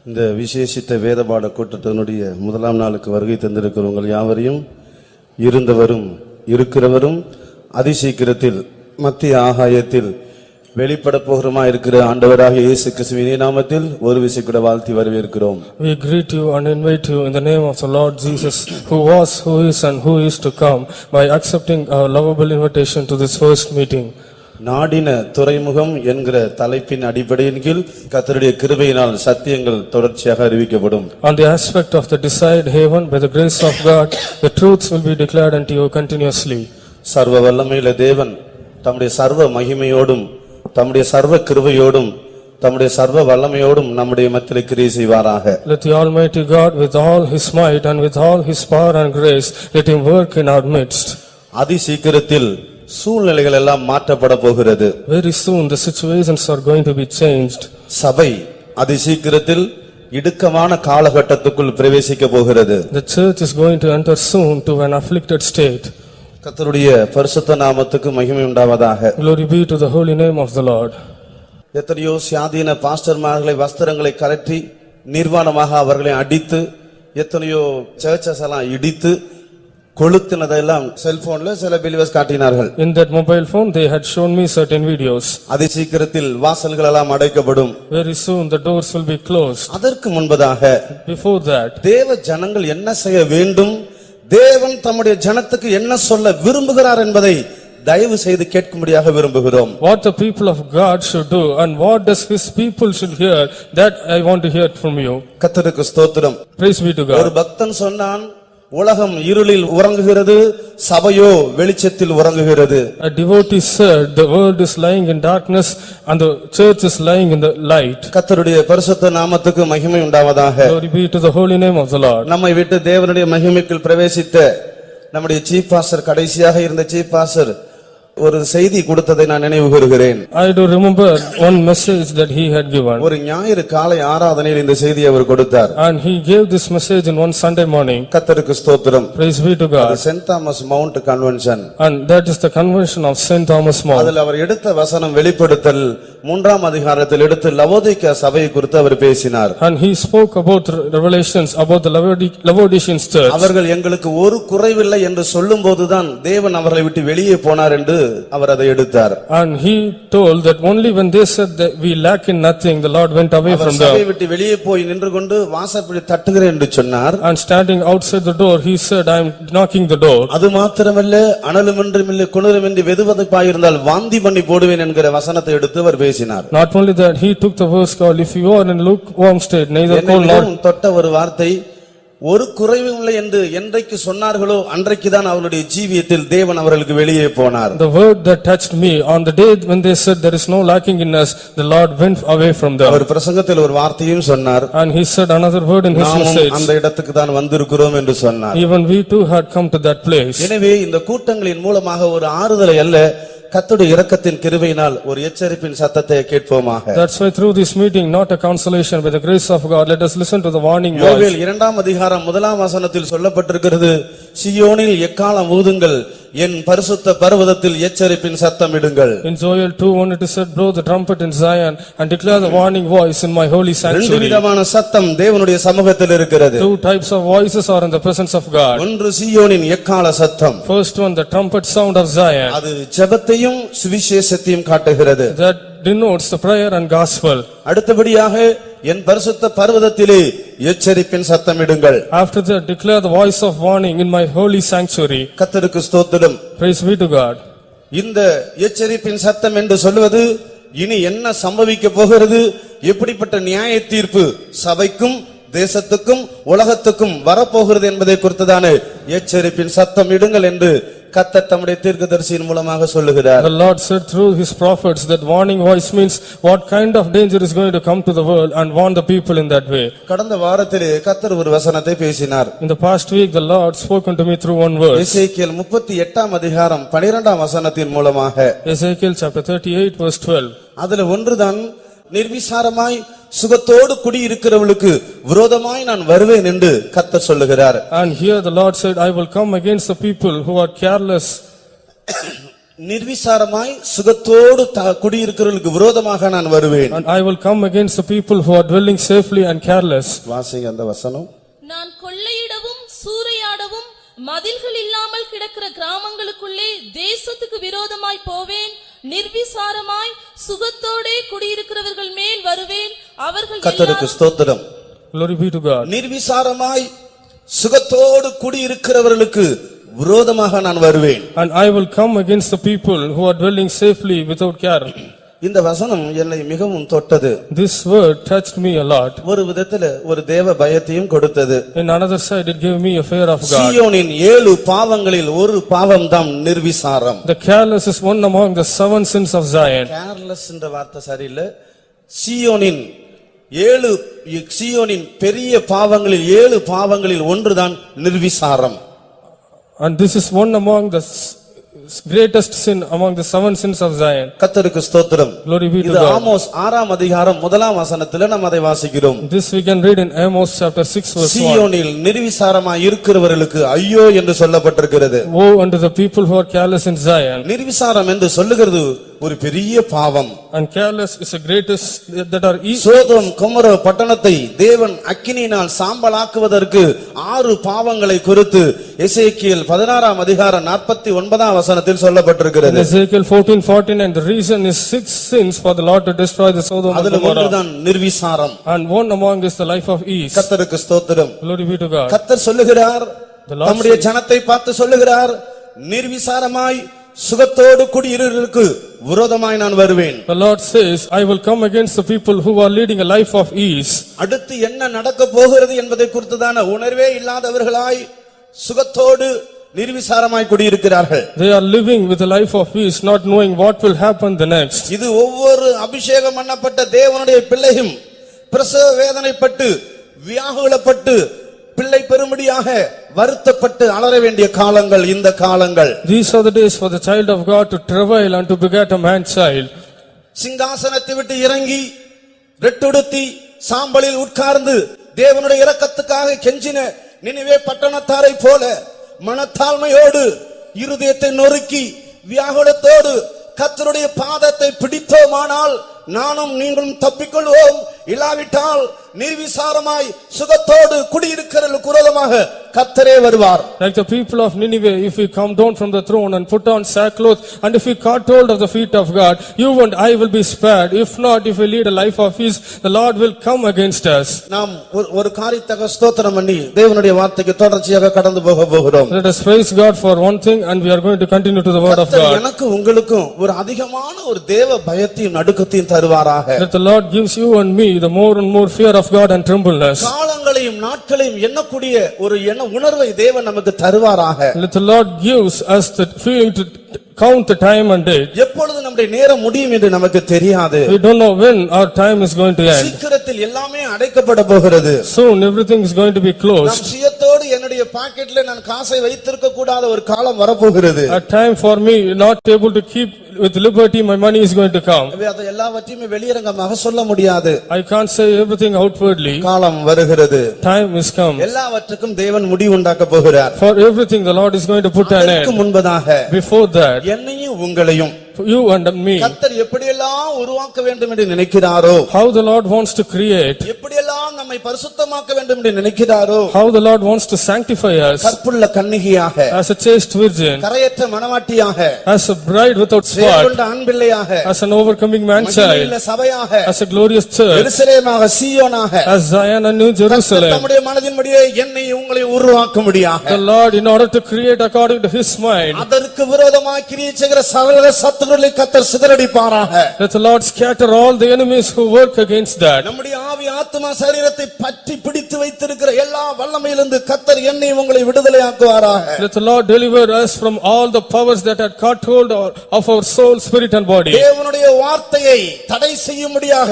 இந்த விசேஷித்த வேதபாட கூட்டத்தினுடைய முதலாம் நாளுக்கு வருகை தந்திருக்கிற உங்கள் யாவரையும் இருந்தவரும் இருக்கிறவரும் அதிசீக்கிரத்தில் மத்திய ஆகாயத்தில் வெளிப்பட போகிறமா இருக்கிற ஆண்டவராகிய இயேசு கிறிஸ்துவின் நாமத்தில் ஒரு விசை கூட வாழ்த்தி வரவேற்கிறோம். We greet you and invite you in the name of the Lord Jesus, who was, who is and who is to come, by accepting our lovable invitation to this first meeting. நாடின துறைமுகம் என்கிற தலைப்பின் அடிப்படையின் கீழ் கர்த்தருடைய கிருபையினால் சத்தியங்கள் தொடர்ச்சியாக அறிவிக்கப்படும். On the aspect of the desired haven, by the grace of God, the truths will be declared unto you continuously. சர்வ வல்லமையுள்ள தேவன் தம்முடைய சர்வ மகிமையோடும் தம்முடைய சர்வ கிருபையோடும் தம்முடைய சர்வ வல்லமையோடும் நம்முடைய மத்தியிலே கிரியை செய்வாராக. Let the Almighty God with all His might and with all His power and grace, let Him work in our midst. அதிசீக்கிரத்தில் சூழ்நிலைகள் எல்லாம் மாற்றப்பட போகிறது. Very soon the situations are going to be changed. சபை அதிசீக்கிரத்தில் இடுக்கமான காலகட்டத்துக்குள் பிரவேசிக்க போகிறது. The church is going to enter soon to an afflicted state. கர்த்தருடைய பரிசுத்த நாமத்துக்கு மகிமை உண்டாவதாக. Glory be to the holy name of the Lord. எத்தனையோ சுயாதீன பாஸ்டர்மார்களை வஸ்திரங்களை கலற்றி நிர்வாணமாக அவர்களை அடித்து எத்தனையோ சர்ச்சஸ் எல்லாம் இடித்து கொளுத்தினதெல்லாம் செல்போன்ல சில பிலிவர்ஸ் காட்டினார்கள். In that mobile phone they had shown me certain videos. அதிசீக்கிரத்தில் வாசல்கள் எல்லாம் அடைக்கப்படும். Very soon the doors will be closed. அதற்கு முன்பதாக Before that, தேவ ஜனங்கள் என்ன செய்ய வேண்டும், தேவன் தம்முடைய ஜனத்துக்கு என்ன சொல்ல விரும்புகிறார் என்பதை தயவு செய்து கேட்கும்படியாக விரும்புகிறோம். What the people of God should do and what does His people should hear, that I want to hear from you. கர்த்தருக்கு ஸ்தோத்திரம். Praise be to God. ஒரு பக்தன் சொன்னான், உலகம் இருளில் உறங்குகிறது, சபையோ வெளிச்சத்தில் உறங்குகிறது. A devotee said, the world is lying in darkness and the church is lying in the light. கர்த்தருடைய பரிசுத்த நாமத்துக்கு மகிமை உண்டாவதாக. Glory be to the holy name of the Lord. நம்மை விட்டு தேவனுடைய மகிமைக்குள் பிரவேசித்த நம்முடைய சீஃப் பாஸ்டர், கடைசியாக இருந்த சீஃப் பாஸ்டர் ஒரு செய்தி கொடுத்ததை நான் நினைவு கூறுகிறேன். I do remember one message that he had given. ஒரு ஞாயிறு காலை ஆராதனையில் இந்த செய்தியை அவர் கொடுத்தார். And he gave this message in one Sunday morning. கர்த்தருக்கு ஸ்தோத்திரம். Praise be to God. Saint Thomas Mount convention. And that is the convention of St. Thomas Mount. அதில் அவர் எடுத்த வசனம் வெளிப்படுத்தல் 3ஆம் அதிகாரத்தில் எடுத்து லவோதிக்கா சபையை குறித்து அவர் பேசினார். And he spoke about revelations about the Laodicean church. அவர்கள் எங்களுக்கு ஒரு குறைவில்லை என்று சொல்லும்போதுதான் தேவன் அவர்களை விட்டு வெளியே போனார் என்று அவர் அதை எடுத்தார். And he told that only when they said that we lack in nothing, the Lord went away from them. சபையை விட்டு வெளியே போய் நின்று கொண்டு வாசற்படி தட்டுகிறேன் என்று சொன்னார். And standing outside the door, he said, I am knocking the door. அது மாத்திரமல்ல, அனலுமின்றி குளிருமின்றி வெதுவெதுப்பாய் இருந்தால் வாந்தி பண்ணி போடுவேன் என்கிற வசனத்தை எடுத்து அவர் பேசினார். Not only that, he took the verse called, if you are in lukewarm state, neither cold nor தொட்ட ஒரு வார்த்தை, ஒரு குறைவும் இல்லை என்று என்றைக்கு சொன்னார்களோ அன்றைக்குதான் அவருடைய ஜீவியத்தில் தேவன் அவர்களுக்கு வெளியே போனார். The word that touched me on the day when they said there is no lacking in us, the Lord went away from them. அவர் பிரசங்கத்தில் ஒரு வார்த்தையும் சொன்னார். And he said another word in his message. அந்த இடத்துக்கு தான் வந்திருக்கிறோம் என்று சொன்னார். Even we too had come to that place. எனவே இந்த கூட்டங்களின் மூலமாக ஒரு ஆறுதலை அல்ல, கர்த்தருடைய இரக்கத்தின் கிருபையினால் ஒரு எச்சரிப்பின் சத்தத்தை கேட்போமாக. That's why through this meeting, not a consolation, by the grace of God, let us listen to the warning voice. யோவேல் 2ஆம் அதிகாரம் 1ஆம் வசனத்தில் சொல்லப்பட்டிருக்கிறது, சீயோனில் எக்காளம் ஊதுங்கள், என் பரிசுத்த பர்வதத்தில் எச்சரிப்பின் சத்தம் இடுங்கள். In Joel 2:1 it is said, blow the trumpet in Zion and declare the warning voice in my holy sanctuary. ரெண்டு விதமான சத்தம் தேவனுடைய சமூகத்தில் இருக்கிறது. Two types of voices are in the presence of God. ஒன்று சீயோனின் எக்காள சத்தம். First one, the trumpet sound of Zion. அது ஜெபத்தையும் சுவிசேஷத்தையும் காட்டுகிறது. That denotes the prayer and gospel. அடுத்தபடியாக என் பரிசுத்த பர்வதத்திலே எச்சரிப்பின் சத்தமிடுங்கள். After that, declare the voice of warning in my holy sanctuary. கர்த்தருக்கு ஸ்தோத்திரம். Praise be to God. இந்த எச்சரிப்பின் சத்தம் என்று சொல்வது இனி என்ன சம்பவிக்க போகிறது, எப்படிப்பட்ட நியாய தீர்ப்பு சபைக்கும் தேசத்துக்கும் உலகத்துக்கும் வரப்போகிறது என்பதை குறித்ததான எச்சரிப்பின் சத்தம் இடுங்கள் என்று கர்த்தர் தம்முடைய தீர்க்கதரிசியின் மூலமாக சொல்லுகிறார். The Lord said through his prophets that warning voice means what kind of danger is going to come to the world and warn the people in that way. கடந்த வாரத்திலே கர்த்தர் ஒரு வசனத்தை பேசினார். In the past week the Lord spoken to me through one verse. எசேக்கியேல் 38ஆம் அதிகாரம் 12ஆம் வசனத்தின் மூலமாக. Ezekiel chapter 38 verse 12. அதுல ஒன்றுதான், நிர்விசாரமாய் சுகத்தோடு குடியிருக்கிறவளுக்கு விரோதமாய் நான் வருவேன் என்று கர்த்தர் சொல்லுகிறார். And here the Lord said, I will come against the people who are careless. நிர்விசாரமாய் சுகத்தோடு குடியிருக்கிறவர்களுக்கு விரோதமாக நான் வருவேன். And I will come against the people who are dwelling safely and careless. வாசிங்க அந்த வசனம். நான் கொள்ளையிடவும் சூறையாடவும் மதில்கள் இல்லாமல் கிடக்கிற கிராமங்களுக்குள்ளே தேசத்துக்கு விரோதமாய் போவேன். நிர்விசாரமாய் சுகத்தோடே குடியிருக்கிறவர்கள் மேல் வருவேன். அவர்கள் கர்த்தருக்கு ஸ்தோத்திரம். Glory be to God. நிர்விசாரமாய் சுகத்தோடு குடியிருக்கிறவர்களுக்கு விரோதமாக நான் வருவேன். And I will come against the people who are dwelling safely without care. இந்த வசனம் என்னை மிகவும் தொட்டது. This word touched me a lot. ஒரு விதத்துல ஒரு தேவ பயத்தையும் கொடுத்தது. In another side it gave me a fear of God. சீயோனின் 7 பாவங்களில் ஒரு பாவம் தான் நிர்விசாரம். The careless is one among the 7 sins of Zion. Careless என்ற வார்த்தை சரியில்லை. சீயோனின் பெரிய பாவங்களில் 7 பாவங்களில் ஒன்றுதான் நிர்விசாரம். And this is one among the greatest sin among the 7 sins of Zion. கர்த்தருக்கு ஸ்தோத்திரம். Glory be to இது God. ஆமோஸ் 6ஆம் அதிகாரம் 1ஆம் வசனத்திலே நாம் அதை வாசிக்கிறோம். This we can read in Amos chapter 6 verse 1. சீயோனில் நிர்விசாரமாய் இருக்கிறவர்களுக்கு ஐயோ என்று சொல்லப்பட்டிருக்கிறது. Woe unto the people who are careless in Zion. நிர்விசாரம் என்று சொல்லுகிறது ஒரு பெரிய பாவம். And careless is the greatest that are Sodom Gomorrah பட்டணத்தை தேவன் அக்கினியினால் சாம்பலாக்குவதற்கு 6 பாவங்களை குறித்து எசேக்கியேல் 16ஆம் அதிகாரம் 49ஆம் வசனத்தில் சொல்லப்பட்டிருக்கிறது. Ezekiel 14:49 the reason is 6 sins for the Lord to destroy the Sodom and அதில் Gomorrah. ஒன்றுதான் நிர்விசாரம். And one among is the life of ease. கர்த்தருக்கு ஸ்தோத்திரம். Glory be to God. கர்த்தர் சொல்லுகிறார், The Lord நம்முடைய ஜனத்தை பார்த்து சொல்லுகிறார், நிர்விசாரமாய் சுகத்தோடு குடியிருக்கிறவர்களுக்கு விரோதமாய் நான் வருவேன். The Lord says, I will come against the people who are leading a life of ease. அடுத்து என்ன நடக்க போகிறது என்பதை குறித்துதான உணர்வே இல்லாதவர்களாய் சுகத்தோடு நிர்விசாரமாய் குடியிருக்கிறார்கள். They are living with a life of ease, not knowing what will happen the next. இது ஒவ்வொரு அபிஷேகம் பண்ணப்பட்ட தேவனுடைய பிள்ளையும் பிரசவ வேதனைப்பட்டு வியாகுலப்பட்டு பிள்ளை பெறும்படியாக வருத்தப்பட்டு அலற வேண்டிய காலங்கள் இந்த காலங்கள். These are the days for the child of God to travail and to beget a man child. சிங்காசனத்தை விட்டு இறங்கி ரெட்டுடுத்தி சாம்பலில் உட்கார்ந்து தேவனுடைய இரக்கத்துக்காக கெஞ்சின நினிவே பட்டணத்தாரை போல மனத்தாழ்மையோடு இருதயத்தை நொறுக்கி வியாகுலத்தோடு கர்த்தருடைய பாதத்தை பிடித்தோமானால் நானும் நீங்களும் தப்பிக்கொள்வோம். இல்லாவிட்டால் நிர்விசாரமாய் சுகத்தோடு குடியிருக்கிறவர்களுக்கு விரோதமாக கர்த்தரே வருவார். Like the people of Nineveh, if we come down from the throne and put on sackcloth, and if we caught hold of the feet of God, you and I will be spared. If not, if we lead a life of ease, the Lord will come against us. நாம் ஒரு காரியத்தை ஸ்தோத்திரம் பண்ணி தேவனுடைய வார்த்தைக்கு தொடர்ச்சியாக கடந்து போகிறோம். Let us praise God for one thing, and we are going to continue to the word of God. எனக்கு உங்களுக்கும் ஒரு அதிகமான ஒரு தேவ பயத்தையும் நடுக்கத்தையும் தருவாராக. That the Lord gives you and me the more and more fear of God and trembleness. காலங்களையும் நாட்களையும் எண்ணக்கூடிய ஒரு உணர்வை தேவன் நமக்கு தருவாராக. Let the Lord gives us the feeling to count the time and date. எப்பொழுது நம்முடைய நேரம் முடியும் என்று நமக்கு தெரியாது. We don't know when our time is going to end. சீக்கிரத்தில் எல்லாமே அடைக்கப்பட போகிறது. Soon everything is going to be closed. நான் சுயத்தோடு என்னுடைய பாக்கெட்ல நான் காசை வைத்திருக்க கூடாத ஒரு காலம் வரப்போகிறது. A time for me not able to keep with liberty my money is going to come. அது எல்லாவற்றையும் வெளியரங்கமாக சொல்ல முடியாது. I can't say everything outwardly. காலம் வருகிறது. Time is come. எல்லாவற்றுக்கும் தேவன் முடிவு உண்டாக்க போகிறார். For everything the Lord is going to put an அதற்கு end. முன்பதாக Before that, என்னையும் உங்களையும் you and me, கர்த்தர் எப்படியெல்லாம் உருவாக்க வேண்டும் என்று நினைக்கிறாரோ, how the Lord wants to create, எப்படியெல்லாம் நம்மை பரிசுத்தமாக்க வேண்டும் என்று நினைக்கிறாரோ, how the Lord wants to sanctify us கற்புள்ள கன்னிகையாக, as a chaste virgin, கரையற்ற மணவாட்டியாக, as a bride without spot, தேவனுடைய அன்பிள்ளையாக, as an overcoming man child, மகிமையுள்ள சபையாக, as a glorious church, எருசலேமாக, சீயோனாக, as Zion and New கர்த்தர் Jerusalem. தம்முடைய மனதின்படியே என்னை உங்களை உருவாக்க முடியாக, The Lord, in order to create according to His mind, அதற்கு விரோதமாக கிரியை செய்கிற சகல சத்துருக்களை கர்த்தர் சிதறடிப்பாராக. let the Lord scatter all the enemies who work against that. நம்முடைய ஆவி ஆத்துமா சரீரத்தை பற்றி பிடித்து வைத்திருக்கிற எல்லா வல்லமையிலிருந்து கர்த்தர் என்னை உங்களை விடுதலையாக்குவாராக. Let the Lord deliver us from all the powers that had caught hold of our soul, spirit and body. தேவனுடைய வார்த்தையை தடை செய்யும்படியாக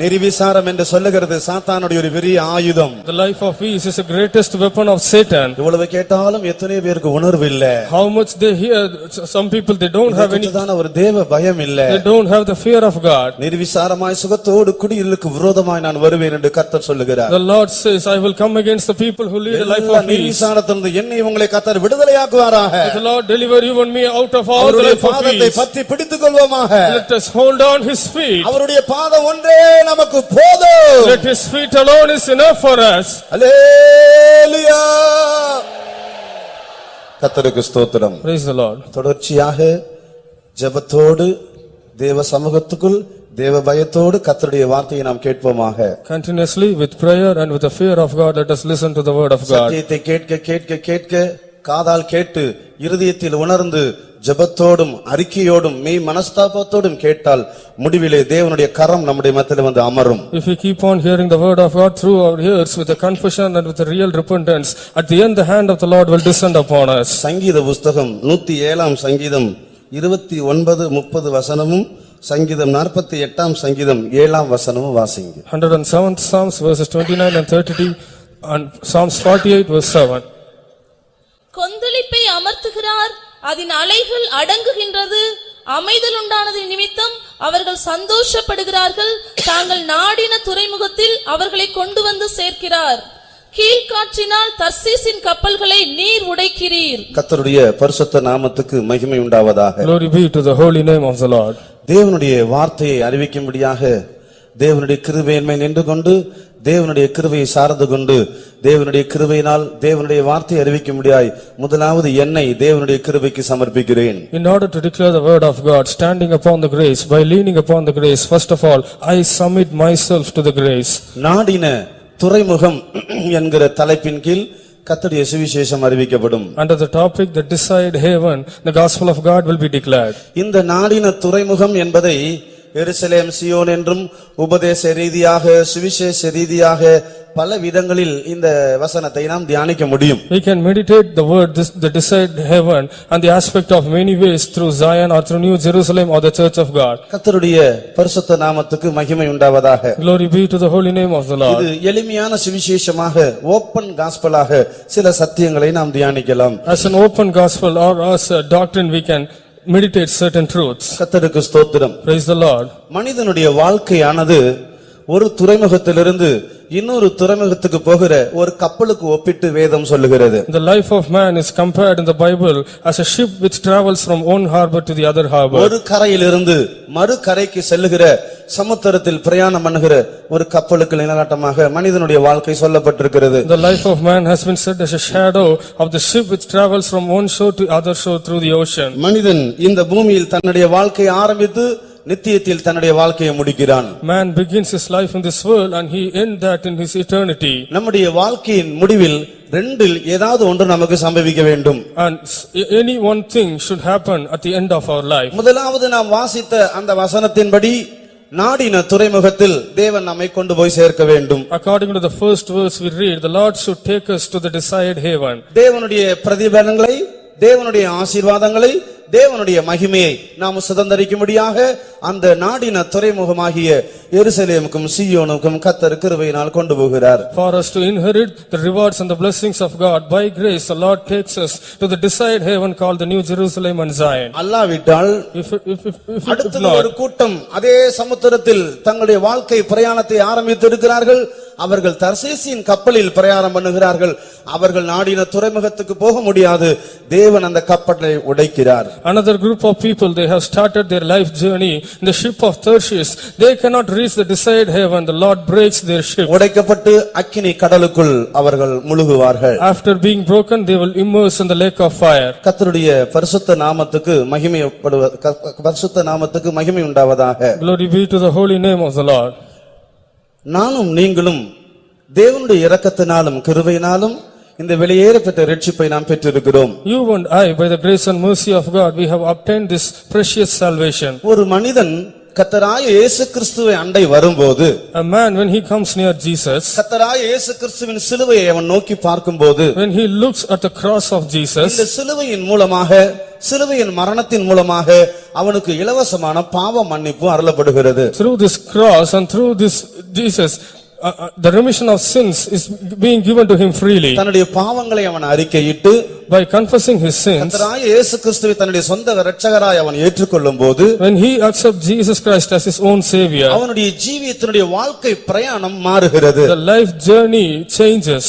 நிர்விசாரம் என்று சொல்லுகிறது சாத்தானுடைய ஒரு பெரிய ஆயுதம். The life of ease is the greatest weapon of Satan. இவ்வளவு கேட்டாலும் எத்தனை பேருக்கு உணர்வு இல்ல. How much they hear, some people they don't have any, இதுதான ஒரு தேவ பயம் இல்ல. they don't have the fear of God. நிர்விசாரமாய் சுகத்தோடு குடியிருளுக்கு விரோதமாய் நான் வருவேன் என்று கர்த்தர் சொல்லுகிறார். The Lord says, I will come against the people who lead a life of ease. நிர்விசாரத்திலிருந்து என்னை உங்களை கர்த்தர் விடுதலையாக்குவாராக. The Lord deliver you and me out of all the life of பாதத்தை ease. பற்றி பிடித்துக் கொள்வோமாக. Let us hold on his feet. அவருடைய பாதம் ஒன்றே நமக்கு போதும். Let his feet alone is enough for us. அல்லேலூயா. கர்த்தருக்கு ஸ்தோத்திரம். Praise the Lord. தொடர்ச்சியாக ஜெபத்தோடு தேவ சமூகத்துக்குள் தேவ பயத்தோடு கர்த்தருடைய வார்த்தையை நாம் கேட்போமாக. Continuously with prayer and with the fear of God, let us listen to the word of God. சத்தியத்தை கேட்க கேட்க கேட்க காதால் கேட்டு இருதயத்தில் உணர்ந்து ஜெபத்தோடும் அறிக்கையோடும் மெய் மனஸ்தாபத்தோடும் கேட்டால் முடிவிலே தேவனுடைய கரம் நம்முடைய மத்தியிலே வந்து அமரும். If we keep on hearing the word of God through our ears with a confession and with a real repentance, at the end the hand of the Lord will descend upon us. சங்கீத புஸ்தகம் 107ஆம் சங்கீதம் 29 30 வசனமும் சங்கீதம் 48ஆம் சங்கீதம் 7ஆம் வசனமும் வாசிங்க. 107th Psalms verses 29 and 30 and Psalms 48 verse 7. கொந்தளிப்பை அமர்த்துகிறார், அதன் அலைகள் அடங்குகின்றது. அமைதல் உண்டானது நிமித்தம் அவர்கள் சந்தோஷப்படுகிறார்கள். தாங்கள் நாடின துறைமுகத்தில் அவர்களை கொண்டு வந்து சேர்க்கிறார். கீழ்காற்றினால் தர்சீசின் கப்பல்களை நீர் உடைக்கிறீர். கர்த்தருடைய பரிசுத்த நாமத்துக்கு மகிமை உண்டாவதாக. Glory be to the holy name of the Lord. தேவனுடைய வார்த்தையை அறிவிக்கும்படியாக தேவனுடைய கிருபையின்மை நின்று கொண்டு தேவனுடைய கிருபையை சார்ந்து கொண்டு தேவனுடைய கிருபையினால் தேவனுடைய வார்த்தையை அறிவிக்கும்படியாய் முதலாவது என்னை தேவனுடைய கிருபைக்கு சமர்ப்பிக்கிறேன். In order to declare the word of God, standing upon the grace, by leaning upon the grace, first of all, I submit myself to the grace. நாடின துறைமுகம் என்கிற தலைப்பின் கீழ் கர்த்தருடைய சுவிசேஷம் அறிவிக்கப்படும். Under the topic, the desired haven, the gospel of God will be declared. இந்த நாடின துறைமுகம் என்பதை எருசலேம் சியோன் என்றும் உபதேச ரீதியாக சுவிசேஷ ரீதியாக பல விதங்களில் இந்த வசனத்தை நாம் தியானிக்க முடியும். We can meditate the word, the desired heaven, and the aspect of many ways through Zion or through New Jerusalem or the church of God. கர்த்தருடைய பரிசுத்த நாமத்துக்கு மகிமை உண்டாவதாக. Glory be to the holy name of the Lord. இது எளிமையான சுவிசேஷமாக open காஸ்பலாக சில சத்தியங்களை நாம் தியானிக்கலாம். As an open gospel or as a doctrine, we can meditate certain truths. கர்த்தருக்கு ஸ்தோத்திரம். Praise the Lord. மனிதனுடைய வாழ்க்கையானது ஒரு துறைமுகத்திலிருந்து இன்னொரு துறைமுகத்துக்கு போகிற ஒரு கப்பலுக்கு ஒப்பிட்டு வேதம் சொல்லுகிறது. The life of man is compared in the Bible as a ship which travels from one harbor to the other harbor. ஒரு கரையிலிருந்து மறு கரைக்கு செல்லுகிற சமுத்திரத்தில் பிரயாணம் பண்ணுகிற ஒரு கப்பலுக்கு நிழலாட்டமாக மனிதனுடைய வாழ்க்கை சொல்லப்பட்டிருக்கிறது. The life of man has been said as a shadow of the ship which travels from one shore to other shore through the ocean. மனிதன் இந்த பூமியில் தன்னுடைய வாழ்க்கையை ஆரம்பித்து நித்தியத்தில் தன்னுடைய வாழ்க்கையை முடிக்கிறான். Man begins his life in this world and he ends that in his eternity. நம்முடைய வாழ்க்கையின் முடிவில் ரெண்டில் ஏதாவது ஒன்று நமக்கு சம்பவிக்க வேண்டும். And any one thing should happen at the end of our life. முதலாவது நாம் வாசித்த அந்த வசனத்தின்படி நாடின துறைமுகத்தில் தேவன் நம்மை கொண்டு போய் சேர்க்க வேண்டும். According to the first verse we read, the Lord should take us to the desired haven. தேவனுடைய பிரதிபலன்களை, தேவனுடைய ஆசீர்வாதங்களை, தேவனுடைய மகிமையை நாம் சுதந்தரிக்கும்படியாக அந்த நாடின துறைமுகமாகிய எருசலேமுக்கும் சீயோனுக்கும் கர்த்தர் கிருபையினால் கொண்டு போகிறார். For us to inherit the rewards and the blessings of God, by grace the Lord takes us to the desired haven called the New Jerusalem and Zion. அல்லாவிட்டால் அடுத்த ஒரு கூட்டம் அதே சமுத்திரத்தில் தங்களுடைய வாழ்க்கை பிரயாணத்தை ஆரம்பித்து இருக்கிறார்கள். அவர்கள் தர்சீசின் கப்பலில் பிரயாணம் பண்ணுகிறார்கள். அவர்கள் நாடின துறைமுகத்துக்கு போக முடியாது. தேவன் அந்த கப்பலை உடைக்கிறார். Another group of people, they have started their life journey in the ship of Tarshish. They cannot reach the desired haven. The Lord breaks their ship. உடைக்கப்பட்டு அக்கினி கடலுக்குள் அவர்கள் முழுகுவார்கள். After being broken, they will immerse in the lake of fire. கர்த்தருடைய பரிசுத்த நாமத்துக்கு மகிமை உண்டாவதாக. Glory be to the holy name of the Lord. நானும் நீங்களும் தேவனுடைய இரக்கத்தினாலும் கிருபையினாலும் இந்த வெளியேற பெற்ற ரட்சிப்பை நாம் பெற்றிருக்கிறோம். You and I, by the grace and mercy of God, we have obtained this precious salvation. ஒரு மனிதன் கர்த்தராகிய இயேசு கிறிஸ்துவை அண்டை வரும்போது, a man when he comes near Jesus, கர்த்தராகிய இயேசு கிறிஸ்துவின் சிலுவையை அவன் நோக்கி பார்க்கும்போது, when he looks at the cross of Jesus, இந்த சிலுவையின் மூலமாக, சிலுவையின் மரணத்தின் மூலமாக அவனுக்கு இலவசமான பாவ மன்னிப்பு அருளப்படுகிறது. through this cross and through this Jesus, the remission of sins is being given to him freely. தன்னுடைய பாவங்களை அவன் அறிக்கையிட்டு, By confessing his sins, கர்த்தராகிய இயேசு கிறிஸ்துவை தன்னுடைய சொந்த இரட்சகராய் அவன் ஏற்றுக்கொள்ளும்போது, when he accepts Jesus Christ as his own savior, அவனுடைய ஜீவியத்தினுடைய வாழ்க்கை பிரயாணம் மாறுகிறது. the life journey changes.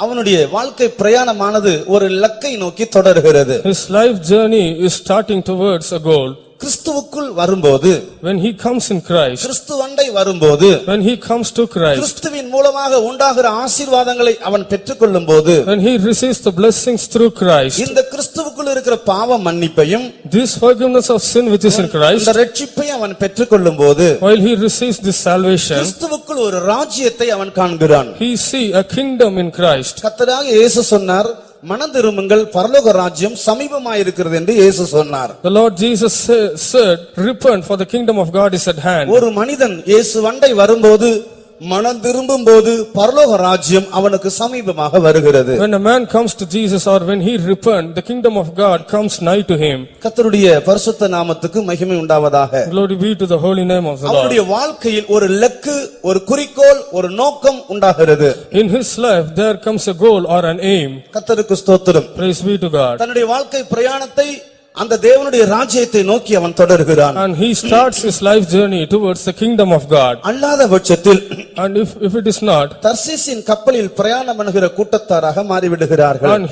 அவனுடைய வாழ்க்கை பிரயாணமானது ஒரு இலக்கை நோக்கி தொடர்கிறது. His life journey is starting towards a goal. கிறிஸ்துவுக்குள் வரும்போது, When he comes in Christ, கிறிஸ்துவண்டை வரும்போது, when he comes to Christ, கிறிஸ்துவின் மூலமாக உண்டாகிற ஆசீர்வாதங்களை அவன் பெற்றுக்கொள்ளும் போது, when he receives the blessings through Christ, இந்த கிறிஸ்துவுக்குள் இருக்கிற பாவ மன்னிப்பையும், this forgiveness of sin which is in Christ, இந்த இரட்சிப்பையும் அவன் பெற்றுக்கொள்ளும் போது, while he receives this salvation, கிறிஸ்துவுக்குள் ஒரு ராஜ்யத்தை அவன் காண்கிறான். he see a kingdom in Christ. கர்த்தராகிய இயேசு சொன்னார், மனந்திரும்புங்கள், பரலோக ராஜ்யம் சமீபமாயிருக்கிறது என்று இயேசு சொன்னார். The Lord Jesus said, repent for the kingdom of God is at hand. ஒரு மனிதன் இயேசுவண்டை வரும்போது, மனம் திரும்பும் போது பரலோக ராஜ்யம் அவனுக்கு சமீபமாக வருகிறது. When a man comes to Jesus or when he repent, the kingdom of God comes nigh to him. கர்த்தருடைய பரிசுத்த நாமத்துக்கு மகிமை உண்டாவதாக. Glory be to the holy name of the Lord. அவருடைய வாழ்க்கையில் ஒரு இலக்கு, ஒரு குறிக்கோள், ஒரு நோக்கம் உண்டாகிறது. In his life there comes a goal or an aim. கர்த்தருக்கு ஸ்தோத்திரம். Praise be to God. தன்னுடைய வாழ்க்கை பிரயாணத்தை அந்த தேவனுடைய ராஜ்யத்தை நோக்கி அவன் தொடர்கிறான். And he starts his life journey towards the kingdom of God. அல்லாத பட்சத்தில், And if it is not, தர்சீசின் கப்பலில் பிரயாணம் பண்ணுகிற கூட்டத்தாராக மாறிவிடுகிறார்கள். and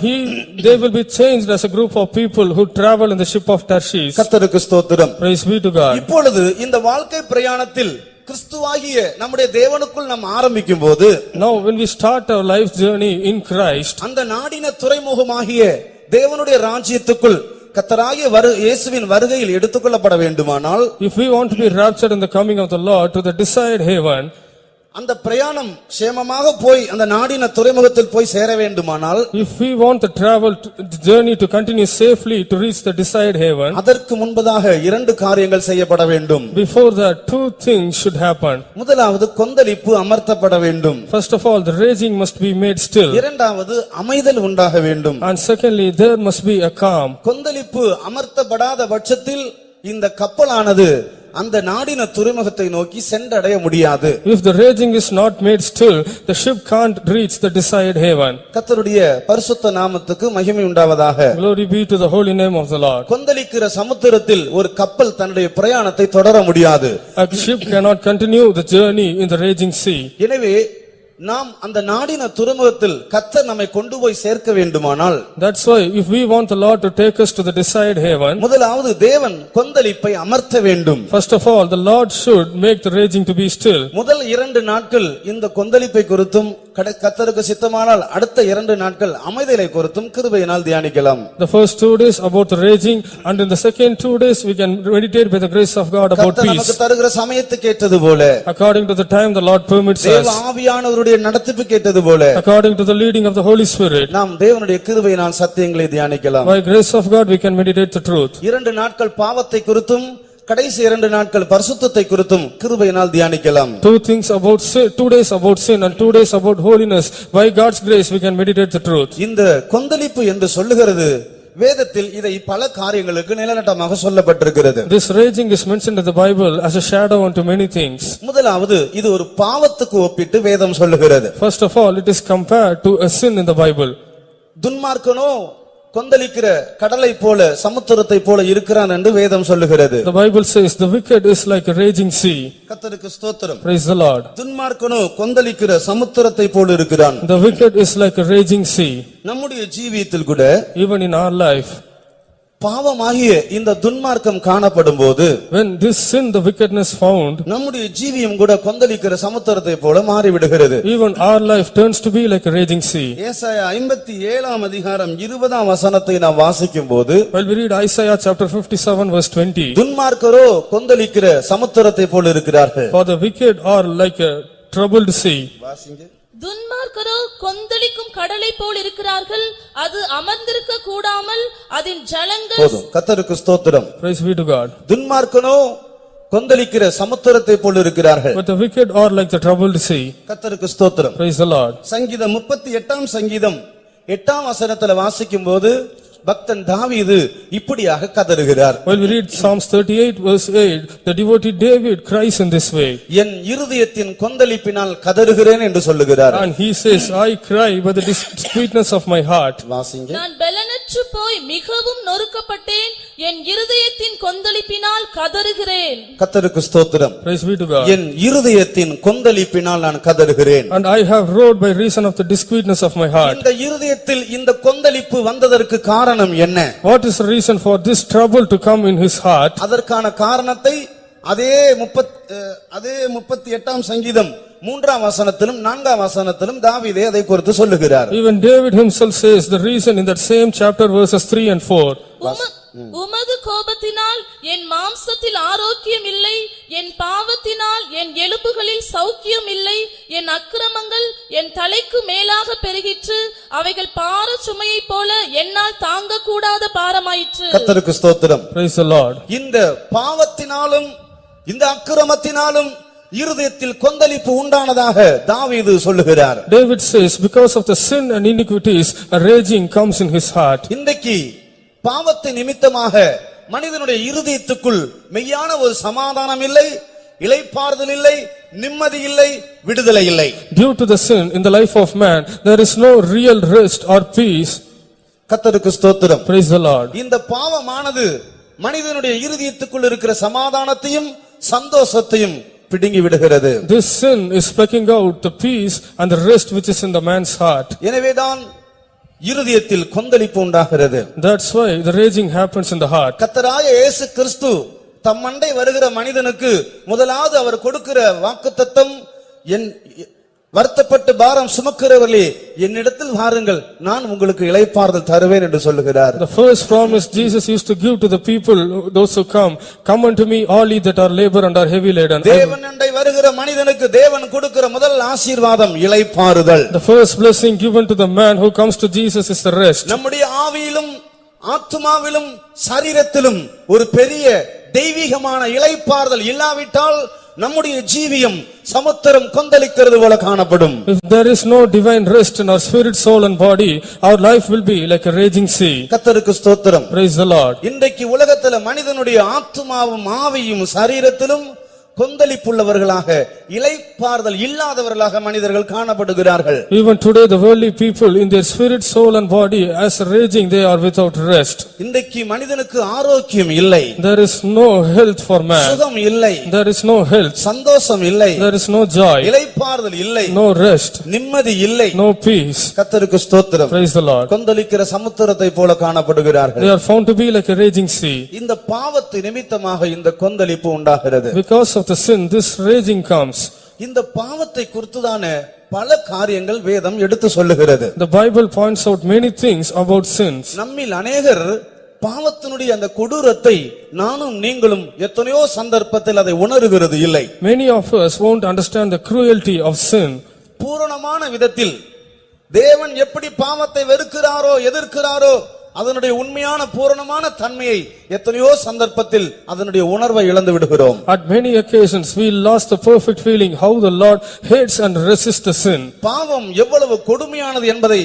they will be changed as a group of people who travel in the ship of Tarshish. கர்த்தருக்கு ஸ்தோத்திரம். Praise be to God. இப்பொழுது இந்த வாழ்க்கை பிரயாணத்தில் கிறிஸ்துவாகிய நம்முடைய தேவனுக்குள் நாம் ஆரம்பிக்கும் போது, Now when we start our life journey in Christ, அந்த நாடின துறைமுகமாகிய தேவனுடைய ராஜ்யத்துக்குள் கர்த்தராகிய இயேசுவின் வருகையில் எடுத்துக்கொள்ளப்பட வேண்டுமானால், if we want to be raptured in the coming of the Lord to the desired haven, அந்த பிரயாணம் சேமமாக போய் அந்த நாடின துறைமுகத்தில் போய் சேர வேண்டுமானால், if we want the the journey to continue safely to reach the desired haven, அதற்கு முன்பதாக இரண்டு காரியங்கள் செய்யப்பட வேண்டும். before that two things should happen. முதலாவது கொந்தளிப்பு அமர்த்தப்பட வேண்டும். First of all, the raging must be made still. இரண்டாவது அமைதல் உண்டாக வேண்டும். And secondly, there must be a calm. கொந்தளிப்பு அமர்த்தப்படாத பட்சத்தில் இந்த கப்பலானது அந்த நாடின துறைமுகத்தை நோக்கி சென்றடைய முடியாது. If the raging is not made still, the ship can't reach the desired haven. கர்த்தருடைய பரிசுத்த நாமத்துக்கு மகிமை உண்டாவதாக. Glory be to the holy name of the Lord. கொந்தளிக்கிற சமுத்திரத்தில் ஒரு கப்பல் தன்னுடைய பிரயாணத்தை தொடர முடியாது. A ship cannot continue the journey in the raging sea. எனவே நாம் அந்த நாடின துறைமுகத்தில் கர்த்தர் நம்மை கொண்டு போய் சேர்க்க வேண்டுமானால், That's why if we want the Lord to take us to the desired haven, முதலாவது தேவன் கொந்தளிப்பை அமர்த்த வேண்டும். first of all, the Lord should make the raging to be still. முதல் 2 நாட்கள் இந்த கொந்தளிப்பை குறித்தும், கர்த்தருக்கு சித்தமானால் அடுத்த 2 நாட்கள் அமைதலை குறித்தும் கிருபையினால் தியானிக்கலாம். The first 2 days about the raging, and in the second 2 days we can meditate by the grace of God about கர்த்தர் நமக்கு peace. தருகிற சமயத்துக்கு ஏற்றது போல, According to the time the Lord permits தேவ us, ஆவியானவருடைய நடத்திப்புக்கு ஏற்றது போல, according to the leading of the Holy Spirit, நாம் தேவனுடைய கிருபையினால் சத்தியங்களை தியானிக்கலாம். by grace of God we can meditate the truth. 2 நாட்கள் பாவத்தை குறித்தும், கடைசி 2 நாட்கள் பரிசுத்தத்தை குறித்தும் கிருபையினால் தியானிக்கலாம். 2 things about sin, 2 days about sin and 2 days about holiness. By God's grace we can meditate the truth. இந்த கொந்தளிப்பு என்று சொல்லுகிறது, வேதத்தில் இதை பல காரியங்களுக்கு நிலநட்டமாக சொல்லப்பட்டிருக்கிறது. This raging is mentioned in the Bible as a shadow unto many things. முதலாவது இது ஒரு பாவத்துக்கு ஒப்பிட்டு வேதம் சொல்லுகிறது. First of all, it is compared to a sin in the Bible. துன்மார்க்கனோ கொந்தளிக்கிற கடலை போல, சமுத்திரத்தை போல இருக்கிறான் என்று வேதம் சொல்லுகிறது. The Bible says the wicked is like a raging sea. கர்த்தருக்கு ஸ்தோத்திரம். Praise the Lord. துன்மார்க்கனோ கொந்தளிக்கிற சமுத்திரத்தை போல இருக்கிறான். The wicked is like a raging sea. நம்முடைய ஜீவியத்தில் கூட Even in our life, பாவமாகிய இந்த துன்மார்க்கம் காணப்படும்போது, when this sin, the wickedness found, நம்முடைய ஜீவியம் கூட கொந்தளிக்கிற சமுத்திரத்தை போல மாறிவிடுகிறது. even our life turns to be like a raging sea. ஏசாயா 57 அதிகாரம் 20 வசனத்தை நாம் வாசிக்கும் போது, While we read Isaiah chapter 57 verse 20, துன்மார்க்கரோ கொந்தளிக்கிற சமுத்திரத்தை போல இருக்கிறார்கள். for the wicked are like a troubled sea. வாசிங்க. துன்மார்க்கரோ கொந்தளிக்கும் கடலை போல் இருக்கிறார்கள், அது அமர்ந்திருக்க கூடாமல் அதன் ஜலங்கள். போதும். கர்த்தருக்கு ஸ்தோத்திரம். Praise be to God. துன்மார்க்கனோ கொந்தளிக்கிற சமுத்திரத்தை போல் இருக்கிறார்கள். But the wicked are like the troubled sea. கர்த்தருக்கு ஸ்தோத்திரம். Praise the Lord. சங்கீதம் 38ஆம் சங்கீதம் 8ஆம் வசனத்துல வாசிக்கும்போது பக்தன் தாவீது இப்படியாக கதறுகிறார். While we read Psalms 38 verse 8, the devotee David cries in this way. என் இருதயத்தின் கொந்தளிப்பினால் கதறுகிறேன் என்று சொல்லுகிறார். And he says, I cry by the sweetness of my heart. வாசிங்க. நான் பெலனற்று போய் மிகவும் நொறுக்கப்பட்டேன், என் இருதயத்தின் கொந்தளிப்பினால் கதறுகிறேன். கர்த்தருக்கு ஸ்தோத்திரம். Praise be to God. என் இருதயத்தின் கொந்தளிப்பினால் நான் கதறுகிறேன். And I have roared by reason of the sweetness of my heart. இந்த இருதயத்தில் இந்த கொந்தளிப்பு வந்ததற்கு காரணம் என்ன? What is the reason for this trouble to come in his heart? அதற்கான காரணத்தை அதே 38ஆம் சங்கீதம் 3ஆம் வசனத்திலும் 4ஆம் வசனத்திலும் தாவீதே அதை குறித்து சொல்லுகிறார். Even David himself says the reason in that same chapter verses 3 and 4. உமது கோபத்தினால் என் மாம்சத்தில் ஆரோக்கியம் இல்லை, என் பாவத்தினால் என் எலும்புகளில் சௌக்கியம் இல்லை, என் அக்கிரமங்கள் என் தலைக்கு மேலாக பெருகிற்று, அவைகள் பார சுமையைப் போல என்னால் தாங்க கூடாத பாரமாயிற்று. கர்த்தருக்கு ஸ்தோத்திரம். Praise the Lord. இந்த பாவத்தினாலும் இந்த அக்கிரமத்தினாலும் இருதயத்தில் கொந்தளிப்பு உண்டானதாக தாவீது சொல்லுகிறார். David says because of the sin and iniquities a raging comes in his heart. இன்றைக்கு பாவத்தை நிமித்தமாக மனிதனுடைய இருதயத்துக்குள் மெய்யான ஒரு சமாதானம் இல்லை, இளைப்பாறுதல் இல்லை, நிம்மதி இல்லை, விடுதலை இல்லை. Due to the sin in the life of man, there is no real rest or peace. கர்த்தருக்கு ஸ்தோத்திரம். Praise the Lord. இந்த பாவமானது மனிதனுடைய இருதயத்துக்குள் இருக்கிற சமாதானத்தையும் சந்தோஷத்தையும் பிடுங்கி விடுகிறது. This sin is plucking out the peace and the rest which is in the man's heart. எனவேதான் இருதயத்தில் கொந்தளிப்பு உண்டாகிறது. That's why the raging happens in the heart. கர்த்தராகிய இயேசு கிறிஸ்து தம்மண்டை வருகிற மனிதனுக்கு முதலாவது அவர் கொடுக்கிற வாக்குத்தத்தம், என் வருத்தப்பட்டு பாரம் சுமக்கிறவர்களே என்னிடத்தில் வாருங்கள், நான் உங்களுக்கு இளைப்பாறுதல் தருவேன் என்று சொல்லுகிறார். The first promise Jesus used to give to the people, those who come unto me all ye that are labor and are heavy laden. தேவனண்டை வருகிற மனிதனுக்கு தேவன் கொடுக்கிற முதல் ஆசீர்வாதம் இளைப்பாறுதல். The first blessing given to the man who comes to Jesus is the rest. நம்முடைய ஆவியிலும் ஆத்துமாவிலும் சரீரத்திலும் ஒரு பெரிய தெய்வீகமான இளைப்பாறுதல் இல்லாவிட்டால் நம்முடைய ஜீவியம் சமுத்திரம் கொந்தளிக்கிறது போல காணப்படும். If there is no divine rest in our spirit, soul and body, our life will be like a raging sea. கர்த்தருக்கு ஸ்தோத்திரம். Praise the Lord. இன்றைக்கு உலகத்துல மனிதனுடைய ஆத்துமாவும் ஆவியும் சரீரத்திலும் கொந்தளிப்புள்ளவர்களாக, இளைப்பாறுதல் இல்லாதவர்களாக மனிதர்கள் காணப்படுகிறார்கள். Even today the worldly people in their spirit, soul and body as raging, they are without rest. இன்றைக்கு மனிதனுக்கு ஆரோக்கியம் இல்லை, There is no health for man. சுகம் இல்லை, There is no health. சந்தோஷம் இல்லை, There is no joy. இளைப்பாறுதல் இல்லை, No rest. நிம்மதி இல்லை. No peace. கர்த்தருக்கு ஸ்தோத்திரம். Praise the Lord. கொந்தளிக்கிற சமுத்திரத்தை போல காணப்படுகிறார்கள். They are found to be like a raging sea. இந்த பாவத்து நிமித்தமாக இந்த கொந்தளிப்பு உண்டாகிறது. Because of the sin, this raging comes. இந்த பாவத்தை குறித்துதான பல காரியங்கள் வேதம் எடுத்து சொல்லுகிறது. The Bible points out many things about sins. நம்மில் அநேகர் பாவத்தினுடைய அந்த கொடூரத்தை நானும் நீங்களும் எத்தனையோ சந்தர்ப்பத்தில் அதை உணர்கிறது இல்லை. Many of us won't understand the cruelty of sin. பூரணமான விதத்தில் தேவன் எப்படி பாவத்தை வெறுக்கிறாரோ எதிர்க்கிறாரோ அதனுடைய உண்மையான பூரணமான தன்மையை எத்தனையோ சந்தர்ப்பத்தில் அதனுடைய உணர்வை இழந்து விடுகிறோம். At many occasions we lost the perfect feeling how the Lord hates and resists the sin. பாவம் எவ்வளவு கொடுமையானது என்பதை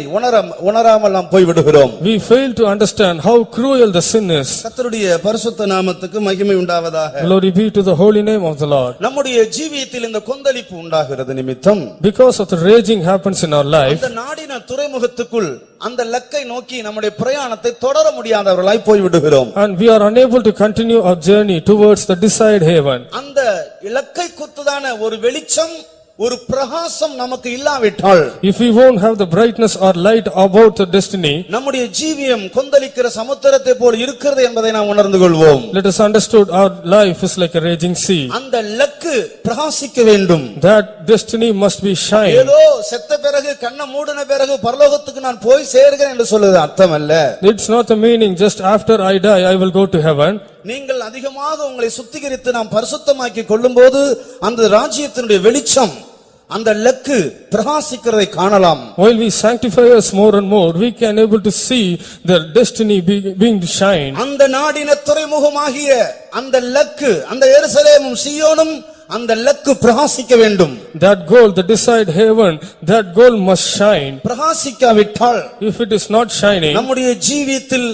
உணராமல் நாம் போய் விடுகிறோம். We fail to understand how cruel the sin is. கர்த்தருடைய பரிசுத்த நாமத்துக்கு மகிமை உண்டாவதாக. Glory be to the holy name of the Lord. நம்முடைய ஜீவியத்தில் இந்த கொந்தளிப்பு உண்டாகிறது நிமித்தம், Because of the raging happens in our life, அந்த நாடின துறைமுகத்துக்குள் அந்த லக்கை நோக்கி நம்முடைய பிரயாணத்தை தொடர முடியாதவர்களாய் போய் விடுகிறோம். and we are unable to continue our journey towards the desired haven. அந்த இலக்கை குறித்துதான ஒரு வெளிச்சம், ஒரு பிரகாசம் நமக்கு இல்லாவிட்டால், If we won't have the brightness or light about the destiny, நம்முடைய ஜீவியம் கொந்தளிக்கிற சமுத்திரத்தை போல் இருக்கிறது என்பதை நாம் உணர்ந்து கொள்வோம். let us understood our life is like a raging sea. அந்த லக்கு பிரகாசிக்க வேண்டும். That destiny must be shine. ஏதோ செத்த பிறகு கண்ணை மூடின பிறகு பரலோகத்துக்கு நான் போய் சேர்கிறேன் என்று சொல்லுது அர்த்தம் அல்ல. It's not the meaning just after I die I will go to heaven. நீங்கள் அதிகமாக உங்களை சுத்திகரித்து நாம் பரிசுத்தமாக்கி கொள்ளும்போது அந்த ராஜ்யத்தினுடைய வெளிச்சம், அந்த லக்கு பிரகாசிக்கிறதை காணலாம். While we sanctify us more and more, we can able to see their destiny being shine. அந்த நாடின துறைமுகமாகிய அந்த லக்கு, அந்த எருசலேமும் சீயோனும் அந்த லக்கு பிரகாசிக்க வேண்டும். That goal, the desired heaven, that goal must shine. பிரகாசிக்காவிட்டால் If it is not shining, நம்முடைய ஜீவியத்தில்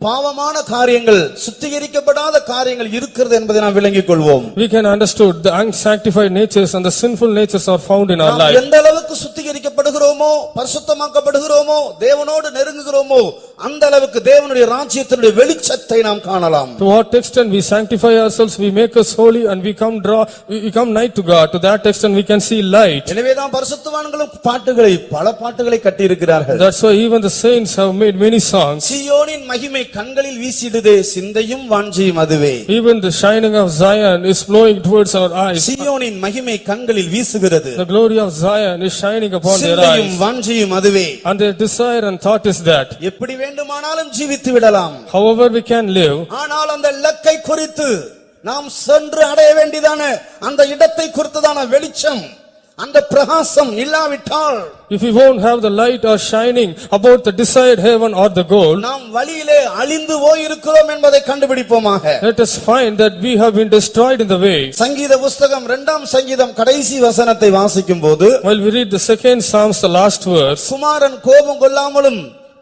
பாவமான காரியங்கள், சுத்திகரிக்கப்படாத காரியங்கள் இருக்கிறது என்பதை நாம் விளங்கிக் கொள்வோம். we can understood the unsanctified natures and the sinful natures are found in our நாம் life. எந்த அளவுக்கு சுத்திகரிக்கப்படுகிறோமோ, பரிசுத்தமாக்கப்படுகிறோமோ, தேவனோடு நெருங்குகிறோமோ, அந்த அளவுக்கு தேவனுடைய ராஜ்யத்தினுடைய வெளிச்சத்தை நாம் காணலாம். To what extent we sanctify ourselves, we make us holy and we come nigh to God. To that extent we can see light. எனவேதான் பரிசுத்தவான்களும் பாட்டுகளை, பல பாட்டுகளை கட்டி இருக்கிறார்கள். That's why even the saints have made many songs. சீயோனின் மகிமை கண்களில் வீசிடுதே, சிந்தையும் வாஞ்சையும் அதுவே. Even the shining of Zion is flowing towards our eyes. சீயோனின் மகிமை கண்களில் வீசுகிறது, The glory of Zion is shining upon their சிந்தையும் eyes. வாஞ்சையும் அதுவே. And their desire and thought is that. எப்படி வேண்டுமானாலும் ஜீவித்து விடலாம். However we can live, ஆனால் அந்த லக்கை குறித்து நாம் சென்று அடைய வேண்டியதான அந்த இடத்தை குறித்துதான வெளிச்சம், அந்த பிரகாசம் இல்லாவிட்டால், if we won't have the light or shining about the desired heaven or the goal, நாம் வழியிலே அழிந்து போயிருக்கிறோம் என்பதை கண்டுபிடிப்போமாக. let us find that we have been destroyed in the way. சங்கீத புஸ்தகம் 2ஆம் சங்கீதம் கடைசி வசனத்தை வாசிக்கும் போது, While we read the second Psalms, the last verse, குமாரன் கோபம் கொள்ளாமலும்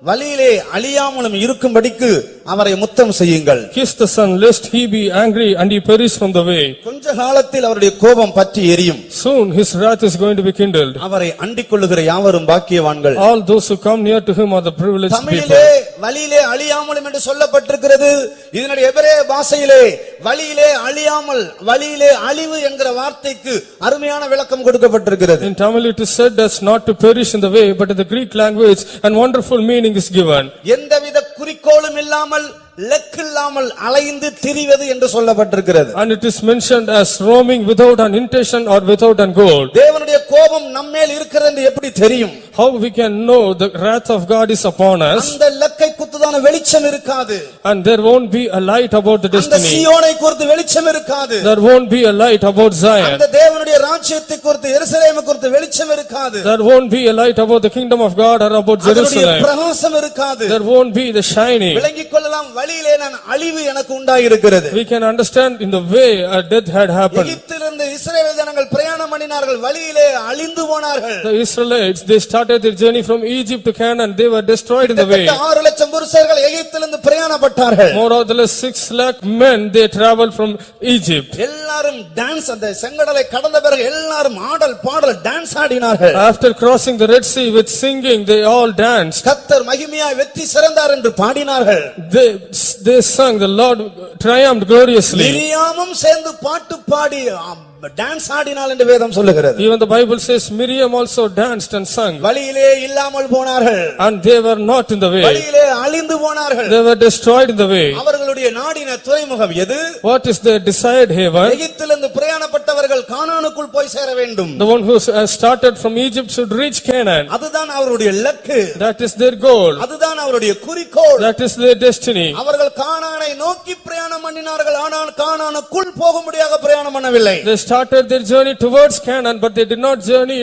வழியிலே அழியாமலும் இருக்கும்படிக்கு அவரை முத்தம் செய்யுங்கள். kiss the son lest he be angry and he perish from the way. கொஞ்ச காலத்தில் அவருடைய கோபம் பற்றி எரியும். Soon his wrath is going to be kindled. அவரை அண்டிக் கொள்ளுகிற யாவரும் பாக்கியவான்கள். All those who come near to him are the privileged தமிழிலே people. வழியிலே அழியாமலும் என்று சொல்லப்பட்டிருக்கிறது. இதனுடைய எபிரேய பாஷையிலே வழியிலே அழியாமல், வழியிலே அழிவு என்கிற வார்த்தைக்கு அருமையான விளக்கம் கொடுக்கப்பட்டிருக்கிறது. In Tamil it is said as not to perish in the way, but in the Greek language and wonderful meaning is given. எந்தவித குறிக்கோளும் இல்லாமல், லக்கில்லாமல் அலைந்து திரிவது என்று சொல்லப்பட்டிருக்கிறது. And it is mentioned as roaming without an intention or without an goal. தேவனுடைய கோபம் நம்மேல் இருக்கிறது என்று எப்படி தெரியும்? How we can know the wrath of God is upon us, அந்த லக்கை குறித்துதான வெளிச்சம் இருக்காது. and there won't be a light about the அந்த destiny. சீயோனை குறித்து வெளிச்சம் இருக்காது. There won't be a light about Zion. அந்த தேவனுடைய ராஜ்யத்தை குறித்து, எருசலேமை குறித்து வெளிச்சம் இருக்காது. There won't be a light about the kingdom of God or about அதனுடைய Jerusalem. பிரகாசம் இருக்காது. There won't be the shining. விளங்கிக் கொள்ளலாம், வழியிலே நான் அழிவு எனக்கு உண்டாயிருக்கிறது. We can understand in the way a death had happened. எகிப்திலிருந்து இஸ்ரவேல் ஜனங்கள் பிரயாணம் பண்ணினார்கள், வழியிலே அழிந்து போனார்கள். The Israelites, they started their journey from Egypt to Canaan. They were destroyed in the way. 6 லட்சம் புருஷர்கள் எகிப்திலிருந்து பிரயாணப்பட்டார்கள். More or less 6 lakh men, they traveled from Egypt. எல்லாரும் டான்ஸ், அந்த செங்கடலை கடந்த பிறகு எல்லாரும் ஆடல் பாடல் dance ஆடினார்கள். After crossing the Red Sea with singing, they all danced. கர்த்தர் மகிமையாய் வெற்றி சிறந்தார் என்று பாடினார்கள். They sung, the Lord triumphed gloriously. மிரியாமும் சேர்ந்து பாட்டு பாடி டான்ஸ் ஆடினாள் என்று வேதம் சொல்லுகிறது. Even the Bible says Miriam also danced and sung. வழியிலே இல்லாமல் போனார்கள். And they were not in the way. வழியிலே அழிந்து போனார்கள். They were destroyed in the way. அவர்களுடைய நாடின துறைமுகம் எது? What is their desired haven? எகிப்திலிருந்து பிரயாணப்பட்டவர்கள் கானானுக்குள் போய் சேர வேண்டும். The one who started from Egypt should reach Canaan. அதுதான் அவருடைய இலக்கு. That is their goal. அதுதான் அவருடைய குறிக்கோள். That is their destiny. அவர்கள் கானானை நோக்கி பிரயாணம் பண்ணினார்கள், ஆனால் கானானுக்குள் போகும்படியாக பிரயாணம் பண்ணவில்லை. They started their journey towards Canaan, but they did not journey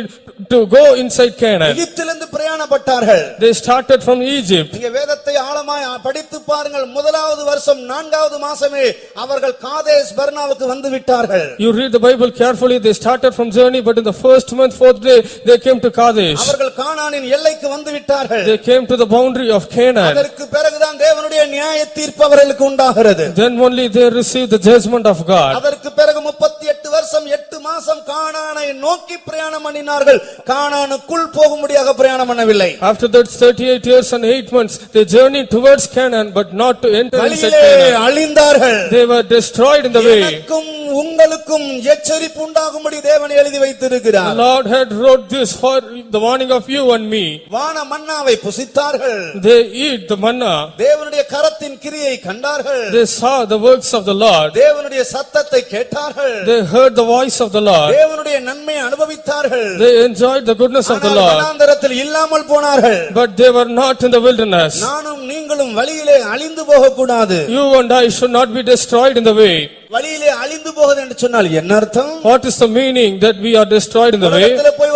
to go inside Canaan. எகிப்திலிருந்து பிரயாணப்பட்டார்கள். They started from Egypt. நீங்க வேதத்தை ஆழமாய் படித்து பாருங்கள். முதலாவது வருஷம் 4வது மாசமே அவர்கள் காதேஸ் பர்னாவுக்கு வந்து விட்டார்கள். You read the Bible carefully. They started from journey, but in the first month, 4th day, they came to Kadesh. அவர்கள் கானானின் எல்லைக்கு வந்து விட்டார்கள். They came to the boundary of Canaan. அதற்கு பிறகுதான் தேவனுடைய நியாய தீர்ப்பு அவர்களுக்கு உண்டாகிறது. Then only they received the judgment of God. அதற்கு பிறகு 38 வருஷம் 8 மாசம் கானானை நோக்கி பிரயாணம் பண்ணினார்கள். கானானுக்குள் போகும்படியாக பிரயாணம் பண்ணவில்லை. After that 38 years and 8 months, they journeyed towards Canaan, but not to enter inside Canaan. அழிந்தார்கள். They were destroyed in the way. எனக்கும் உங்களுக்கும் எச்சரிப்பு உண்டாகும்படி தேவன் எழுதி வைத்திருக்கிறார். The Lord had wrote this for the warning of you and me. வான மன்னாவை புசித்தார்கள். They eat the manna. தேவனுடைய கரத்தின் கிரியை கண்டார்கள். They saw the works of the Lord. தேவனுடைய சத்தத்தை கேட்டார்கள். They heard the voice of the Lord. தேவனுடைய நன்மையை அனுபவித்தார்கள். They enjoyed the goodness of the Lord. வனாந்தரத்தில் இல்லாமல் போனார்கள். But they were not in the wilderness. நானும் நீங்களும் வழியிலே அழிந்து போகக்கூடாது. You and I should not be destroyed in the way. வழியிலே அழிந்து போகுது என்று சொன்னால் என்ன அர்த்தம்? What is the meaning that we are destroyed in the way? உலகத்திலே போய்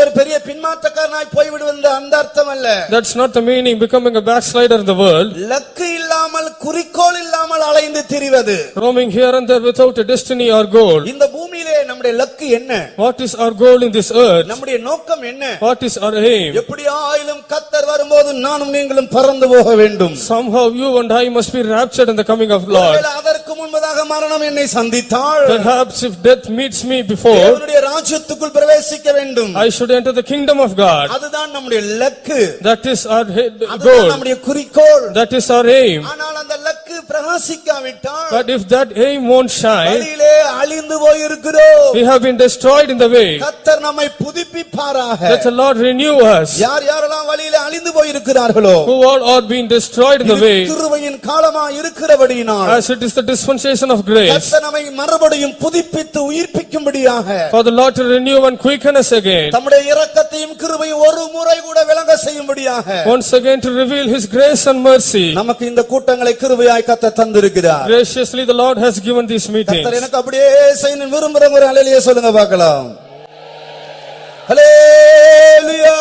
பின்மாற்றக்காரனாய் போய்விடுவது அந்த அர்த்தம் அல்ல. That's not the meaning becoming a backslider in the world. Luck இல்லாமல் குறிக்கோள் இல்லாமல் அலைந்து திரிவது. Roaming here and there without a destiny or goal. இந்த பூமியிலே நம்முடைய லக்கு என்ன? What is our goal in this earth? நம்முடைய நோக்கம் என்ன? What is our aim? எப்படியாயிலும் கர்த்தர் வரும்போது நானும் நீங்களும் பறந்து போக வேண்டும். Somehow you and I must be raptured in the coming of Lord. ஒருவேளை அதற்கு முன்பதாக மரணம் என்னை சந்தித்தால், Perhaps if death meets me before, தேவனுடைய ராஜ்யத்துக்குள் பிரவேசிக்க வேண்டும். I should enter the kingdom of God. அதுதான் நம்முடைய லக்கு. That is our அதுதான் goal. நம்முடைய குறிக்கோள். That is our aim. ஆனால் அந்த luck பிரகாசிக்காவிட்டால், But if that aim won't shine, வழியிலே அழிந்து போய் இருக்கிறோம். we have been destroyed in the way. கர்த்தர் நம்மை புதுப்பிப்பாராக. Let the Lord renew us. யாரெல்லாம் வழியிலே அழிந்து போய் இருக்கிறார்களோ, Who all are being destroyed in the way. கிருபையின் காலமா இருக்கிறபடியினால், As it is the dispensation of grace. கர்த்தர் நம்மை மறுபடியும் புதுப்பித்து உயிர்ப்பிக்கும்படியாக, For the Lord to renew and quicken us again. தம்முடைய இரக்கத்தையும் கிருபையும் ஒரு முறை கூட விளங்க செய்யும்படியாக, Once again to reveal His grace and mercy. நமக்கு இந்த கூட்டங்களை கிருபையாய் கர்த்தர் தந்திருக்கிறார். Graciously the Lord has given these meetings. கர்த்தர் எனக்கு அப்படியே செய்யணும் விரும்புற ஒரு அல்லேலூயா சொல்லுங்க பார்க்கலாம். அல்லேலூயா.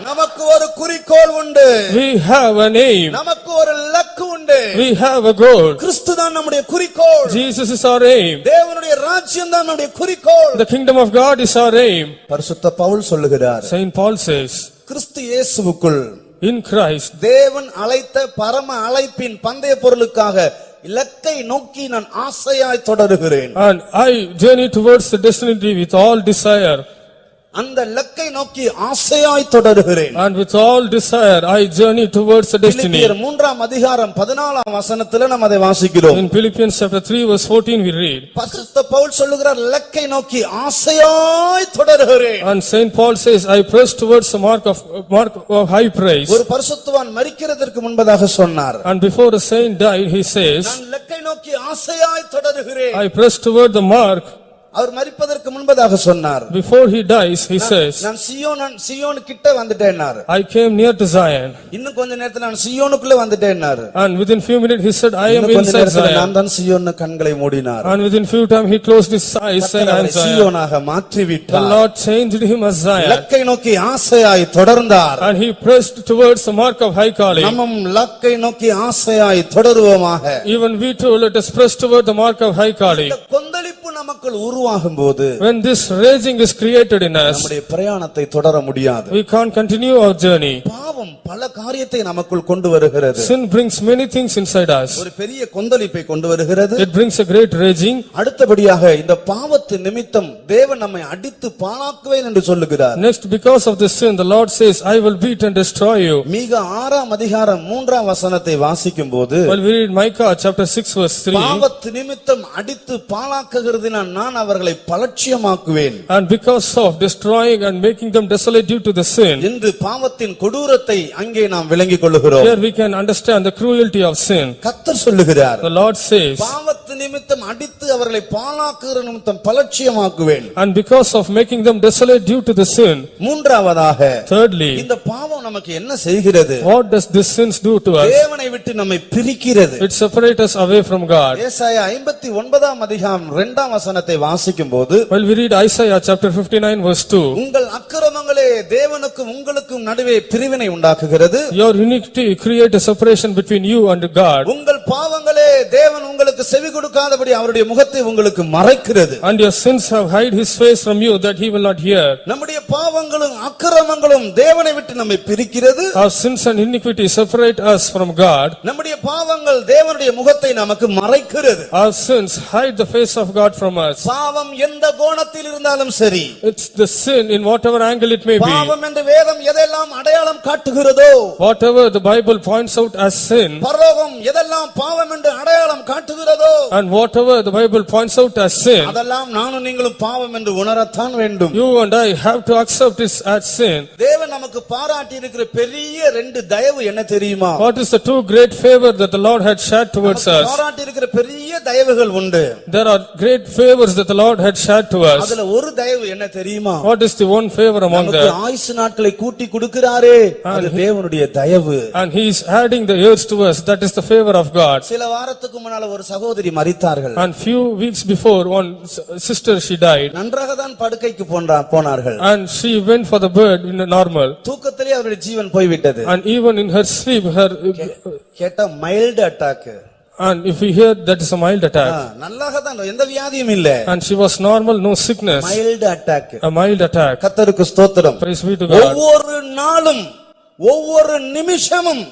நமக்கு ஒரு குறிக்கோள் உண்டு. We have an aim. நமக்கு ஒரு லக்கு உண்டு. We have a goal. கிறிஸ்து தான் நம்முடைய குறிக்கோள். Jesus is our aim. தேவனுடைய ராஜ்யம் தான் நம்முடைய குறிக்கோள். The kingdom of God is our aim. பரிசுத்த பவுல் சொல்லுகிறார், Saint Paul says, கிறிஸ்து இயேசுவுக்குள் in Christ, தேவன் அழைத்த பரம அழைப்பின் பந்தய பொருளுக்காக இலக்கை நோக்கி நான் ஆசையாய் தொடருகிறேன். and I journey towards the destiny with all desire. அந்த இலக்கை நோக்கி ஆசையாய் தொடருகிறேன். And with all desire I journey towards the destiny. பிலிப்பியர் 3ஆம் அதிகாரம் 14ஆம் வசனத்திலே நாம் அதை வாசிக்கிறோம். In Philippians chapter 3 verse 14 we read. பரிசுத்த பவுல் சொல்லுகிறார், இலக்கை நோக்கி ஆசையாய் தொடருகிறேன். And Saint Paul says, I press towards the mark of high praise. ஒரு பரிசுத்தவான் மரிக்கிறதற்கு முன்பதாக சொன்னார், And before a saint died, he says, நான் இலக்கை நோக்கி ஆசையாய் தொடருகிறேன். I press toward the mark. அவர் மரிப்பதற்கு முன்பதாக சொன்னார், Before he dies, he says, நான் சியோன் கிட்ட வந்துட்டேன்னாரு. I came near to Zion. இன்னும் கொஞ்ச நேரத்துல நான் சியோனுக்குள்ள வந்துட்டேன்னாரு. And within few minutes he said, I am இன்னும் கொஞ்ச inside நேரத்துல Zion. நான் தான் சியோன்னு கண்களை மூடினார். And within few time he closed his eyes saying, I am Zion. சியோனாக மாற்றி The விட்டார். Lord changed him as Zion. இலக்கை நோக்கி ஆசையாய் தொடர்ந்தார். And he pressed towards the mark of high calling. நம்மும் இலக்கை நோக்கி ஆசையாய் தொடருவோமாக. Even we too, let us press toward the mark of high calling. இந்த கொந்தளிப்பு நமக்குள் உருவாகும் போது, When this raging is created in us, நம்முடைய பிரயாணத்தை தொடர முடியாது. we can't continue our journey. பாவம் பல காரியத்தை நமக்குள் கொண்டு வருகிறது. Sin brings many things inside us. ஒரு பெரிய கொந்தளிப்பை கொண்டு வருகிறது. It brings a great raging. அடுத்தபடியாக இந்த பாவத்து நிமித்தம் தேவன் நம்மை அடித்து பாழாக்குவேன் என்று சொல்லுகிறார். Next, because of this sin, the Lord says, I will beat and destroy you. மீகா 6ஆம் அதிகாரம் 3ஆம் வசனத்தை வாசிக்கும் போது, Well, we read Micah chapter 6 verse 3. பாவத்து நிமித்தம் அடித்து பாழாக்குகிறதினால் நான் அவர்களை பலட்சியமாக்குவேன். And because of destroying and making them desolate due to the sin, என்று பாவத்தின் கொடூரத்தை அங்கே நாம் விளங்கிக் கொள்ளுகிறோம். here we can understand the cruelty of sin. கர்த்தர் சொல்லுகிறார், The Lord says, பாவத்து நிமித்தம் அடித்து அவர்களை பாழாக்குகிற நிமித்தம் பலட்சியமாக்குவேன். and because of making them desolate due to the sin. மூன்றாவதாக, Thirdly, இந்த பாவம் நமக்கு என்ன செய்கிறது? what does this sins do to us? தேவனை விட்டு நம்மை பிரிக்கிறது. It separates us away from God. ஏசாயா 59ஆம் அதிகாரம் 2ஆம் வசனத்தை வாசிக்கும் போது, Well, we read Isaiah chapter 59 verse 2. உங்கள் அக்கிரமங்களே தேவனுக்கும் உங்களுக்கும் நடுவே பிரிவினை உண்டாக்குகிறது. Your iniquity create a separation between you and God. உங்கள் பாவங்களே தேவன் உங்களுக்கு செவி கொடுக்காதபடி அவருடைய முகத்தை உங்களுக்கு மறைக்கிறது. And your sins have hid his face from you that he will not hear. நம்முடைய பாவங்களும் அக்கிரமங்களும் தேவனை விட்டு நம்மை பிரிக்கிறது. Our sins and iniquity separate us from God. நம்முடைய பாவங்கள் தேவனுடைய முகத்தை நமக்கு மறைக்கிறது. Our sins hide the face of God from us. பாவம் எந்த கோணத்தில் இருந்தாலும் சரி, It's the sin in whatever angle it may be. பாவம் என்று வேதம் எதெல்லாம் அடையாளம் காட்டுகிறதோ, Whatever the Bible points out as sin, பரலோகம் எதெல்லாம் பாவம் என்று அடையாளம் காட்டுகிறதோ, and whatever the Bible points out as sin, அதெல்லாம் நானும் நீங்களும் பாவம் என்று உணரத்தான் வேண்டும். you and I have to accept it as sin. தேவன் நமக்கு பாராட்டி இருக்கிற பெரிய 2 தயவு என்ன தெரியுமா? What is the two great favor that the Lord had shared towards us? பாராட்டி இருக்கிற பெரிய தயவுகள் உண்டு. There are great favors that the Lord had shared to us. அதுல ஒரு தயவு என்ன தெரியுமா? What is the one favor among நமக்கு them? ஆயுசு நாட்களை கூட்டி கொடுக்கிறாரே, அது தேவனுடைய தயவு. And he is adding the years to us. That is the favor of God. God. சில வாரத்துக்கு முன்னால ஒரு சகோதரி மரித்தார்கள். And few weeks before, one sister, she died. நன்றாக தான் படுக்கைக்கு போனார்கள். And she went for the bed in a normal. தூக்கத்திலே அவருடைய ஜீவன் போய்விட்டது. And even in her sleep, her கேட்டா mild attack. and if we hear that is a mild attack. நல்லாக தான், எந்த வியாதியும் இல்ல. And she was normal, no sickness. Mild attack. A mild attack. கர்த்தருக்கு ஸ்தோத்திரம். Praise be to God. ஒவ்வொரு நாளும் ஒவ்வொரு நிமிஷமும்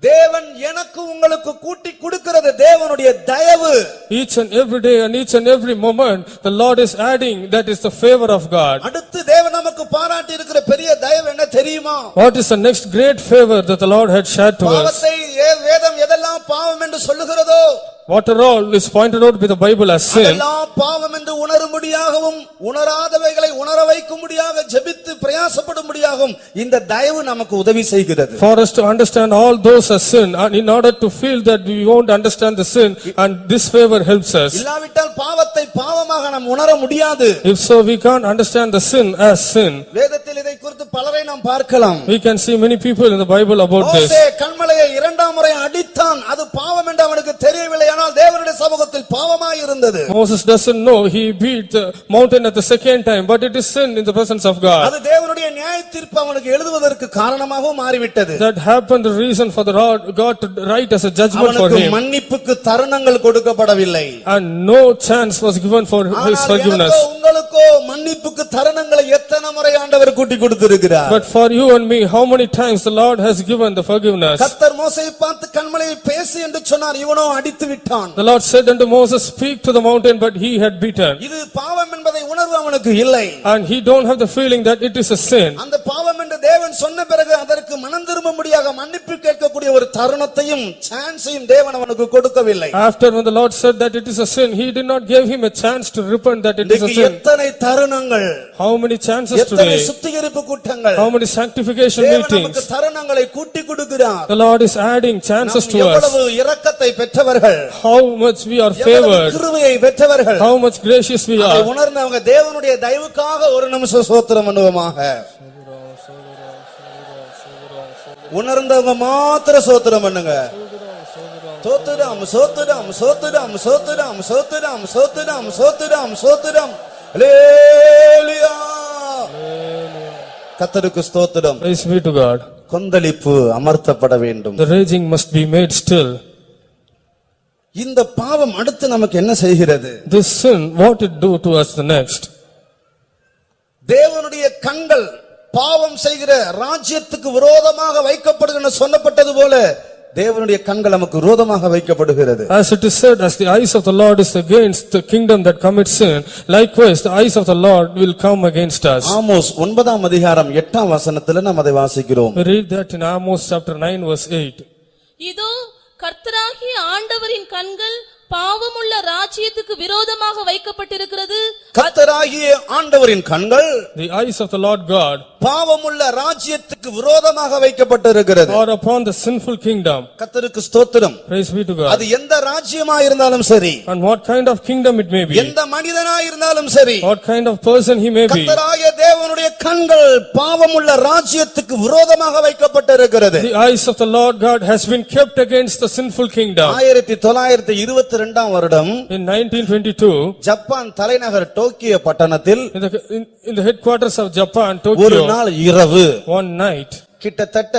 தேவன் எனக்கு உங்களுக்கு கூட்டி கொடுக்கிறது தேவனுடைய தயவு. Each and every day and each and every moment the Lord is adding, that is the favor of God. அடுத்து தேவன் நமக்கு பாராட்டி இருக்கிற பெரிய தயவு என்ன தெரியுமா? What is the next great favor that the Lord had shared to us? பாவத்தை வேதம் எதெல்லாம் பாவம் என்று சொல்லுகிறதோ, What all is pointed out by the Bible as sin, அதெல்லாம் பாவம் என்று உணரும்படியாகவும் உணராதவைகளை உணர வைக்கும்படியாக ஜெபித்து பிரயாசப்படும்படியாகவும் இந்த தயவு நமக்கு உதவி செய்கிறது. for us to understand all those as sin, and in order to feel that we won't understand the sin, and this favor helps us. இல்லாவிட்டால் பாவத்தை பாவமாக நாம் உணர முடியாது. If so, we can't understand the sin as sin. வேதத்தில் இதை குறித்து பலரை நாம் பார்க்கலாம். We can see many people in the Bible about this. மோசே கன்மலையை இரண்டாம் முறை அடித்தான், அது பாவம் என்று அவனுக்கு தெரியவில்லை, ஆனால் தேவனுடைய சமூகத்தில் பாவமாய் இருந்தது. Moses doesn't know, he beat the mountain at the second time, but it is sin in the presence of God. அது தேவனுடைய நியாயத்தீர்ப்பு அவனுக்கு எழுதுவதற்கு காரணமாகவும் மாறிவிட்டது. That happened the reason for the God to write as a judgment for அவனுக்கு him. மன்னிப்புக்கு தருணங்கள் கொடுக்கப்படவில்லை. And no chance was given for his forgiveness. ஆனால் உங்களுக்கோ மன்னிப்புக்கு தருணங்களை எத்தனை முறை ஆண்டவர் கூட்டி கொடுத்திருக்கிறார். But for you and me, how many times the Lord has given the forgiveness? கர்த்தர் மோசேயை பார்த்து கன்மலையை பேசு என்று சொன்னார், இவனோ அடித்து விட்டான். The Lord said unto Moses, speak to the mountain, but he had beaten. இது பாவம் என்பதை உணர்வு அவனுக்கு இல்லை. And he don't have the feeling that it is a sin. அந்த பாவம் என்று தேவன் சொன்ன பிறகு அதற்கு மனம் திரும்பும்படியாக மன்னிப்பு கேட்கக்கூடிய ஒரு தருணத்தையும் சான்ஸையும் தேவன் அவனுக்கு கொடுக்கவில்லை. After when the Lord said that it is a sin, he did not give him a chance to repent that it is a sin. எத்தனை தருணங்கள், How many chances எத்தனை today? சுத்திகரிப்பு கூட்டங்கள், How many sanctification தேவன் நமக்கு meetings? தருணங்களை கூட்டி கொடுக்கிறார். The Lord is adding chances to us. எவ்வளவு இரக்கத்தை பெற்றவர்கள், How much we are எவ்வளவு favored. கிருபையை பெற்றவர்கள். How much gracious we அதை are. உணர்ந்தவங்க தேவனுடைய தயவுக்காக ஒரு நிமிஷம் ஸ்தோத்திரம் பண்ணுவோமாக. உணர்ந்தவங்க மாத்திர ஸ்தோத்திரம் பண்ணுங்க. ஸ்தோத்திரம் ஸ்தோத்திரம் ஸ்தோத்திரம் ஸ்தோத்திரம் ஸ்தோத்திரம் ஸ்தோத்திரம் ஸ்தோத்திரம் ஸ்தோத்திரம். அல்லேலூயா. கர்த்தருக்கு ஸ்தோத்திரம். Praise be to God. கொந்தளிப்பு அமர்த்தப்பட வேண்டும். The raging must be made still. இந்த பாவம் அடுத்து நமக்கு என்ன செய்கிறது? This sin, what it do to us the next? தேவனுடைய கண்கள் பாவம் செய்கிற ராஜ்யத்துக்கு விரோதமாக வைக்கப்படுகிற சொல்லப்பட்டது போல தேவனுடைய கண்கள் நமக்கு விரோதமாக வைக்கப்படுகிறது. As it is said, as the eyes of the Lord is against the kingdom that commits sin, likewise the eyes of the Lord will come against us. Amos 9ஆம் அதிகாரம் 8ஆம் வசனத்தில் நாம் அதை வாசிக்கிறோம். We read that in Amos chapter 9 verse 8. இதோ கர்த்தராகிய ஆண்டவரின் கண்கள் பாவமுள்ள ராஜ்யத்துக்கு விரோதமாக வைக்கப்பட்டிருக்கிறது. கர்த்தராகிய ஆண்டவரின் கண்கள், The eyes of the Lord God, பாவமுள்ள ராஜ்யத்துக்கு விரோதமாக வைக்கப்பட்டிருக்கிறது. are upon the sinful kingdom. கர்த்தருக்கு ஸ்தோத்திரம். Praise be to God. அது எந்த ராஜ்யமா இருந்தாலும் சரி, And what kind of kingdom it may be, எந்த மனிதனா இருந்தாலும் சரி, what kind of person he may be, கர்த்தராகிய தேவனுடைய கண்கள் பாவமுள்ள ராஜ்யத்துக்கு விரோதமாக வைக்கப்பட்டிருக்கிறது. the eyes of the Lord God has been kept against the sinful kingdom. 1922ஆம் வருடம் In 1922, ஜப்பான் தலைநகர் டோக்கியோ பட்டணத்தில் in the headquarters of Japan, ஒரு Tokyo, நாள் இரவு one night, கிட்டத்தட்ட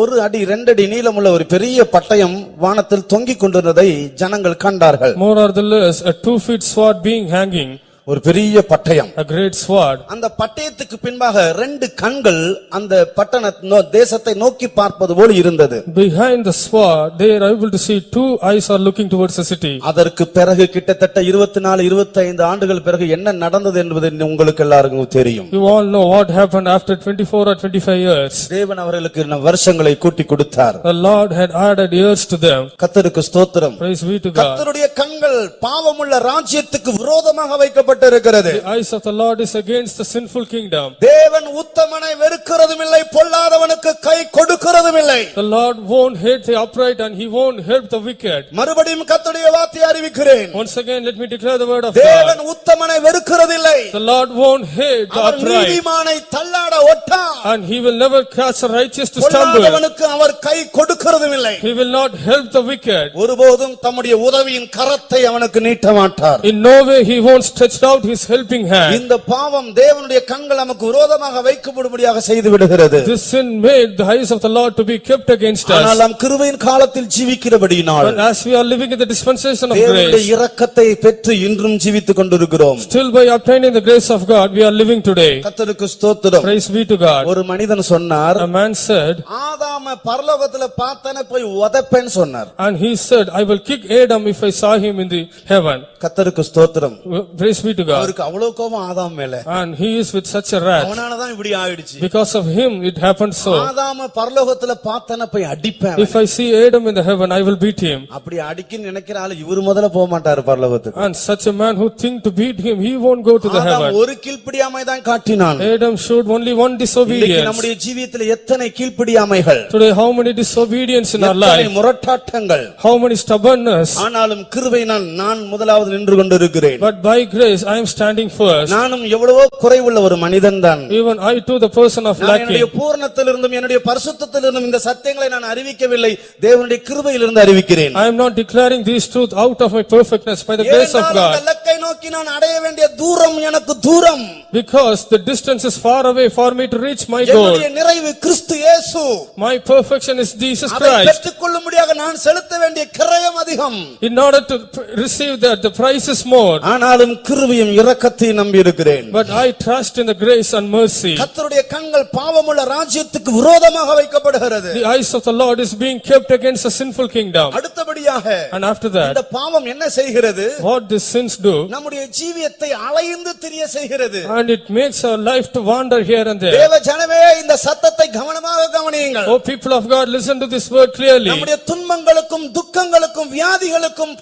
1 அடி 2 அடி நீளமுள்ள ஒரு பெரிய பட்டயம் வானத்தில் தொங்கிக் கொண்டிருந்ததை ஜனங்கள் கண்டார்கள். more or less a 2 feet sword being hanging, ஒரு பெரிய பட்டயம். a great sword. அந்த பட்டயத்துக்கு பின்பாக 2 கண்கள் அந்த பட்டண தேசத்தை நோக்கி பார்ப்பது போல இருந்தது. Behind the sword, they are able to see 2 eyes are looking towards the city. அதற்கு பிறகு கிட்டத்தட்ட 24-25 ஆண்டுகள் பிறகு என்ன நடந்தது என்பது உங்களுக்கு எல்லாருக்கும் தெரியும். You all know what happened after 24 or 25 years. தேவன் அவர்களுக்கு வருஷங்களை கூட்டி கொடுத்தார். The Lord had added years to them. கர்த்தருக்கு ஸ்தோத்திரம். Praise be to God. கர்த்தருடைய கண்கள் பாவமுள்ள ராஜ்யத்துக்கு விரோதமாக வைக்கப்பட்டிருக்கிறது. The eyes of the Lord is against the sinful kingdom. தேவன் உத்தமனை வெறுக்கிறதும் இல்லை, பொல்லாதவனுக்கு கை கொடுக்கிறதும் இல்லை. The Lord won't hate the upright and he won't help the wicked. மறுபடியும் கர்த்தருடைய வார்த்தையை அறிவிக்கிறேன். Once again, let me declare the word of God. தேவன் உத்தமனை வெறுக்கிறதில்லை. The Lord won't hate the our upright, நீதிமானை தள்ளாட ஒட்டார். and he will never cause the righteous to stumble. பொல்லாதவனுக்கு அவர் கை கொடுக்கிறதும் இல்லை. He will not help the wicked. ஒருபோதும் தம்முடைய உதவியின் கரத்தை அவனுக்கு நீட்ட மாட்டார். In no way he won't stretch out his helping hand. இந்த பாவம் தேவனுடைய கண்கள் நமக்கு விரோதமாக வைக்கப்படும்படியாக செய்து விடுகிறது. This sin made the eyes of the Lord to be kept against us. ஆனால் நாம் கிருபையின் காலத்தில் ஜீவிக்கிறபடியினால் But as we are living in the dispensation of தேவனுடைய grace, இரக்கத்தை பெற்று இன்றும் ஜீவித்துக் கொண்டிருக்கிறோம். still by obtaining the grace of God, we are living today. கர்த்தருக்கு ஸ்தோத்திரம். Praise be to God. ஒரு மனிதன் சொன்னார், A man said, ஆதாம பரலோகத்துல பார்த்தன போய் உதைப்பேன்னு சொன்னார். and he said, I will kick Adam if I saw him in the heaven. கர்த்தருக்கு ஸ்தோத்திரம். Praise be to God. அவருக்கு அவ்வளவு கோபம் ஆதாம் மேல. And he is with such a wrath. அவனாலதான் இப்படி ஆயிடுச்சு. Because of him it happened so. ஆதாம பரலோகத்துல பார்த்தன போய் அடிப்பேன். If I see Adam in the heaven, I will beat him. அப்படி அடிக்க நினைக்கிற ஆளு இவரு முதல்ல போக மாட்டாரு பரலோகத்துக்கு. And such a man who think to beat him, he won't go to the Adam heaven. ஒரு கீழ்ப்படியாமை தான் காட்டினான். Adam showed only one இன்னைக்கு disobedience. நம்முடைய ஜீவியத்துல எத்தனை கீழ்ப்படியாமைகள், Today how many disobedience in our எத்தனை life, முரட்டாட்டங்கள். how many stubbornness. ஆனாலும் கிருபையினால் நான் முதலாவது நின்று கொண்டிருக்கிறேன். But by grace I am standing first. நானும் எவ்வளவோ குறைவுள்ள ஒரு மனிதன் தான். Even I too the person of நான் என்னுடைய lacking. பூரணத்திலிருந்தும் என்னுடைய பரிசுத்தத்திலிருந்தும் இந்த சத்தியங்களை நான் அறிவிக்கவில்லை, தேவனுடைய கிருபையிலிருந்து அறிவிக்கிறேன். I am not declaring these truth out of my perfectness, by the grace of ஏனென்றால் அந்த God. இலக்கை நோக்கி நான் அடைய வேண்டிய தூரம் எனக்கு தூரம். Because the distance is far away for me to reach my goal. என்னுடைய நிறைவு கிறிஸ்து இயேசு. My perfection is Jesus அதை Christ. பெற்றுக்கொள்ளும்படியாக நான் செலுத்த வேண்டிய கிரயம் அதிகம். In order to receive that, the price is more. ஆனாலும் கிருபையும் இரக்கத்தையும் நம்பி இருக்கிறேன். But I trust in the grace and mercy. கர்த்தருடைய கண்கள் பாவமுள்ள ராஜ்யத்துக்கு விரோதமாக வைக்கப்படுகிறது. The eyes of the Lord is being kept against a sinful kingdom. அடுத்தபடியாக And after that, இந்த பாவம் என்ன செய்கிறது? what these sins do, நம்முடைய ஜீவியத்தை அலைந்து திரிய செய்கிறது. and it makes our life to wander here and there. தேவ ஜனமே இந்த சத்தத்தை கவனமாக கவனியுங்கள். Oh people of God, listen to this word clearly. நம்முடைய துன்பங்களுக்கும் துக்கங்களுக்கும் வியாதிகளுக்கும்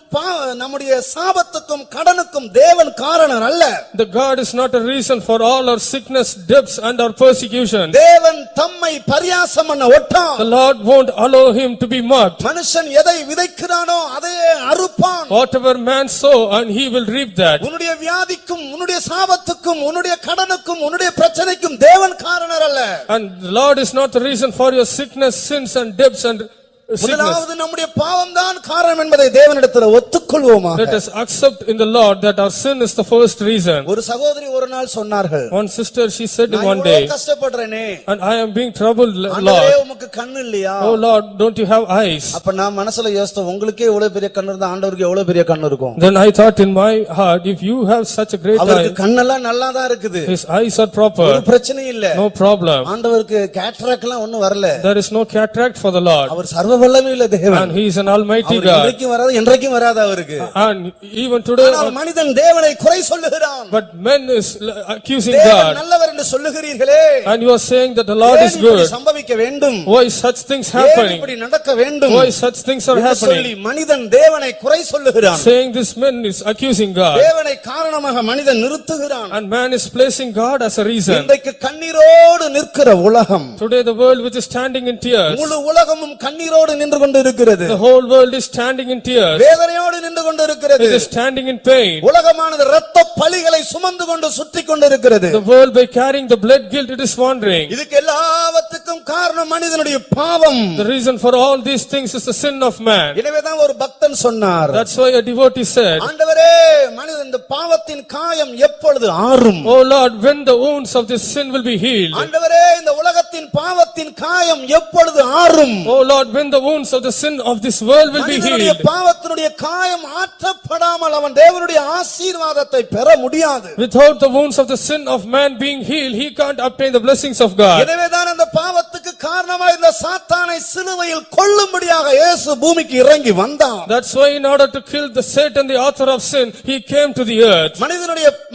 நம்முடைய சாபத்துக்கும் கடனுக்கும் தேவன் காரணர் அல்ல. The God is not a reason for all our sickness, debts and our persecution. தேவன் தம்மை பரியாசம் பண்ண ஒட்டான். The Lord won't allow him to be mocked. மனுஷன் எதை விதைக்கிறானோ அதையே அறுப்பான். Whatever man sow, and he will reap that. உன்னுடைய வியாதிக்கும் உன்னுடைய சாபத்துக்கும் உன்னுடைய கடனுக்கும் உன்னுடைய பிரச்சனைக்கும் தேவன் காரணர் அல்ல. And the Lord is not the reason for your sickness, sins and debts and sickness. முதலாவது நம்முடைய பாவம் தான் காரணம் என்பதை தேவனிடத்தில் ஒத்துக்கொள்வோமாக. Let us accept in the Lord that our sin is the first reason. ஒரு சகோதரி ஒரு நாள் சொன்னார்கள், One sister, she said நான் one day, இவ்வளவு கஷ்டப்படுறேனே, and I am being troubled, ஆண்டவரே Lord. உமக்கு கண்ணு இல்லையா? Oh Lord, don't you have eyes? அப்ப நான் மனசுல யோசித்தேன், உங்களுக்கே எவ்வளவு பெரிய கண்ணு இருந்தா ஆண்டவருக்கு எவ்வளவு பெரிய கண்ணு இருக்கும். Then I thought in my heart, if you have such a great அவருக்கு eye, கண்ணெல்லாம் நல்லா தான் இருக்குது, his eyes are proper, ஒரு பிரச்சனை இல்ல. no problem. ஆண்டவருக்கு கேட்ராக்ட் எல்லாம் ஒண்ணும் வரல. There is no cataract for the Lord. அவர் சர்வ வல்லமையுள்ள தேவன். And he is an almighty our God. இன்றைக்கும் வராது, என்றைக்கும் வராது அவருக்கு. And even today, ஆனால் மனிதன் தேவனை குறை சொல்லுகிறான். but men is accusing தேவன் God. நல்லவர் என்று சொல்லுகிறீர்களே, And you are saying that the Lord ஏன் is இப்படி good. சம்பவிக்க வேண்டும்? Why such things ஏன் happening? இப்படி நடக்க வேண்டும்? Why such things are என்று சொல்லி happening? மனிதன் தேவனை குறை சொல்லுகிறான். Saying this man is accusing God. தேவனை காரணமாக மனிதன் நிறுத்துகிறான். And man is placing God as a reason. இன்றைக்கு கண்ணீரோடு நிற்கிற உலகம், Today the world which is standing in tears, முழு உலகமும் கண்ணீரோடு நின்று கொண்டு இருக்கிறது. the whole world is standing in tears, வேதனையோடு நின்று கொண்டு இருக்கிறது. it is standing in pain. உலகமானது இரத்த பழிகளை சுமந்து கொண்டு சுற்றி கொண்டு இருக்கிறது. The world by carrying the blood guilt, it is wandering. இதுக்கு எல்லாவற்றுக்கும் காரணம் மனிதனுடைய பாவம். The reason for all these things is the sin of man. எனவேதான் ஒரு பக்தன் சொன்னார், That's why a devotee said, ஆண்டவரே மனிதன் இந்த பாவத்தின் காயம் எப்பொழுது ஆறும்? Oh Lord, when the wounds of this sin will be healed? ஆண்டவரே இந்த உலகத்தின் பாவத்தின் காயம் எப்பொழுது ஆறும்? Oh Lord, when the wounds of the sin of this world will be மனிதனுடைய healed? பாவத்தினுடைய காயம் ஆற்றப்படாமல் அவன் தேவனுடைய ஆசீர்வாதத்தை பெற முடியாது. Without the wounds of the sin of man being healed, he can't obtain the blessings of God. எனவேதான் அந்த பாவத்துக்கு காரணமாக இந்த சாத்தானை சிலுவையில் கொல்லும்படியாக இயேசு பூமிக்கு இறங்கி வந்தார். That's why in order to kill the Satan, the author of sin, he came to the earth.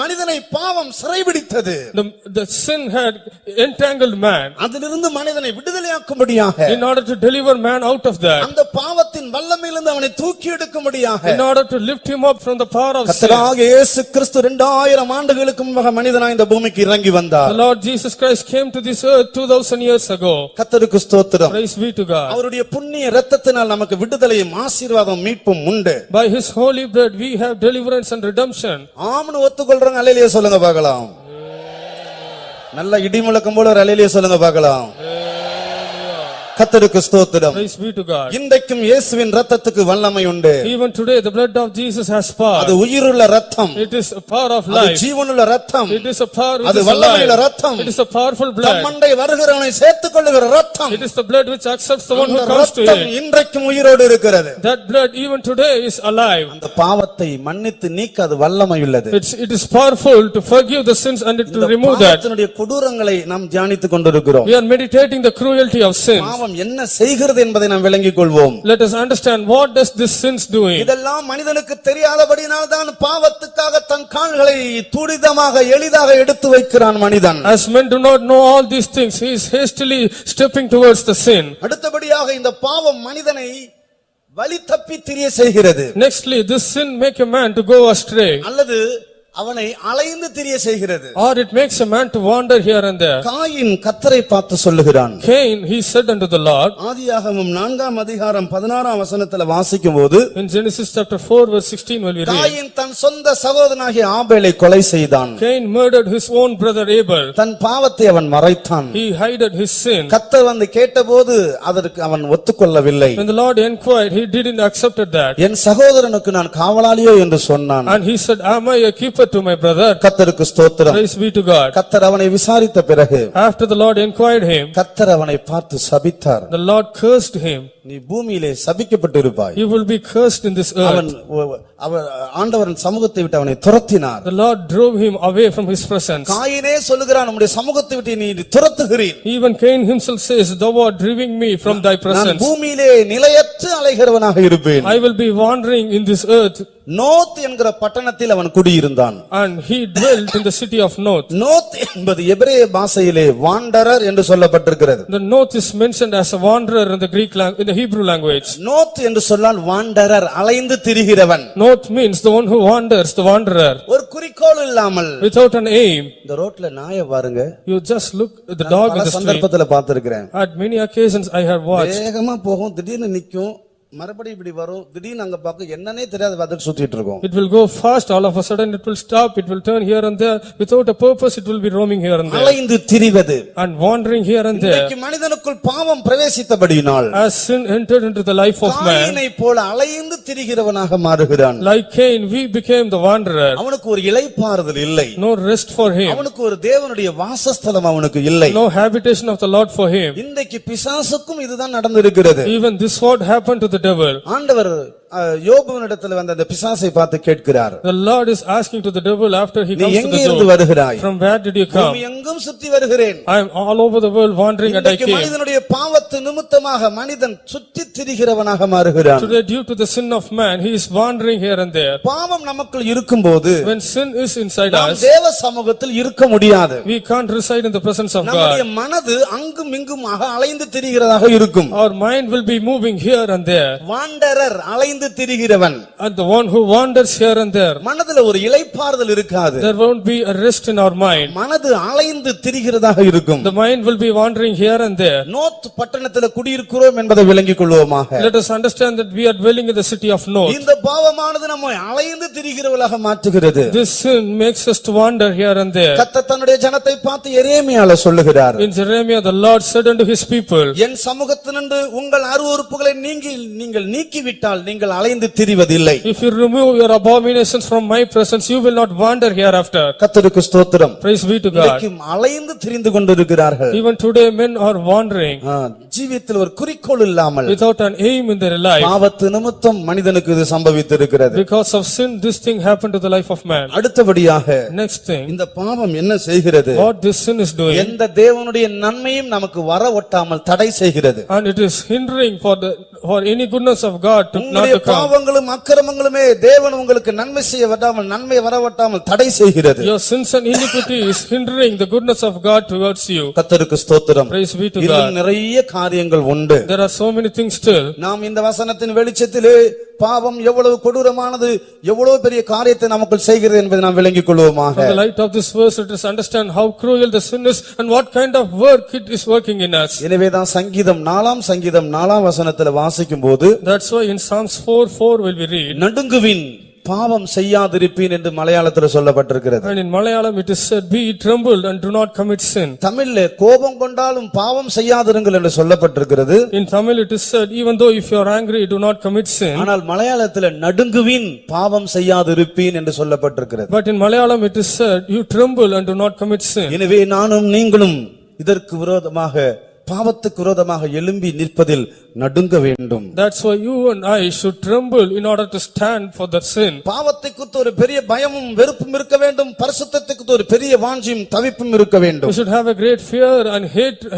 மனிதனை பாவம் சிறைபிடித்தது. The sin had entangled man. அதிலிருந்து மனிதனை விடுதலையாக்கும்படியாக, in order to deliver man out of that, அந்த பாவத்தின் வல்லமையிலிருந்து அவனை தூக்கி எடுக்கும்படியாக, in order to lift him up from the power of sin. கர்த்தராகிய இயேசு கிறிஸ்து 2000 ஆண்டுகளுக்கு முன்பாக மனிதனாய் இந்த பூமிக்கு இறங்கி The வந்தார். Lord Jesus Christ came to this earth 2000 years ago. கர்த்தருக்கு ஸ்தோத்திரம். Praise be to God. அவருடைய புண்ணிய இரத்தத்தினால் நமக்கு விடுதலையும் ஆசீர்வாதம் மீட்பும் உண்டு. By his holy blood we have deliverance and redemption. ஆம்னு ஒத்துக்கொள்றவங்க அல்லேலூயா சொல்லுங்க பார்க்கலாம். நல்ல இடி முழக்கம் போல ஒரு அல்லேலூயா சொல்லுங்க பார்க்கலாம். கர்த்தருக்கு ஸ்தோத்திரம். Praise be to God. இன்றைக்கும் இயேசுவின் இரத்தத்துக்கு வல்லமை உண்டு. Even today the blood of Jesus has power. அது உயிருள்ள இரத்தம். It is a power of அது life. ஜீவனுள்ள இரத்தம். It is a power which அது is வல்லமையுள்ள alive. இரத்தம். It is a powerful blood. தம்மண்டை வருகிறவனை சேர்த்துக் கொள்ளுகிற இரத்தம். It is the blood which accepts the one who அந்த comes to இரத்தம் it. இன்றைக்கும் உயிரோடு இருக்கிறது. That blood even today is alive. அந்த பாவத்தை மன்னித்து நீக்க அது வல்லமையுள்ளது. It is powerful to forgive the sins and to remove that. பாவத்தினுடைய கொடூரங்களை நாம் தியானித்துக் கொண்டிருக்கிறோம். We are meditating the cruelty of sin. பாவம் என்ன செய்கிறது என்பதை நாம் விளங்கிக் கொள்வோம். Let us understand what does this sins doing. இதெல்லாம் மனிதனுக்கு தெரியாதபடியால் தான் பாவத்துக்காக தன் கால்களை துரிதமாக எளிதாக எடுத்து வைக்கிறான் மனிதன். As men do not know all these things, he is hastily stepping towards the sin. அடுத்தபடியாக இந்த பாவம் மனிதனை வழி தப்பி திரிய செய்கிறது. Nextly, this sin make a man to go astray, அல்லது அவனை அலைந்து திரிய செய்கிறது. or it makes a man to wander here and there. Coin கர்த்தரை பார்த்து சொல்லுகிறான். Cain, he said unto the Lord, ஆதியாகமம் 4ஆம் அதிகாரம் 16ஆம் வசனத்துல வாசிக்கும்போது, in Genesis chapter 4 verse 16 when we read, coin தன் சொந்த சகோதரனாகிய ஆபேலை கொலை செய்தான். Cain murdered his own brother Abel. தன் பாவத்தை அவன் மறைத்தான். He hided his sin. கர்த்தர் வந்து கேட்டபோது அதற்கு அவன் ஒத்துக்கொள்ளவில்லை. When the Lord inquired, he didn't accept that. என் சகோதரனுக்கு நான் காவலாளியோ என்று சொன்னான். And he said, am I a keeper to my brother? கர்த்தருக்கு ஸ்தோத்திரம். Praise be to God. கர்த்தர் அவனை விசாரித்த பிறகு After the Lord inquired him, கர்த்தர் அவனை பார்த்து சபித்தார். the Lord cursed him. நீ பூமியிலே சபிக்கப்பட்டிருப்பாய். You will be cursed in this அவன் earth. அவர் ஆண்டவரின் சமூகத்தை விட்டு அவனை துரத்தினார். The Lord drove him away from his presence. காயினே சொல்லுகிறான், நம்முடைய சமூகத்தை விட்டு நீ துரத்துகிறீர். Even Cain himself says, thou art driving me from thy நான் presence. பூமியிலே நிலையற்று அலைகிறவனாக இருப்பேன். I will be wandering in this earth. North என்கிற பட்டணத்தில் அவன் குடியிருந்தான். And he dwelt in the city of Noth. North என்பது எபிரேய பாஷையிலே வாண்டரர் என்று சொல்லப்பட்டிருக்கிறது. The Noth is mentioned as a wanderer in the in the Hebrew language. North என்று சொன்னால் வாண்டரர், அலைந்து திரிகிறவன். Noth means the one who wanders, the wanderer. ஒரு குறிக்கோள் இல்லாமல். Without an aim. இந்த ரோட்ல நாயை பாருங்க. You just look at the dog in the street. சந்தர்ப்பத்துல பார்த்திருக்கிறேன். At many occasions I have watched. வேகமா போகும், திடீர்னு நிக்கும், மறுபடியும் இப்படி வரும், திடீர்னு அங்க பார்க்க என்னன்னே தெரியாத பார்த்து சுத்திட்டு இருக்கும். It will go fast, all of a sudden it will stop, it will turn here and there, without a purpose it will be roaming here and there. அலைந்து திரிவது. And wandering here and there. இன்னைக்கு மனிதனுக்குள் பாவம் பிரவேசித்தபடியினால் As sin entered into the life of man, காயினை போல அலைந்து திரிகிறவனாக மாறுகிறான். like Cain, we became the wanderer. அவனுக்கு ஒரு இளைப்பாறுதல் இல்லை. No rest for him. அவனுக்கு ஒரு தேவனுடைய வாசஸ்தலம் அவனுக்கு இல்லை. No habitation of the Lord for him. இன்றைக்கு பிசாசுக்கும் இதுதான் நடந்திருக்கிறது. Even this what happened to the devil. ஆண்டவர் யோபுவினிடத்தில் வந்த அந்த பிசாசை பார்த்து கேட்கிறார். The Lord is asking to the devil after he நீ comes to எங்கே the இருந்து door, வருகிறாய்? from where did you come? பூமி எங்கும் சுற்றி வருகிறேன். I am all over the world wandering and I இன்றைக்கு came. மனிதனுடைய பாவத்து நிமித்தமாக மனிதன் சுற்றி திரிகிறவனாக மாறுகிறான். Today due to the sin of man, he is wandering here and there. பாவம் நமக்குள் இருக்கும்போது When sin is inside நாம் us, தேவ சமூகத்தில் இருக்க முடியாது. we can't reside in the presence of நம்முடைய God. மனது அங்கும் இங்குமாக அலைந்து திரிகிறதாக இருக்கும். Our mind will be moving here and there. வாண்டரர், அலைந்து திரிகிறவன். And the one who wanders here and there, மனதுல ஒரு இளைப்பாறுதல் இருக்காது. there won't be a rest in our mind. மனது அலைந்து திரிகிறதாக இருக்கும். The mind will be wandering here and there. North பட்டணத்துல குடியிருக்கிறோம் என்பதை விளங்கிக் கொள்வோமாக. Let us understand that we are dwelling in the city of Noth. இந்த பாவமானது நம்மை அலைந்து திரிகிறவர்களாக மாற்றுகிறது. This sin makes us to wander here and there. கர்த்தர் தன்னுடைய ஜனத்தை பார்த்து எரேமியால சொல்லுகிறார். In Jeremiah, the Lord said unto his people, என் சமூகத்தினின்று உங்கள் அருவருப்புகளை நீங்கள் நீக்கிவிட்டால் நீங்கள் அலைந்து திரிவதில்லை. if you remove your abominations from my presence, you will not wander hereafter. கர்த்தருக்கு ஸ்தோத்திரம். Praise be to God. இன்னைக்கு அலைந்து திரிந்து கொண்டிருக்கிறார்கள். Even today men are wandering ஜீவியத்தில் ஒரு குறிக்கோள் இல்லாமல், without an aim in their life. பாவத்து நிமித்தம் மனிதனுக்கு இது சம்பவித்திருக்கிறது. Because of sin, this thing happened to the life of man. அடுத்தபடியாக Next thing, இந்த பாவம் என்ன செய்கிறது? what this sin is doing, எந்த தேவனுடைய நன்மையும் நமக்கு வர ஒட்டாமல் தடை செய்கிறது. and it is hindering for any goodness of God to not to come. பாவங்களும் அக்கிரமங்களுமே தேவன் உங்களுக்கு நன்மை செய்ய விடாமல் நன்மை வரவட்டாமல் தடை செய்கிறது. Your sins and iniquity is hindering the goodness of God towards you. கர்த்தருக்கு ஸ்தோத்திரம். Praise be to இன்னும் God. நிறைய காரியங்கள் உண்டு. There are so many things still. நாம் இந்த வசனத்தின் வெளிச்சத்திலே பாவம் எவ்வளவு கொடூரமானது எவ்வளவு பெரிய காரியத்தை நமக்குள் செய்கிறது என்பதை நாம் விளங்கிக் கொள்வோமாக. In the light of this verse, let us understand how cruel the sin is and what kind of work it is working in us. எனவேதான் சங்கீதம் 4 வசனத்தில் வாசிக்கும்போது, That's why in Psalms 4:4 will we read, நடுங்குவின் பாவம் செய்யாதிருப்பீன் என்று மலையாளத்தில் சொல்லப்பட்டிருக்கிறது. and in Malayalam it is said, be trembled and do not commit sin. தமிழ்ல கோபம் கொண்டாலும் பாவம் செய்யாதிருங்கள் என்று சொல்லப்பட்டிருக்கிறது. In Tamil it is said, even though if you are angry, do not commit sin. ஆனால் மலையாளத்தில் நடுங்குவின் பாவம் செய்யாதிருப்பீன் என்று சொல்லப்பட்டிருக்கிறது. But in Malayalam it is said, you tremble and do not commit sin. எனவே நானும் நீங்களும் இதற்கு விரோதமாக பாவத்துக்கு விரோதமாக எழும்பி நிற்பதில் நடுங்க வேண்டும். That's why you and I should tremble in order to stand for that sin. பாவத்தை குறித்து ஒரு பெரிய பயமும் வெறுப்பும் இருக்க வேண்டும். பரிசுத்தத்தை குறித்து ஒரு பெரிய வாஞ்சியும் தவிப்பும் இருக்க வேண்டும். We should have a great fear and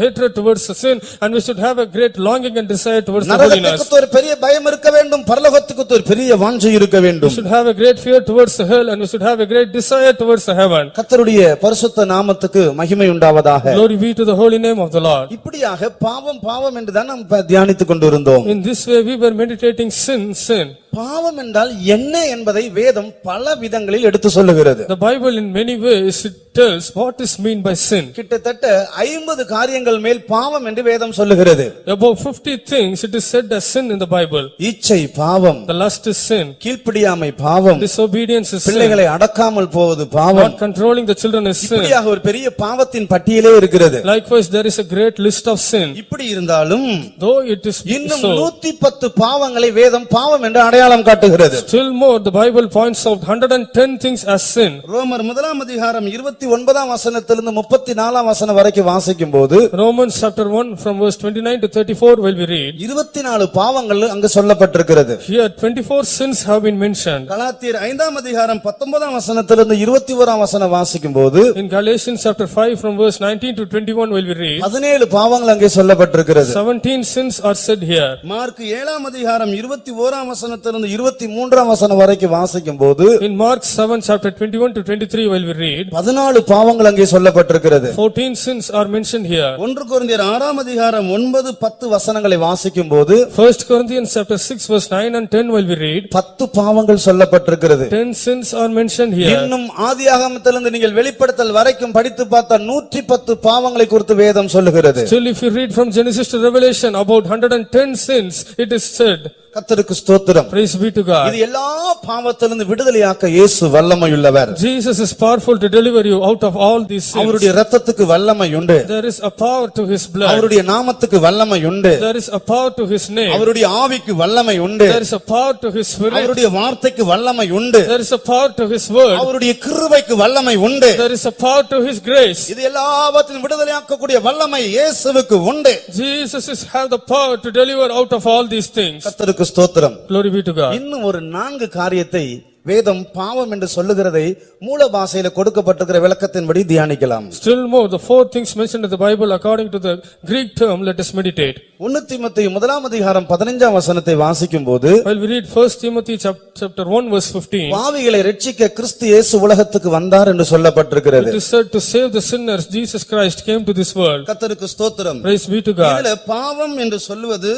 hatred towards the sin, and we should have a great longing and desire towards the நரகத்தை holiness. குறித்து ஒரு பெரிய பயம் இருக்க வேண்டும். பரலோகத்தை குறித்து ஒரு பெரிய வாஞ்சை இருக்க We வேண்டும். should have a great fear towards the hell, and we should have a great desire towards the heaven. கர்த்தருடைய பரிசுத்த நாமத்துக்கு மகிமை உண்டாவதாக. Glory be to the holy name of the Lord. இப்படியாக பாவம் பாவம் என்று தான் நாம் தியானித்துக் கொண்டிருந்தோம். In this way we were meditating sin. பாவம் என்றால் என்ன என்பதை வேதம் பல விதங்களில் எடுத்து சொல்லுகிறது. The Bible in many ways it tells what is mean by sin. கிட்டத்தட்ட 50 காரியங்கள் மேல் பாவம் என்று வேதம் சொல்லுகிறது. About 50 things it is said as sin in the Bible. இச்சை பாவம், The lust is sin. கீழ்ப்படியாமை பாவம், Disobedience is sin. பிள்ளைகளை அடக்காமல் போவது பாவம். Not controlling the children is sin. இப்படியாக ஒரு பெரிய பாவத்தின் பட்டியலே இருக்கிறது. Likewise there is a great list of sin. இப்படி இருந்தாலும் Though it is இன்னும் so, 110 பாவங்களை வேதம் பாவம் என்று அடையாளம் காட்டுகிறது. still more the Bible points out 110 things as sin. ரோமர் 1 29 வசனத்திலிருந்து 34 வசனம் வரைக்கும் வாசிக்கும்போது, Romans chapter 1 from verse 29 to 34 will we read. 24 பாவங்கள் அங்கு சொல்லப்பட்டிருக்கிறது. Here 24 sins have been mentioned. கலாத்தியர் 5 19 வசனத்திலிருந்து 21 வசனம் வாசிக்கும்போது, In Galatians chapter 5 from verse 19 to 21 will we read. 17 பாவங்கள் அங்கே சொல்லப்பட்டிருக்கிறது. 17 sins are said here. Mark 7 21 வசனத்திலிருந்து 23 வசனம் வரைக்கும் வாசிக்கும்போது, In Mark 7 chapter 21 to 23 will we read. 14 பாவங்கள் அங்கே சொல்லப்பட்டிருக்கிறது. 14 sins are mentioned here. 1 கொரிந்தியர் 6 9-10 வசனங்களை வாசிக்கும்போது, 1 Corinthians chapter 6 verse 9 and 10 will we read. 10 பாவங்கள் சொல்லப்பட்டிருக்கிறது. 10 sins are mentioned here. இன்னும் ஆதியாகமத்திலிருந்து நீங்கள் வெளிப்படுத்தல் வரைக்கும் படித்து பார்த்தா 110 பாவங்களை குறித்து வேதம் சொல்லுகிறது. Still if you read from Genesis to Revelation about 110 sins it is said. கர்த்தருக்கு ஸ்தோத்திரம். Praise be to God. இது எல்லா பாவத்திலிருந்து விடுதலையாக்க இயேசு வல்லமையுள்ளவர். Jesus is powerful to deliver you out of all these sins. அவருடைய இரத்தத்துக்கு வல்லமை உண்டு. There is a power to his blood. அவருடைய நாமத்துக்கு வல்லமை உண்டு. There is a power to his name. அவருடைய ஆவிக்கு வல்லமை உண்டு. There is a power to his spirit. அவருடைய வார்த்தைக்கு வல்லமை உண்டு. There is a power to his word. அவருடைய கிருபைக்கு வல்லமை உண்டு. There is a power to his grace. இது எல்லாவற்றையும் விடுதலையாக்கக்கூடிய வல்லமை இயேசுவுக்கு உண்டு. Jesus is have the power to deliver out of all these things. கர்த்தருக்கு ஸ்தோத்திரம். Glory be to God. இன்னும் ஒரு 4 காரியத்தை வேதம் பாவம் என்று சொல்லுகிறதை மூல பாஷையில கொடுக்கப்பட்டிருக்கிற விளக்கத்தின்படி தியானிக்கலாம். Still more the 4 things mentioned in the Bible according to the Greek term, let us meditate. 1 தீமோத்தேயு 1 15 வசனத்தை வாசிக்கும்போது, While we read 1 Timothy chapter 1 verse 15. பாவிகளை ரட்சிக்க கிறிஸ்து இயேசு உலகத்துக்கு வந்தார் என்று சொல்லப்பட்டிருக்கிறது. It is said to save the sinners Jesus Christ came to this world. கர்த்தருக்கு ஸ்தோத்திரம். Praise be to God. இதுல பாவம் என்று சொல்லுவது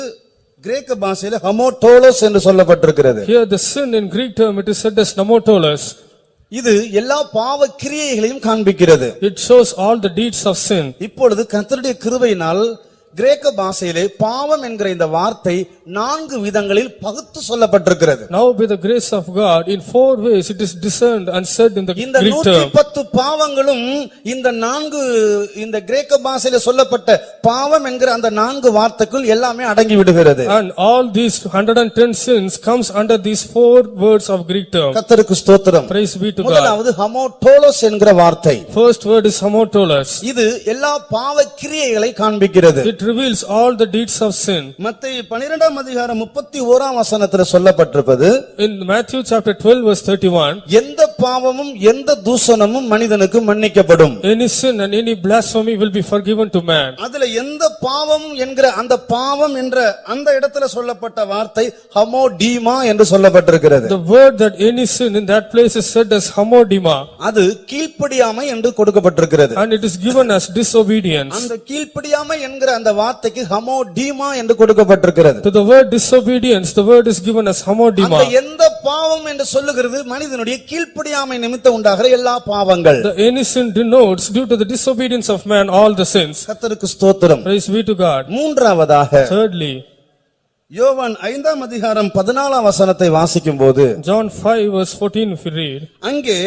கிரேக்க பாஷையில ஹமோடோலோஸ் என்று சொல்லப்பட்டிருக்கிறது. Here the sin in Greek term it is said as pneumotolos. இது எல்லா பாவ கிரியைகளையும் காண்பிக்கிறது. It shows all the deeds of sin. இப்பொழுது கர்த்தருடைய கிருபையினால் கிரேக்க பாஷையிலே பாவம் என்கிற இந்த வார்த்தை 4 விதங்களில் பகுத்து சொல்லப்பட்டிருக்கிறது. Now by the grace of God in 4 ways it is discerned and said in the இந்த Greek term. 110 பாவங்களும் இந்த கிரேக்க பாஷையில சொல்லப்பட்ட பாவம் என்கிற அந்த 4 வார்த்தைக்குள் எல்லாமே அடங்கி விடுகிறது. And all these 110 sins comes under these 4 words of Greek term. கர்த்தருக்கு ஸ்தோத்திரம். Praise be to God. முதலாவது ஹமோடோலோஸ் என்கிற வார்த்தை. First word is hamotolos. இது எல்லா பாவ கிரியைகளை காண்பிக்கிறது. It reveals all the deeds of sin. மத்தேயு 12 31 வசனத்துல சொல்லப்பட்டிருப்பது, In Matthew chapter 12 verse 31. எந்த பாவமும் எந்த தூஷணமும் மனிதனுக்கு மன்னிக்கப்படும். Any sin and any blasphemy will be forgiven to man. அதுல எந்த பாவம் என்கிற அந்த பாவம் என்ற அந்த இடத்துல சொல்லப்பட்ட வார்த்தை ஹமோடீமா என்று சொல்லப்பட்டிருக்கிறது. The word that any sin in that place is said as hamodima. அது கீழ்ப்படியாமை என்று கொடுக்கப்பட்டிருக்கிறது. And it is given as disobedience. அந்த கீழ்ப்படியாமை என்கிற அந்த வார்த்தைக்கு ஹமோடீமா என்று கொடுக்கப்பட்டிருக்கிறது. To the word disobedience, the word is given as hamodima. அந்த எந்த பாவம் என்று சொல்லுகிறது மனிதனுடைய கீழ்ப்படியாமை நிமித்தம் உண்டாகிற எல்லா பாவங்கள். The any sin denotes due to the disobedience of man all the sins. கர்த்தருக்கு ஸ்தோத்திரம். Praise be to God. மூன்றாவதாக Thirdly, யோவான் 5ஆம் அதிகாரம் 14ஆம் வசனத்தை வாசிக்கும்போது John 5 verse 14 if you read, அங்கே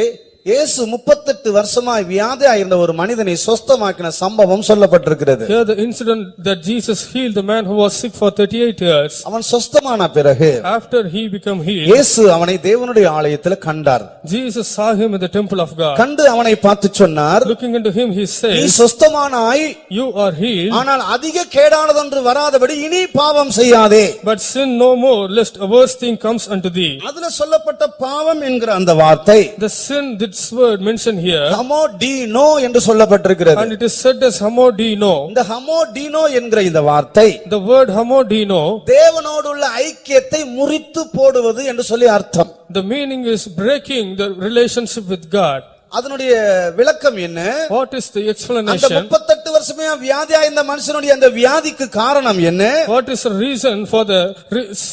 இயேசு 38 வருஷமாய் வியாதியாய் இருந்த ஒரு மனிதனை சொஸ்தமாக்கின சம்பவம் சொல்லப்பட்டிருக்கிறது. here the incident that Jesus healed the man who was sick for 38 years. அவன் சொஸ்தமான பிறகு After he became healed, இயேசு அவனை தேவனுடைய ஆலயத்தில் கண்டார். Jesus saw him in the temple of God. கண்டு அவனை பார்த்து சொன்னார், Looking into him, he நீ says, சொஸ்தமானாய், you are healed, ஆனால் அதிக கேடானதொன்று வராதபடி இனி பாவம் செய்யாதே. but sin no more, lest a worse thing comes unto thee. அதுல சொல்லப்பட்ட பாவம் என்கிற அந்த வார்த்தை The sin, this word mentioned here, ஹமோடீனோ என்று சொல்லப்பட்டிருக்கிறது. and it is said as hamodino. இந்த ஹமோடீனோ என்கிற இந்த வார்த்தை The word hamodino, தேவனோடு உள்ள ஐக்கியத்தை முறித்து போடுவது என்று சொல்லி அர்த்தம். the meaning is breaking the relationship with God. அதனுடைய விளக்கம் என்ன? What is the அந்த explanation? 38 வருஷமே வியாதியா இந்த மனுஷனுடைய அந்த வியாதிக்கு காரணம் என்ன? What is the reason for the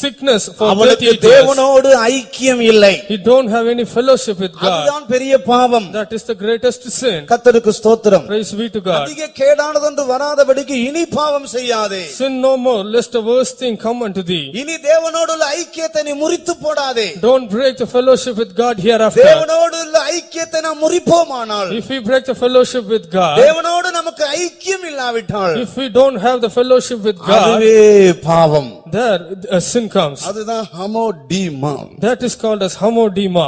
sickness for அவனுக்கு 38 years? தேவனோடு ஐக்கியம் இல்லை. He don't have any fellowship with God. அதுதான் பெரிய பாவம். That is the greatest sin. கர்த்தருக்கு ஸ்தோத்திரம். Praise be to God. அதிக கேடானதொன்று வராதபடிக்கு இனி பாவம் செய்யாதே. Sin no more, lest a worse thing come unto thee. இனி தேவனோடு உள்ள ஐக்கியத்தை நீ முறித்து போடாதே. Don't break the fellowship with God hereafter. தேவனோடு உள்ள ஐக்கியத்தை நாம் முறிப்போமானால், If we break the fellowship with God, தேவனோடு நமக்கு ஐக்கியம் இல்லாவிட்டால், if we don't have the fellowship with God, அதுவே பாவம். there a sin comes. அதுதான் ஹமோடீமா. That is called as hamodima.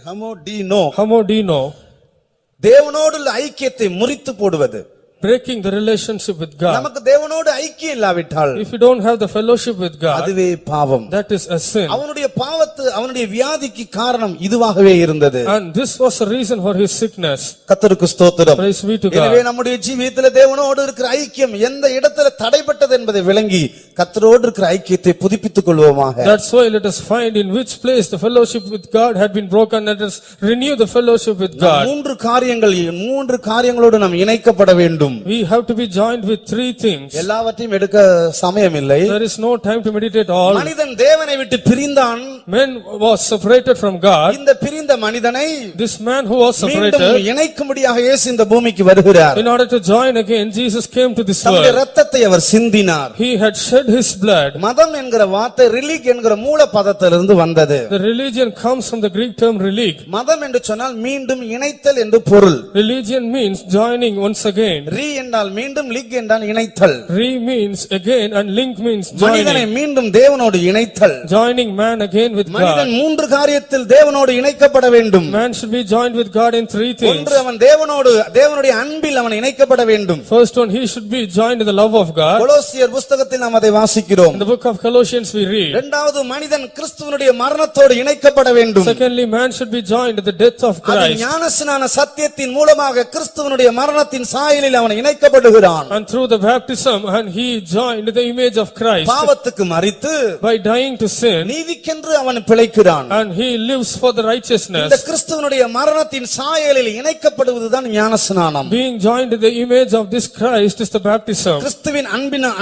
ஹமோடீனோ. Hamodino, தேவனோடு உள்ள ஐக்கியத்தை முறித்து போடுவது. breaking the relationship with God. நமக்கு தேவனோடு ஐக்கியம் இல்லாவிட்டால், If you don't have the fellowship with God, அதுவே பாவம். that is a sin. அவனுடைய பாவத்து அவனுடைய வியாதிக்கு காரணம் இதுவாகவே இருந்தது. And this was the reason for his sickness. கர்த்தருக்கு ஸ்தோத்திரம். Praise be to எனவே God. நம்முடைய ஜீவியத்தில் தேவனோடு இருக்கிற ஐக்கியம் எந்த இடத்துல தடைப்பட்டது என்பதை விளங்கி கர்த்தரோடு இருக்கிற ஐக்கியத்தை புதுப்பித்துக் கொள்வோமாக. That's why let us find in which place the fellowship with God had been broken. Let us renew the fellowship with God. மூன்று காரியங்களோடு நாம் இணைக்கப்பட வேண்டும். We have to be joined with three things. எல்லாவற்றையும் எடுக்க சமயம் இல்லை. There is no time to meditate all. மனிதன் தேவனை விட்டு பிரிந்தான். Man was separated from God. இந்த பிரிந்த மனிதனை This man who was மீண்டும் separated, இணைக்கும்படியாக இயேசு இந்த பூமிக்கு வருகிறார். in order to join again, Jesus came to this தம்முடைய world. இரத்தத்தை அவர் சிந்தினார். He had shed his blood. மதம் என்கிற வார்த்தை ரிலிக் என்கிற மூல பதத்திலிருந்து வந்தது. The religion comes from the Greek term relig. மதம் என்று சொன்னால் மீண்டும் இணைத்தல் என்று பொருள். Religion means joining once again. ரீ என்றால் மீண்டும், லிக் என்றால் இணைத்தல். Re means again and link means மனிதனை joining. மீண்டும் தேவனோடு இணைத்தல். Joining man again with மனிதன் God. மூன்று காரியத்தில் தேவனோடு இணைக்கப்பட வேண்டும். Man should be joined with God in three things. ஒன்று, அவன் தேவனுடைய அன்பில் அவன் இணைக்கப்பட வேண்டும். First one, he should be joined in the love of God. கொலோசியர் புத்தகத்தில் நாம் அதை வாசிக்கிறோம். In the book of Colossians we read. இரண்டாவது, மனிதன் கிறிஸ்துவினுடைய மரணத்தோடு இணைக்கப்பட வேண்டும். Secondly, man should be joined in the death of அது Christ. ஞானஸ்நான சத்தியத்தின் மூலமாக கிறிஸ்துவினுடைய மரணத்தின் சாயலில் அவன் இணைக்கப்படுகிறான். And through the baptism, and he joined the image of Christ. பாவத்துக்கு மரித்து By dying to sin, நீதிக்கென்று அவன் பிழைக்கிறான். and he lives for the இந்த righteousness. கிறிஸ்துவினுடைய மரணத்தின் சாயலில் இணைக்கப்படுவதுதான் ஞானஸ்நானம். Being joined in the image of this Christ is the baptism. கிறிஸ்துவின்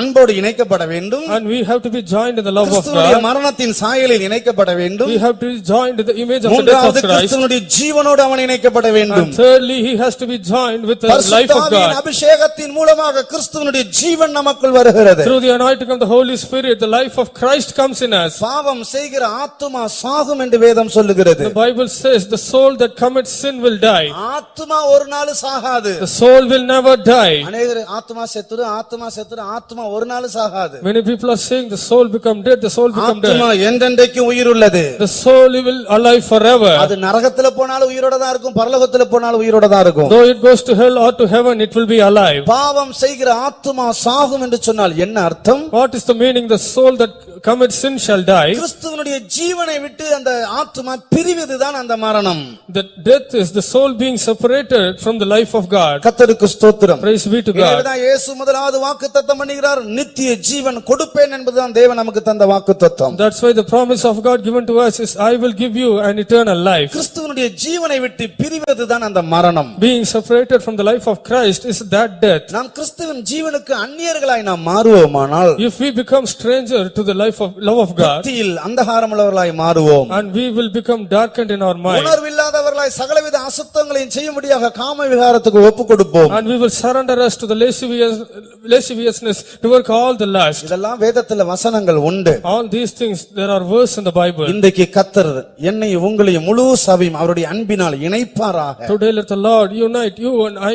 அன்போடு இணைக்கப்பட வேண்டும். And we have to be joined in the love of கிறிஸ்துவினுடைய God. மரணத்தின் சாயலில் இணைக்கப்பட வேண்டும். We have to be joined in the image of the death மூன்றாவது, of Christ. கிறிஸ்துவினுடைய ஜீவனோடு அவன் இணைக்கப்பட வேண்டும். And thirdly, he has to be joined with the life of பரிசுத்த God. அபிஷேகத்தின் மூலமாக கிறிஸ்துவினுடைய ஜீவன் நமக்குள் வருகிறது. Through the anointing of the Holy Spirit, the life of Christ comes in us. பாவம் செய்கிற ஆத்துமா சாகும் என்று வேதம் சொல்லுகிறது. The Bible says the soul that commits sin will die. ஆத்துமா ஒரு நாள் சாகாது. The soul will never die. அநேகர் ஆத்துமா செத்துரு ஆத்துமா ஒரு நாள் சாகாது. Many people are saying the soul become dead, the soul become ஆத்துமா dead. என்றென்றைக்கும் உயிர் உள்ளது. The soul will alive forever. அது நரகத்துல போனாலும் உயிரோட தான் இருக்கும், பரலோகத்துல போனாலும் உயிரோட தான் இருக்கும். Though it goes to hell or to heaven, it will be alive. பாவம் செய்கிற ஆத்துமா சாகும் என்று சொன்னால் என்ன அர்த்தம்? What is the meaning? The soul that commits sin shall die. கிறிஸ்துவனுடைய ஜீவனை விட்டு அந்த ஆத்துமா பிரிவதுதான் அந்த மரணம். The death is the soul being separated from the life of God. கர்த்தருக்கு ஸ்தோத்திரம். Praise be to God. எனவேதான் இயேசு முதலாவது வாக்குத்தத்தம் பண்ணுகிறார், நித்திய ஜீவன் கொடுப்பேன் என்பதுதான் தேவன் நமக்கு தந்த வாக்குத்தத்தம். That's why the promise of God given to us is, I will give you an eternal life. கிறிஸ்துவனுடைய ஜீவனை விட்டு பிரிவதுதான் அந்த மரணம். Being separated from the life of Christ is that death. நாம் கிறிஸ்துவின் ஜீவனுக்கு அந்நியர்களாய் நாம் மாறுவோமானால், If we become stranger to the love of God, புத்தியில் அந்தகாரமுள்ளவர்களாய் மாறுவோம். and we will become darkened in our mind, உணர்வில்லாதவர்களாய் சகலவித அசுத்தங்களையும் செய்யும்படியாக காம விகாரத்துக்கு ஒப்புக் கொடுப்போம். and we will surrender us to the lasciviousness to work all the lust. இதெல்லாம் வேதத்துல வசனங்கள் உண்டு. All these things, there are verses in the Bible. இன்றைக்கு கர்த்தர் என்னை உங்களையும் முழு சபையும் அவருடைய அன்பினால் இணைப்பாராக. Today let the Lord unite you and I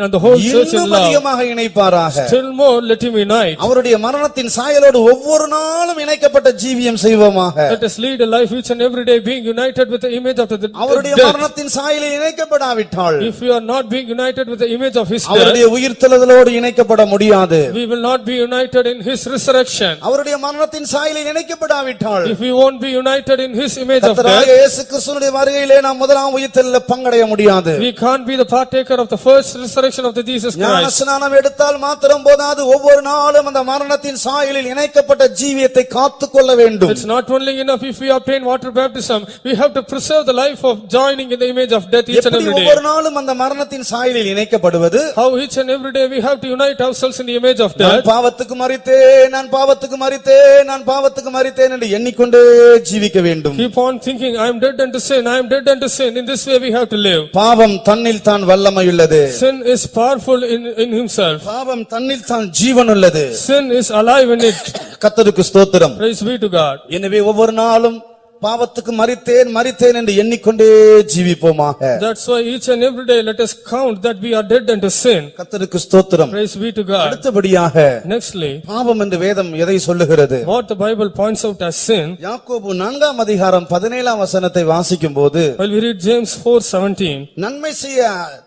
and the whole church in இன்னும் love. அதிகமாக இணைப்பாராக. Still more let him unite. அவருடைய மரணத்தின் சாயலோடு ஒவ்வொரு நாளும் இணைக்கப்பட்ட ஜீவியம் செய்வோமாக. Let us lead a life each and every day being united with the image of the அவருடைய death. மரணத்தின் சாயலில் இணைக்கப்படாவிட்டால், If we are not being united with the image of his death, அவருடைய உயிர்த்தெழுதலோடு இணைக்கப்பட முடியாது. we will not be united in his resurrection. அவருடைய மரணத்தின் சாயலில் இணைக்கப்படாவிட்டால், If we won't be united in his image of கர்த்தராகிய death, இயேசு கிறிஸ்துவினுடைய வருகையிலே நாம் முதலாம் உயிர்த்தெழுதலில் பங்கடைய முடியாது. we can't be the partaker of the first resurrection of the Jesus ஞான Christ. ஸ்நானம் எடுத்தால் மாத்திரம் போதாது, ஒவ்வொரு நாளும் அந்த மரணத்தின் சாயலில் இணைக்கப்பட்ட ஜீவியத்தை காத்துக்கொள்ள வேண்டும். It's not only enough if we obtain water baptism, we have to preserve the life of joining in the image of death each and எப்படி every day. ஒவ்வொரு நாளும் அந்த மரணத்தின் சாயலில் இணைக்கப்படுவது? How each and every day we have to unite ourselves in the image of நான் death. பாவத்துக்கு மரித்தேன், நான் பாவத்துக்கு மரித்தேன், நான் பாவத்துக்கு மரித்தேன் என்று எண்ணிக்கொண்டே ஜீவிக்க வேண்டும். Keep on thinking, I am dead unto sin, I am dead unto sin. In this way we have to live. பாவம் தன்னில் தான் வல்லமையுள்ளது. Sin is powerful in himself. பாவம் தன்னில் தான் ஜீவன் உள்ளது. Sin is alive in it. கர்த்தருக்கு ஸ்தோத்திரம். Praise be to God. எனவே ஒவ்வொரு நாளும் பாவத்துக்கு மரித்தேன் மரித்தேன் என்று எண்ணிக்கொண்டே ஜீவிப்போமாக. That's why each and every day let us count that we are dead unto sin. கர்த்தருக்கு ஸ்தோத்திரம். Praise be to God. அடுத்தபடியாக Nextly, பாவம் என்று வேதம் எதை சொல்லுகிறது? what the Bible points out as sin, யாக்கோபு 4ஆம் அதிகாரம் 17ஆம் வசனத்தை வாசிக்கும்போது, while we read James 4:17, நன்மை செய்ய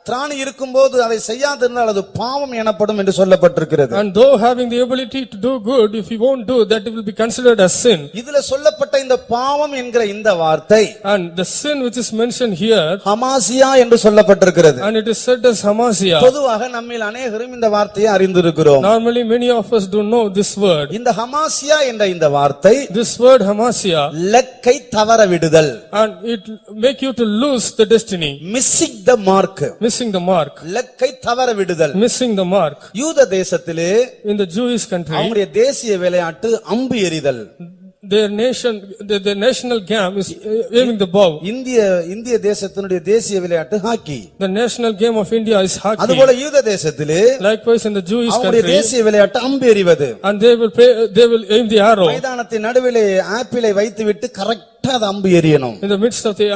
திராணி இருக்கும்போது அதை செய்யாதிருந்தால் அது பாவம் எனப்படும் என்று சொல்லப்பட்டிருக்கிறது. and though having the ability to do good, if you won't do that, it will be considered as sin. இதுல சொல்லப்பட்ட இந்த பாவம் என்கிற இந்த வார்த்தை And the sin which is mentioned here, Hamasia என்று சொல்லப்பட்டிருக்கிறது. and it is said as Hamasia. பொதுவாக நம்மில் அநேகரும் இந்த வார்த்தையை அறிந்திருக்கிறோம். Normally many of us do know this word. இந்த ஹமாசியா என்ற இந்த வார்த்தை This word Hamasia, லக்கை தவற விடுதல், and it make you to lose the destiny, missing the mark, missing the mark, லக்கை தவற விடுதல். missing the mark. யூத தேசத்திலே In the Jewish country, அவங்களுடைய தேசிய விளையாட்டு அம்பு எறிதல். their national game is aiming the bow. இந்திய தேசத்தினுடைய தேசிய விளையாட்டு hockey. The national game of India is hockey. அதுபோல யூத தேசத்திலே Likewise in the Jewish அவங்களுடைய country, தேசிய விளையாட்டு அம்பு எறிவது. and they will aim the arrow. மைதானத்தின் நடுவிலே ஆப்பிளை வைத்துவிட்டு கரெக்டா அது அம்பு எறியணும். In the midst of the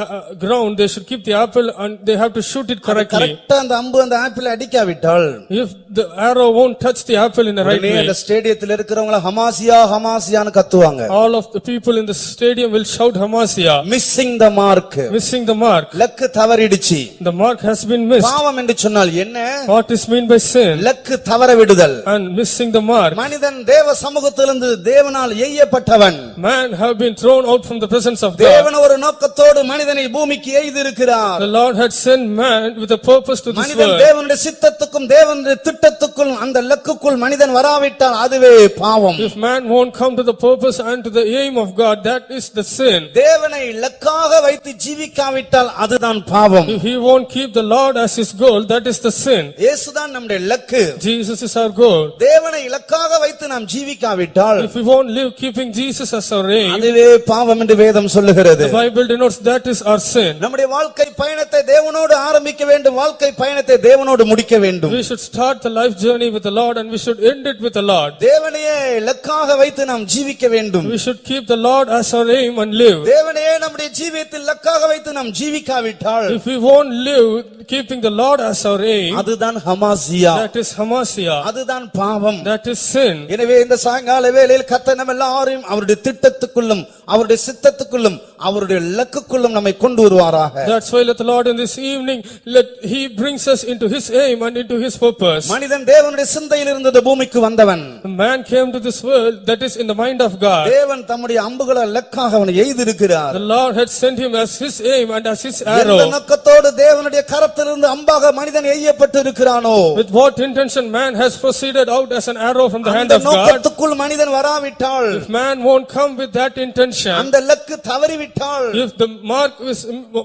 ground, they should keep the apple and they have to shoot it correctly. கரெக்டா அந்த அம்பு அந்த ஆப்பிளை அடிக்காவிட்டால், If the arrow won't touch the apple in the right உடனே way, அந்த ஸ்டேடியத்தில் இருக்கிறவங்க ஹமாசியா ஹமாசியான்னு கத்துவாங்க. all of the people in the stadium will shout Hamasia, missing the mark, missing the mark. Luck தவறிடுச்சு. The mark has been missed. பாவம் என்று சொன்னால் என்ன? What is meant by sin luck தவற விடுதல். and missing the mark? மனிதன் தேவ சமூகத்திலிருந்து தேவனால் எய்யப்பட்டவன். Man have been thrown out from the presence of God. தேவன் ஒரு நோக்கத்தோடு மனிதனை பூமிக்கு எய்திருக்கிறார். The Lord had sent man with a purpose to this மனிதன் world. தேவனுடைய சித்தத்துக்கும் தேவனுடைய திட்டத்துக்கும் அந்த லக்குக்குள் மனிதன் வராவிட்டால் அதுவே பாவம். If man won't come to the purpose and to the aim of God, that is the sin. தேவனை லக்காக வைத்து ஜீவிக்காவிட்டால் அதுதான் பாவம். If he won't keep the Lord as his goal, that is the sin. இயேசுதான் நம்முடைய luck. Jesus is our goal. தேவனை இலக்காக வைத்து நாம் ஜீவிக்காவிட்டால் If we won't live keeping Jesus as our aim, அதுவே பாவம் என்று வேதம் சொல்லுகிறது. the Bible denotes that is our sin. நம்முடைய வாழ்க்கை பயணத்தை தேவனோடு ஆரம்பிக்க வேண்டும், வாழ்க்கை பயணத்தை தேவனோடு முடிக்க வேண்டும். We should start the life journey with the Lord and we should end it with the Lord. தேவனையே இலக்காக வைத்து நாம் ஜீவிக்க வேண்டும். We should keep the Lord as our aim and live. தேவனையே நம்முடைய ஜீவியத்தில் இலக்காக வைத்து நாம் ஜீவிக்காவிட்டால் If we won't live keeping the Lord as our aim, அதுதான் ஹமாசியா, that is Hamasia, அதுதான் பாவம். that is sin. எனவே இந்த சாயங்கால வேளையில் கர்த்தர் நம்ம எல்லாரையும் அவருடைய திட்டத்துக்குள்ளும் அவருடைய சித்தத்துக்குள்ளும் அவருடைய இலக்குக்குள்ளும் நம்மை கொண்டு வருவாராக. That's why let the Lord in this evening, let he brings us into his aim and into his purpose. மனிதன் தேவனுடைய சிந்தையில் இருந்தது பூமிக்கு வந்தவன். Man came to this world that is in the mind of God. தேவன் தம்முடைய அம்புகளை லக்காக அவனை எய்திருக்கிறார். The Lord had sent him as his aim and as his arrow. எந்த நோக்கத்தோடு தேவனுடைய கரத்திலிருந்து அம்பாக மனிதன் எய்யப்பட்டு இருக்கிறானோ, with what intention man has proceeded out as an arrow from the hand அந்த of God. நோக்கத்துக்குள் மனிதன் வராவிட்டால், If man won't come with that intention, அந்த luck தவறிவிட்டால், if the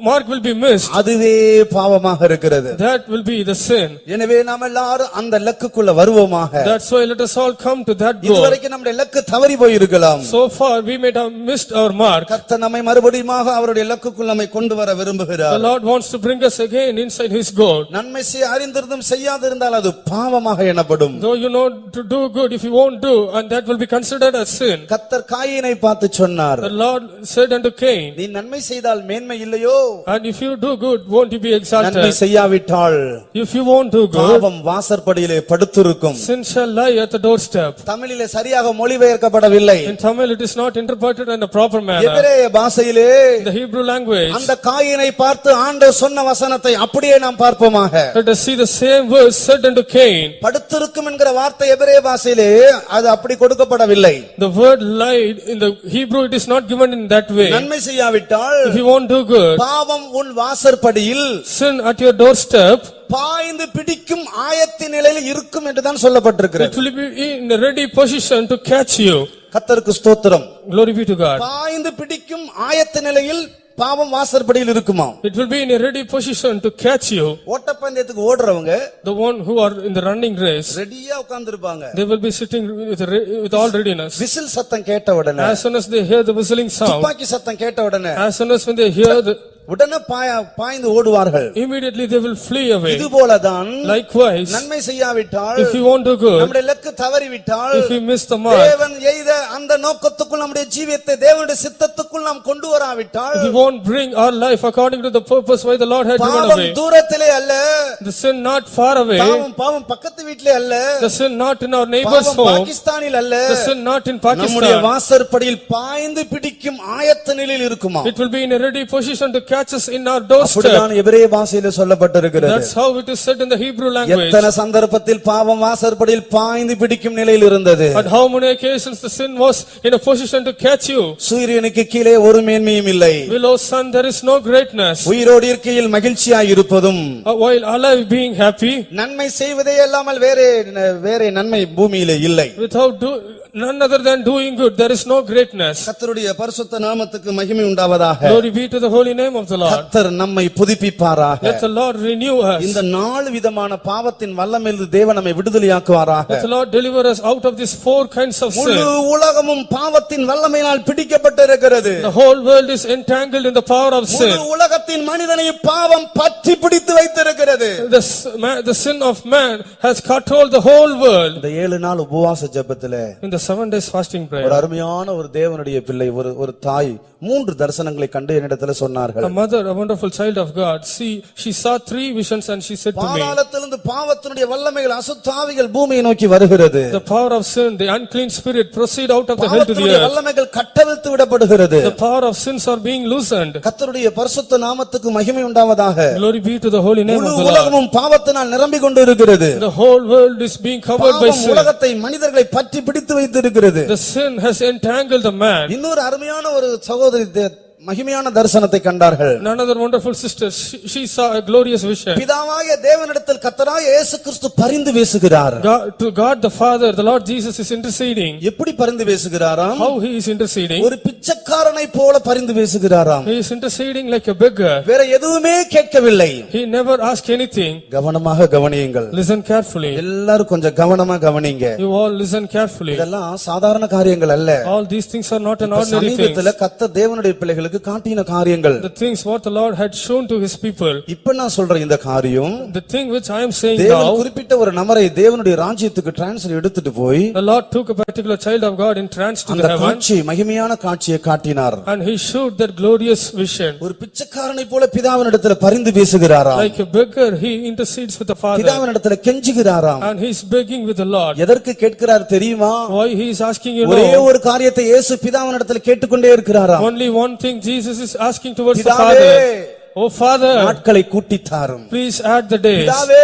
mark will be missed, அதுவே பாவமாக இருக்கிறது. that will be the sin. எனவே நாம் எல்லாரும் அந்த லக்குக்குள்ள வருவோமாக. That's why let us all come to that goal. இதுவரைக்கும் நம்முடைய லக்கு தவறி போயிருக்கலாம். So far we may have missed our mark. கர்த்தர் நம்மை மறுபடியுமாக அவருடைய லக்குக்குள் நம்மை கொண்டு வர விரும்புகிறார். The Lord wants to bring us again inside his goal. நன்மை செய்ய அறிந்திருந்தும் செய்யாதிருந்தால் அது பாவமாக எண்ணப்படும். Though you know to do good, if you won't do, and that will be considered as sin. கர்த்தர் காயினை பார்த்து சொன்னார், The Lord said unto Cain, நீ நன்மை செய்தால் மேன்மை இல்லையோ, and if you do good, won't you be நன்மை exalted? செய்யாவிட்டால் If you won't do good, பாவம் வாசற்படியிலே படுத்திருக்கும். sin shall lie at the doorstep. தமிழிலே சரியாக மொழிபெயர்க்கப்படவில்லை. In Tamil it is not interpreted in a proper manner. எபிரேய பாஷையிலே In the Hebrew language, அந்த காயினை பார்த்து ஆண்டவர் சொன்ன வசனத்தை அப்படியே நாம் பார்ப்போமாக. let us see the same verse said unto Cain. படுத்திருக்கும் என்கிற வார்த்தை எபிரேய பாஷையிலே அது அப்படி கொடுக்கப்படவில்லை. The word lied in the Hebrew, it is not given in that way. நன்மை செய்யாவிட்டால் If you won't do good, பாவம் உன் வாசற்படியில் sin at your doorstep, பாய்ந்து பிடிக்கும் ஆயத்த நிலையில் இருக்கும் என்றுதான் சொல்லப்பட்டிருக்கிறது. it will be in a ready position to catch you. கர்த்தருக்கு ஸ்தோத்திரம். Glory be to God. பாய்ந்து பிடிக்கும் ஆயத்த நிலையில் பாவம் வாசற்படியில் இருக்குமா? It will be in a ready position to catch you. ஓட்டப்பந்தயத்துக்கு ஓடுறவங்க The one who are in the running race, ரெடியா உட்கார்ந்திருப்பாங்க. they will be sitting with all readiness. Whistle சத்தம் கேட்ட உடனே, As soon as they hear the whistling sound, துப்பாக்கி சத்தம் கேட்ட உடனே, as soon as when they hear the, உடனே பாய்ந்து ஓடுவார்கள். immediately they will flee away. இதுபோலதான் Likewise, நன்மை செய்யாவிட்டால், if you won't do good, நம்முடைய இலக்கு தவறிவிட்டால், if we miss the mark, தேவன் எய்த அந்த நோக்கத்துக்குள் நம்முடைய ஜீவியத்தை தேவனுடைய சித்தத்துக்குள் நாம் கொண்டு வராவிட்டால், if we won't bring our life according to the purpose why the Lord had given பாவம் away, தூரத்திலே அல்ல, the sin not far away, பாவம் பக்கத்து வீட்டிலே அல்ல, the sin not in our neighbor's பாவம் home, பாகிஸ்தானில் அல்ல, the sin not in நம்முடைய Pakistan. வாசற்படியில் பாய்ந்து பிடிக்கும் ஆயத்த நிலையில் இருக்குமா? It will be in a ready position to catch us in our doorstep. அப்படிதான் எபிரேய பாஷையிலே சொல்லப்பட்டிருக்கிறது. That's how it is said in the Hebrew language. எத்தனை சந்தர்ப்பத்தில் பாவம் வாசற்படியில் பாய்ந்து பிடிக்கும் நிலையில் இருந்தது. At how many occasions the sin was in a position to catch you. சூரியனுக்கு கீழே ஒரு மேன்மையும் இல்லை. Below sun there is no greatness. உயிரோடு இருக்கையில் மகிழ்ச்சியாய் இருப்பதும், While alive being happy, நன்மை செய்வதே அல்லாமல் வேற நன்மை பூமியிலே இல்லை. without none other than doing good, there is no greatness. கர்த்தருடைய பரிசுத்த நாமத்துக்கு மகிமை உண்டாவதாக. Glory be to the holy name of the Lord. கர்த்தர் நம்மை புதுப்பிப்பாராக. Let the Lord renew us. இந்த 4 விதமான பாவத்தின் வல்லமையிலிருந்து தேவன் நம்மை விடுதலையாக்குவாராக. Let the Lord deliver us out of these 4 kinds of முழு sin. உலகமும் பாவத்தின் வல்லமையினால் பிடிக்கப்பட்டிருக்கிறது. The whole world is entangled in the power of sin. முழு உலகத்தின் மனிதனை பாவம் பற்றி பிடித்து வைத்திருக்கிறது. The sin of man has controlled the whole world. இந்த 7 நாள் உபவாச ஜெபத்திலே, In the 7 days fasting ஒரு prayer, அருமையான ஒரு தேவனுடைய பிள்ளை, ஒரு தாய் 3 தரிசனங்களை கண்டு என்னிடத்தில் சொன்னார்கள். a mother, a wonderful child of God, she saw 3 visions and she said to me, பாதாளத்திலிருந்து பாவத்தினுடைய வல்லமைகள், அசுத்தாவிகள் பூமியை நோக்கி வருகிறது. the power of sin, the unclean spirit proceed out of the hell to the பாவத்தினுடைய earth. வல்லமைகள் கட்டவிழ்த்து விடப்படுகிறது. The power of sins are being loosened. கர்த்தருடைய பரிசுத்த நாமத்துக்கு மகிமை உண்டாவதாக. Glory be to the holy name முழு of the Lord. உலகமும் பாவத்தினால் நிரம்பிக் கொண்டிருக்கிறது. The whole world is being covered by பாவம் sin. உலகத்தை மனிதர்களை பற்றி பிடித்து வைத்திருக்கிறது. The sin has entangled the man. இன்னொரு அருமையான ஒரு சகோதரி மகிமையான தரிசனத்தை கண்டார்கள். Another wonderful sister, she saw a glorious vision. பிதாவாகிய தேவனிடத்தில் கர்த்தராகிய இயேசு கிறிஸ்து பரிந்து பேசுகிறார். To God the Father, the Lord Jesus is interceding. எப்படி பரிந்து பேசுகிறாராம்? How he is interceding? ஒரு பிச்சைக்காரனை போல பரிந்து பேசுகிறாராம். He is interceding like a beggar. வேற எதுவுமே கேட்கவில்லை. He never asked anything. கவனமாக கவனியுங்கள். Listen carefully. எல்லாரும் கொஞ்சம் கவனமா கவனிங்க. You all listen carefully. இதெல்லாம் சாதாரண காரியங்கள் அல்ல. All these things are not an ordinary thing. சமீபத்துல கர்த்தர் தேவனுடைய பிள்ளைகளுக்கு காட்டின காரியங்கள். The things what the Lord had shown to his people. இப்ப நான் சொல்ற இந்த காரியம், The thing which I am saying தேவன் now, குறிப்பிட்ட ஒரு நபரை தேவனுடைய ராஜ்யத்துக்கு ட்ரான்ஸ்ஃபர் எடுத்துட்டு போய், the Lord took a particular child of God in trance to அந்த the heaven, காட்சி மகிமையான காட்சியை காட்டினார். and he showed that glorious vision. ஒரு பிச்சைக்காரனை போல பிதாவினிடத்தில் பரிந்து பேசுகிறாராம். Like a beggar, he intercedes with the Father, பிதாவினிடத்தில் கெஞ்சுகிறாராம். and he is begging with the Lord. எதற்கு கேட்கிறார் தெரியுமா? Why he is asking, you ஒரே know, ஒரு காரியத்தை இயேசு பிதாவினிடத்தில் கேட்டுக்கொண்டே இருக்கிறாராம். only one thing thing Jesus is asking towards the பிதாவே, Father. Oh Father, நாட்களை கூட்டித்தாரும். please add the days. பிதாவே,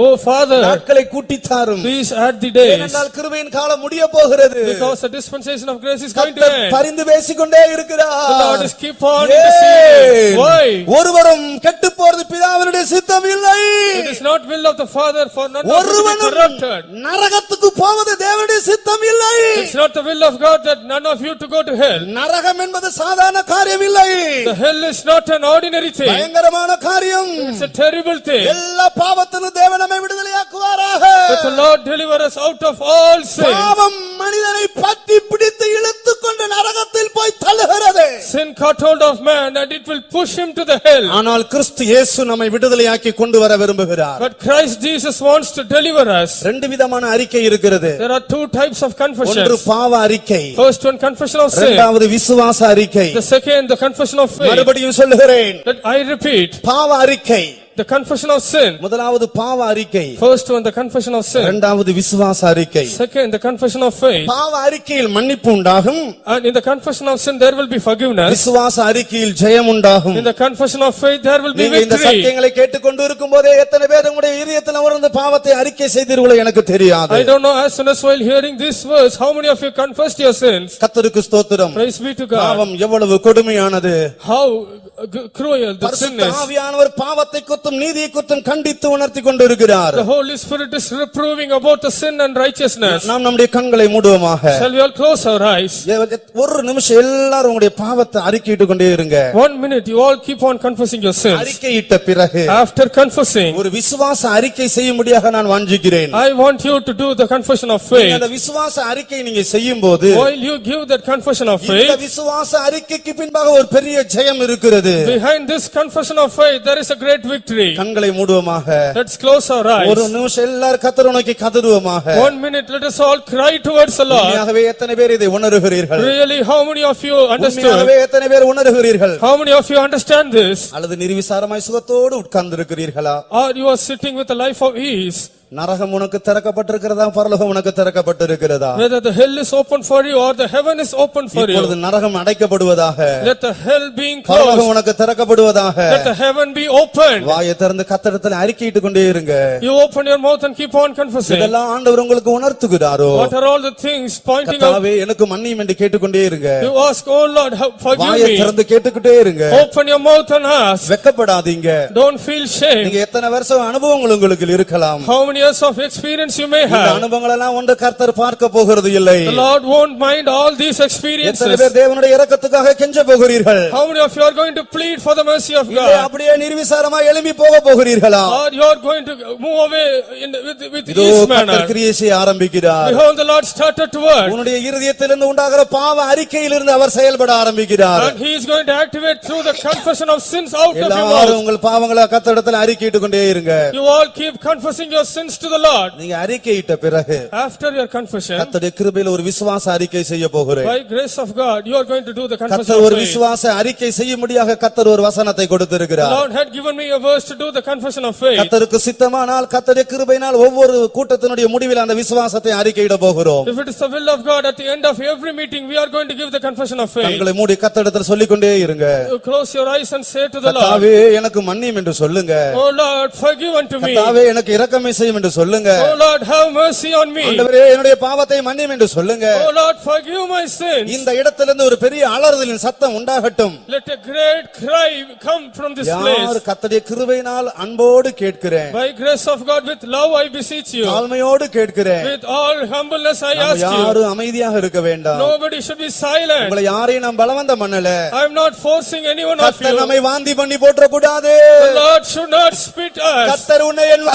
Oh Father, நாட்களை கூட்டித்தாரும். please add the days. ஏனென்றால் கிருபையின் காலம் முடிய போகிறது. Because the dispensation of grace is going to கர்த்தர் end. பரிந்து பேசிக்கொண்டே இருக்கிறார். The Lord is keep on ஏன்? interceding. Why? ஒருவரும் கெட்டு போறது பிதாவினுடைய சித்தம் இல்லை. It is not will of the Father for none of us to be ஒருவனும் corrupted. நரகத்துக்கு போவது தேவனுடைய சித்தம் இல்லை. It's not the will of God that none of you to go to hell. நரகம் என்பது சாதாரண காரியம் இல்லை. The hell is not an ordinary thing. பயங்கரமான காரியம். It's a terrible thing. எல்லா பாவத்திலும் தேவன் நம்மை விடுதலையாக்குவாராக. But the Lord deliver us out of all sin. பாவம் மனிதனை பற்றி பிடித்து இழுத்துக்கொண்டு நரகத்தில் போய் தள்ளுகிறது. Sin caught hold of man and it will push him to the hell. ஆனால் கிறிஸ்து இயேசு நம்மை விடுதலையாக்கி கொண்டு வர விரும்புகிறார். But Christ Jesus wants to deliver us. ரெண்டு விதமான அறிக்கை இருக்கிறது. There are two types of ஒன்று confessions. பாவ அறிக்கை, First one, confession of sin. இரண்டாவது விசுவாச அறிக்கை. The second, the confession of faith. மறுபடியும் சொல்லுகிறேன், That I repeat, பாவ அறிக்கை. the confession of sin. முதலாவது பாவ அறிக்கை, First one, the confession of sin. இரண்டாவது விசுவாச அறிக்கை. Second, the confession of faith. பாவ அறிக்கையில் மன்னிப்பு உண்டாகும், And in the confession of sin, there will be forgiveness. விசுவாச அறிக்கையில் ஜெயம் உண்டாகும். In the confession of faith, there will be நீங்க இந்த victory. சத்தியங்களை கேட்டுக்கொண்டு இருக்கும் போதே எத்தனை பேர் உங்களுடைய இதயத்தில் உணர்ந்து பாவத்தை அறிக்கை செய்தீர்களோ எனக்கு தெரியாது. I don't know, as soon as while hearing this verse, how many of you confessed your sins? கர்த்தருக்கு ஸ்தோத்திரம். Praise be to God. பாவம் எவ்வளவு கொடுமையானது. How cruel the sin பரிசுத்த is. ஆவியானவர் பாவத்தை குத்தும் நீதியை குத்தும் கண்டித்து உணர்த்தி கொண்டிருக்கிறார். The Holy Spirit is reproving about the sin and righteousness. நாம் நம்முடைய கண்களை மூடுவோமாக. Shall we all close our eyes? ஒரு நிமிஷம் எல்லாரும் உங்களுடைய பாவத்தை அறிக்கையிட்டு கொண்டே இருங்க. 1 minute, you all keep on confessing your sins. அறிக்கையிட்ட பிறகு After confessing, ஒரு விசுவாச அறிக்கை செய்யும்படியாக நான் வாஞ்சிக்கிறேன். I want you to do the confession of நீங்க faith. அந்த விசுவாச அறிக்கை நீங்க செய்யும்போது While you give that confession of இந்த faith, விசுவாச அறிக்கைக்கு பின்பாக ஒரு பெரிய ஜெயம் இருக்கிறது. behind this confession of faith, there is a great victory. கண்களை மூடுவோமாக. Let's close our ஒரு eyes. நிமிஷம் எல்லாரும் கர்த்தரை நோக்கி கதறுவோமாக. 1 minute, let us all cry towards the Lord. உண்மையாகவே எத்தனை பேர் இதை உணர்கிறீர்கள்? Really, how many of you understood? உண்மையாகவே எத்தனை பேர் உணர்கிறீர்கள்? How many of you understand this? அல்லது நிர்விசாரமாய் சுகத்தோடு உட்கார்ந்து இருக்கிறீர்களா? Or you are sitting with a life of ease? நரகம் உனக்கு திறக்கப்பட்டிருக்கிறதா, பரலோகம் உனக்கு திறக்கப்பட்டிருக்கிறதா? Whether the hell is open for you or the heaven is open for இப்பொழுது you. நரகம் அடைக்கப்படுவதாக, Let the hell being பரலோகம் closed. உனக்கு திறக்கப்படுவதாக. Let the heaven be opened. வாயை திறந்து கர்த்தரிடத்தில் அறிக்கையிட்டு கொண்டே இருங்க. You open your mouth and keep on confessing. இதெல்லாம் ஆண்டவர் உங்களுக்கு உணர்த்துகிறாரோ? What are all the things pointing out? கர்த்தாவே எனக்கு மன்னியும் என்று கேட்டுக்கொண்டே இருங்க. You ask, oh Lord, forgive வாயை me. திறந்து கேட்டுக்கிட்டே இருங்க. Open your mouth and ask. வெட்கப்படாதீங்க. Don't feel shame. நீங்க எத்தனை வருஷம் அனுபவங்கள் உங்களுக்கு இருக்கலாம். How many years of experience you may இந்த have. அனுபவங்கள் எல்லாம் ஒன்று கர்த்தர் பார்க்க போகிறது இல்லை. The Lord won't mind all these எத்தனை experiences. பேர் தேவனுடைய இரக்கத்துக்காக கெஞ்ச போகிறீர்கள்? How many of you are going to plead for the mercy of இல்லை God? அப்படியே நிர்விசாரமா எழும்பி போக போகிறீர்களா? Or you are going to move away with இதோ ease கர்த்தர் manner? கிரியை செய்ய ஆரம்பிக்கிறார். Behold, the Lord started to work. உன்னுடைய இருதயத்திலிருந்து உண்டாகிற பாவ அறிக்கையிலிருந்து அவர் செயல்பட ஆரம்பிக்கிறார். And he is going to activate through the confession of sins out of your எல்லாரும் mouth. உங்கள் பாவங்களை கர்த்தரிடத்தில் அறிக்கையிட்டு கொண்டே இருங்க. You all keep confessing your sins to the Lord. நீங்க அறிக்கையிட்ட பிறகு After your confession, கர்த்தருடைய கிருபையில் ஒரு விசுவாச அறிக்கை செய்ய போகிறேன். by grace of God, you are going to do the confession கர்த்தர் of ஒரு faith. விசுவாச அறிக்கை செய்யும்படியாக கர்த்தர் ஒரு வசனத்தை The கொடுத்திருக்கிறார். Lord had given me a verse to do the confession of faith. கர்த்தருக்கு சித்தமானால் கர்த்தருடைய கிருபையினால் ஒவ்வொரு கூட்டத்தினுடைய முடிவில் அந்த விசுவாசத்தை அறிக்கையிட போகிறோம். If it is the will of God, at the end of every meeting, we are going to give the confession of faith. கண்களை மூடி கர்த்தரிடத்தில் சொல்லிக்கொண்டே இருங்க. You close your eyes and say to the Lord, கர்த்தாவே எனக்கு மன்னியும் என்று சொல்லுங்க. Oh Lord, forgive unto me. கர்த்தாவே எனக்கு இரக்கமே செய்யும் என்று சொல்லுங்க. Oh Lord, have mercy on me. ஆண்டவரே என்னுடைய பாவத்தை மன்னியும் என்று சொல்லுங்க. Oh Lord, forgive my sins. இந்த இடத்திலிருந்து ஒரு பெரிய அலறுதலின் சத்தம் உண்டாகட்டும். Let a great cry come from this யார் place. கர்த்தருடைய கிருபையினால் அன்போடு கேட்கிறேன், By grace of God, with love I beseech you. தாழ்மையோடு கேட்கிறேன். With all humbleness I நாம் ask you. யாரும் அமைதியாக இருக்க வேண்டாம். Nobody should be silent. உங்களை யாரையும் நாம் பலவந்தம் பண்ணல. I am not forcing anyone of கர்த்தர் you. நம்மை வாந்தி பண்ணி போற்ற கூடாது. The Lord should not spit us. கர்த்தர் உன்னை என்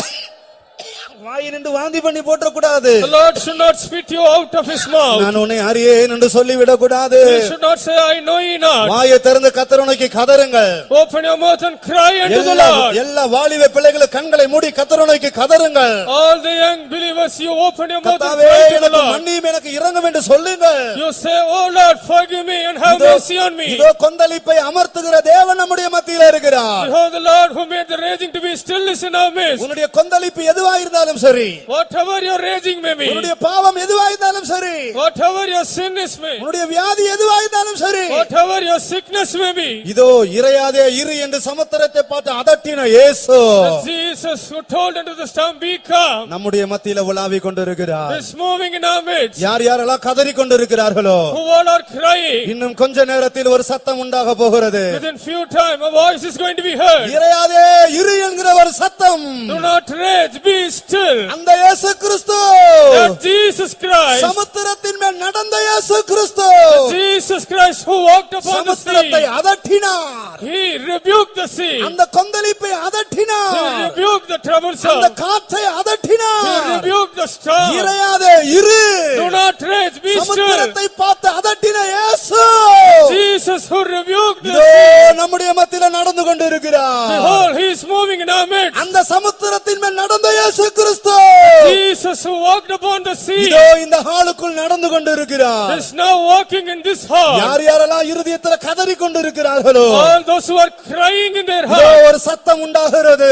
வாயினின்று வாந்தி பண்ணி போற்ற கூடாது. The Lord should not spit you out of his mouth. நான் உன்னை அறியேன் என்று சொல்லிவிடக் கூடாது. He should not say, I know ye not. வாயை திறந்து கர்த்தரை நோக்கி கதறுங்கள். Open your mouth and cry unto the Lord. எல்லா வாலிப பிள்ளைகளும் கண்களை மூடி கர்த்தரை நோக்கி கதறுங்கள். All the young believers, you open your mouth and கர்த்தாவே cry to the எனக்கு Lord. மன்னியும் எனக்கு இரங்கும் என்று சொல்லுங்கள். You say, Oh Lord, forgive me and have mercy on me. இதோ கொந்தளிப்பை அமர்த்துகிற தேவன் நம்முடைய மத்தியில் இருக்கிறார். Behold, the Lord who made the raging to be still is in our midst. உன்னுடைய கொந்தளிப்பு எதுவா இருந்தாலும் இருந்தாலும் சரி, whatever your raging may be, உன்னுடைய பாவம் எதுவாயிருந்தாலும் சரி, whatever your sin is may, உன்னுடைய வியாதி எதுவாயிருந்தாலும் சரி, whatever your sickness may be, இதோ இறையாதே இரு என்று சமுத்திரத்தை பார்த்து அதட்டின இயேசு that Jesus who told unto the storm, be calm, நம்முடைய மத்தியில உலாவிக் கொண்டிருக்கிறார். is moving in our midst. யார் யாரெல்லாம் கதறி கொண்டிருக்கிறார்களோ, Who all are crying, இன்னும் கொஞ்ச நேரத்தில் ஒரு சத்தம் உண்டாக போகிறது. within few time a voice is going to be heard. இறையாதே இரு என்கிற ஒரு சத்தம், Do not rage, be still. அந்த இயேசு கிறிஸ்து, That Jesus Christ, சமுத்திரத்தின் மேல் நடந்த இயேசு கிறிஸ்து Jesus Christ who walked upon the சமுத்திரத்தை sea, அதட்டினார். he rebuked the sea, அந்த கொந்தளிப்பை he அதட்டினார். rebuked the அந்த troublesome, காற்றை he அதட்டினார். rebuked the storm. இறையாதே இரு, Do not rage, be still. சமுத்திரத்தை பார்த்து அதட்டின இயேசு Jesus who rebuked the இதோ sea, நம்முடைய மத்தியில நடந்து கொண்டிருக்கிறார். behold, he is moving in our midst. அந்த சமுத்திரத்தின் மேல் நடந்த இயேசு கிறிஸ்து Jesus who walked upon the sea இதோ இந்த ஹாலுக்குள் நடந்து கொண்டிருக்கிறார். is now walking in this hall. யார் யாரெல்லாம் இருதயத்துல கதறி கொண்டிருக்கிறார்களோ, All those who are crying in their இதோ heart, ஒரு சத்தம் உண்டாகிறது.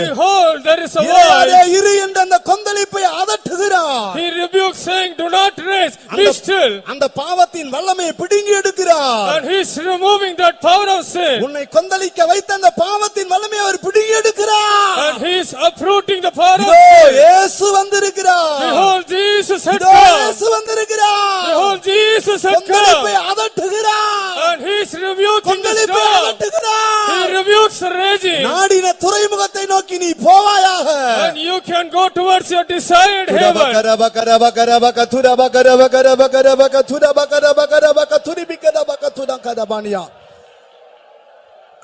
behold, there is a இறையாதே voice. இரு என்ற அந்த கொந்தளிப்பை அதட்டுகிறார். He rebukes saying, do not rage, be still. அந்த பாவத்தின் வல்லமையை பிடுங்கி எடுக்கிறார். And he is removing that power of sin. உன்னை கொந்தளிக்க வைத்த அந்த பாவத்தின் வல்லமையை அவர் பிடுங்கி எடுக்கிறார். And he is uprooting the power of இதோ sin. இயேசு வந்திருக்கிறார். Behold, Jesus had இதோ come. இயேசு வந்திருக்கிறார். Behold, Jesus had கொந்தளிப்பை come. அதட்டுகிறார். And he is rebuking the கொந்தளிப்பை storm. அதட்டுகிறார். He rebukes the raging. நாடின துறைமுகத்தை நோக்கி நீ போவாயாக. And you can go towards your desired heaven.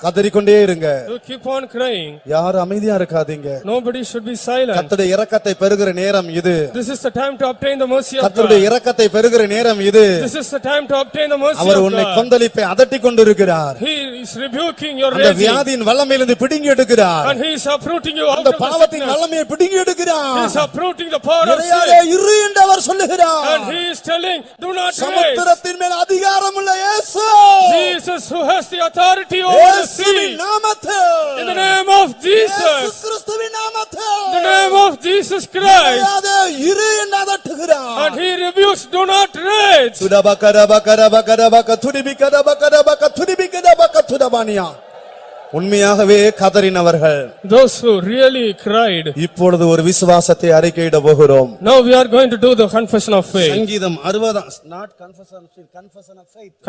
கதறிக்கொண்டே இருங்க. You keep on crying. யாரும் அமைதியா இருக்காதீங்க. Nobody should be silent. கர்த்தருடைய இரக்கத்தை பெறுகிற நேரம் இது. This is the time to obtain the mercy of கர்த்தருடைய God. இரக்கத்தை பெறுகிற நேரம் இது. This is the time to obtain the mercy our of உன்னை God. கொந்தளிப்பை அதட்டிக் கொண்டிருக்கிறார். He is rebuking your அந்த raging. வியாதியின் வல்லமையிலிருந்து பிடுங்கி எடுக்கிறார். And he is uprooting you out அந்த of the பாவத்தின் sickness. வல்லமையை பிடுங்கி He எடுக்கிறார். is uprooting the power of இறையாதே sin. இரு என்று அவர் சொல்லுகிறார். And he is telling, do not rage. சமுத்திரத்தின் மேல் அதிகாரம் உள்ள இயேசு Jesus who has the authority over the இயேசுவின் sea. நாமத்தில் In the name of இயேசு Jesus. கிறிஸ்துவின் நாமத்தில் In the name of Jesus Christ. இறையாதே இரு என்று அதட்டுகிறார். And he rebukes, do not rage. துதிபிக்கதபகதபகதபகதுதிபிக்கதபகதுதபானியா. உண்மையாகவே கதறினவர்கள் Those who really cried. இப்பொழுது ஒரு விசுவாசத்தை அறிக்கையிட போகிறோம். Now we are going to do the confession of faith. சங்கீதம் 60 not confession of faith.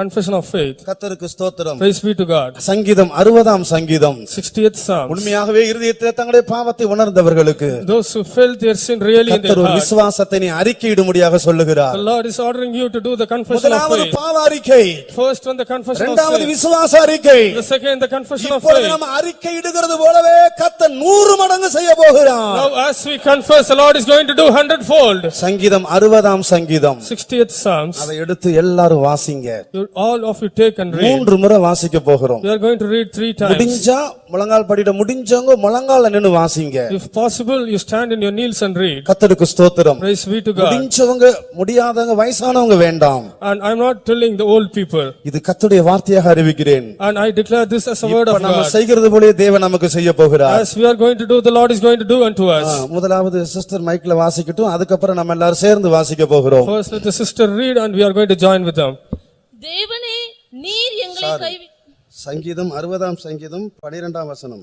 Confession of faith. கர்த்தருக்கு ஸ்தோத்திரம். Praise be to God. சங்கீதம் 60 சங்கீதம். 60th Psalm. உண்மையாகவே இருதயத்தில் தங்களுடைய பாவத்தை உணர்ந்தவர்களுக்கு Those who felt their sin really in their கர்த்தர் ஒரு heart. விசுவாசத்தை நீ அறிக்கையிடும்படியாக சொல்லுகிறார். The Lord is ordering you to do the confession of முதலாவது faith. பாவ அறிக்கை, First one, the confession of இரண்டாவது faith. விசுவாச அறிக்கை. The second, the confession of இப்பொழுது faith. நம்ம அறிக்கையிடுகிறது போலவே கர்த்தர் 100 மடங்கு செய்ய போகிறார். Now as we confess, the Lord is going to do 100-fold. சங்கீதம் 60 சங்கீதம். 60th Psalms. அதை எடுத்து எல்லாரும் வாசிங்க. All of you take and read. 3 முறை வாசிக்க போகிறோம். We are going to read 3 times. முடிஞ்சா முழங்கால் படிட முடிஞ்சவங்க முழங்கால்ல நின்னு வாசிங்க. If possible, you stand in your knees and read. கர்த்தருக்கு ஸ்தோத்திரம். Praise be to God. முடிஞ்சவங்க முடியாதவங்க வயசானவங்க வேண்டாம். And I'm not telling the old people. இது கர்த்தருடைய வார்த்தையாக அறிவிக்கிறேன். And I declare this as a word of இப்ப நம்ம God. செய்கிறது போல தேவன் நமக்கு செய்ய போகிறார். As we are going to do, the Lord is going to do unto us. முதலாவது சிஸ்டர் மைக்ல வாசிக்கட்டும், அதுக்கப்புறம் நம்ம எல்லாரும் சேர்ந்து வாசிக்க போகிறோம். First let the sister read and we are going to join with them. தேவனே நீர் எங்களை சங்கீதம் 60 சங்கீதம் 12 வசனம்.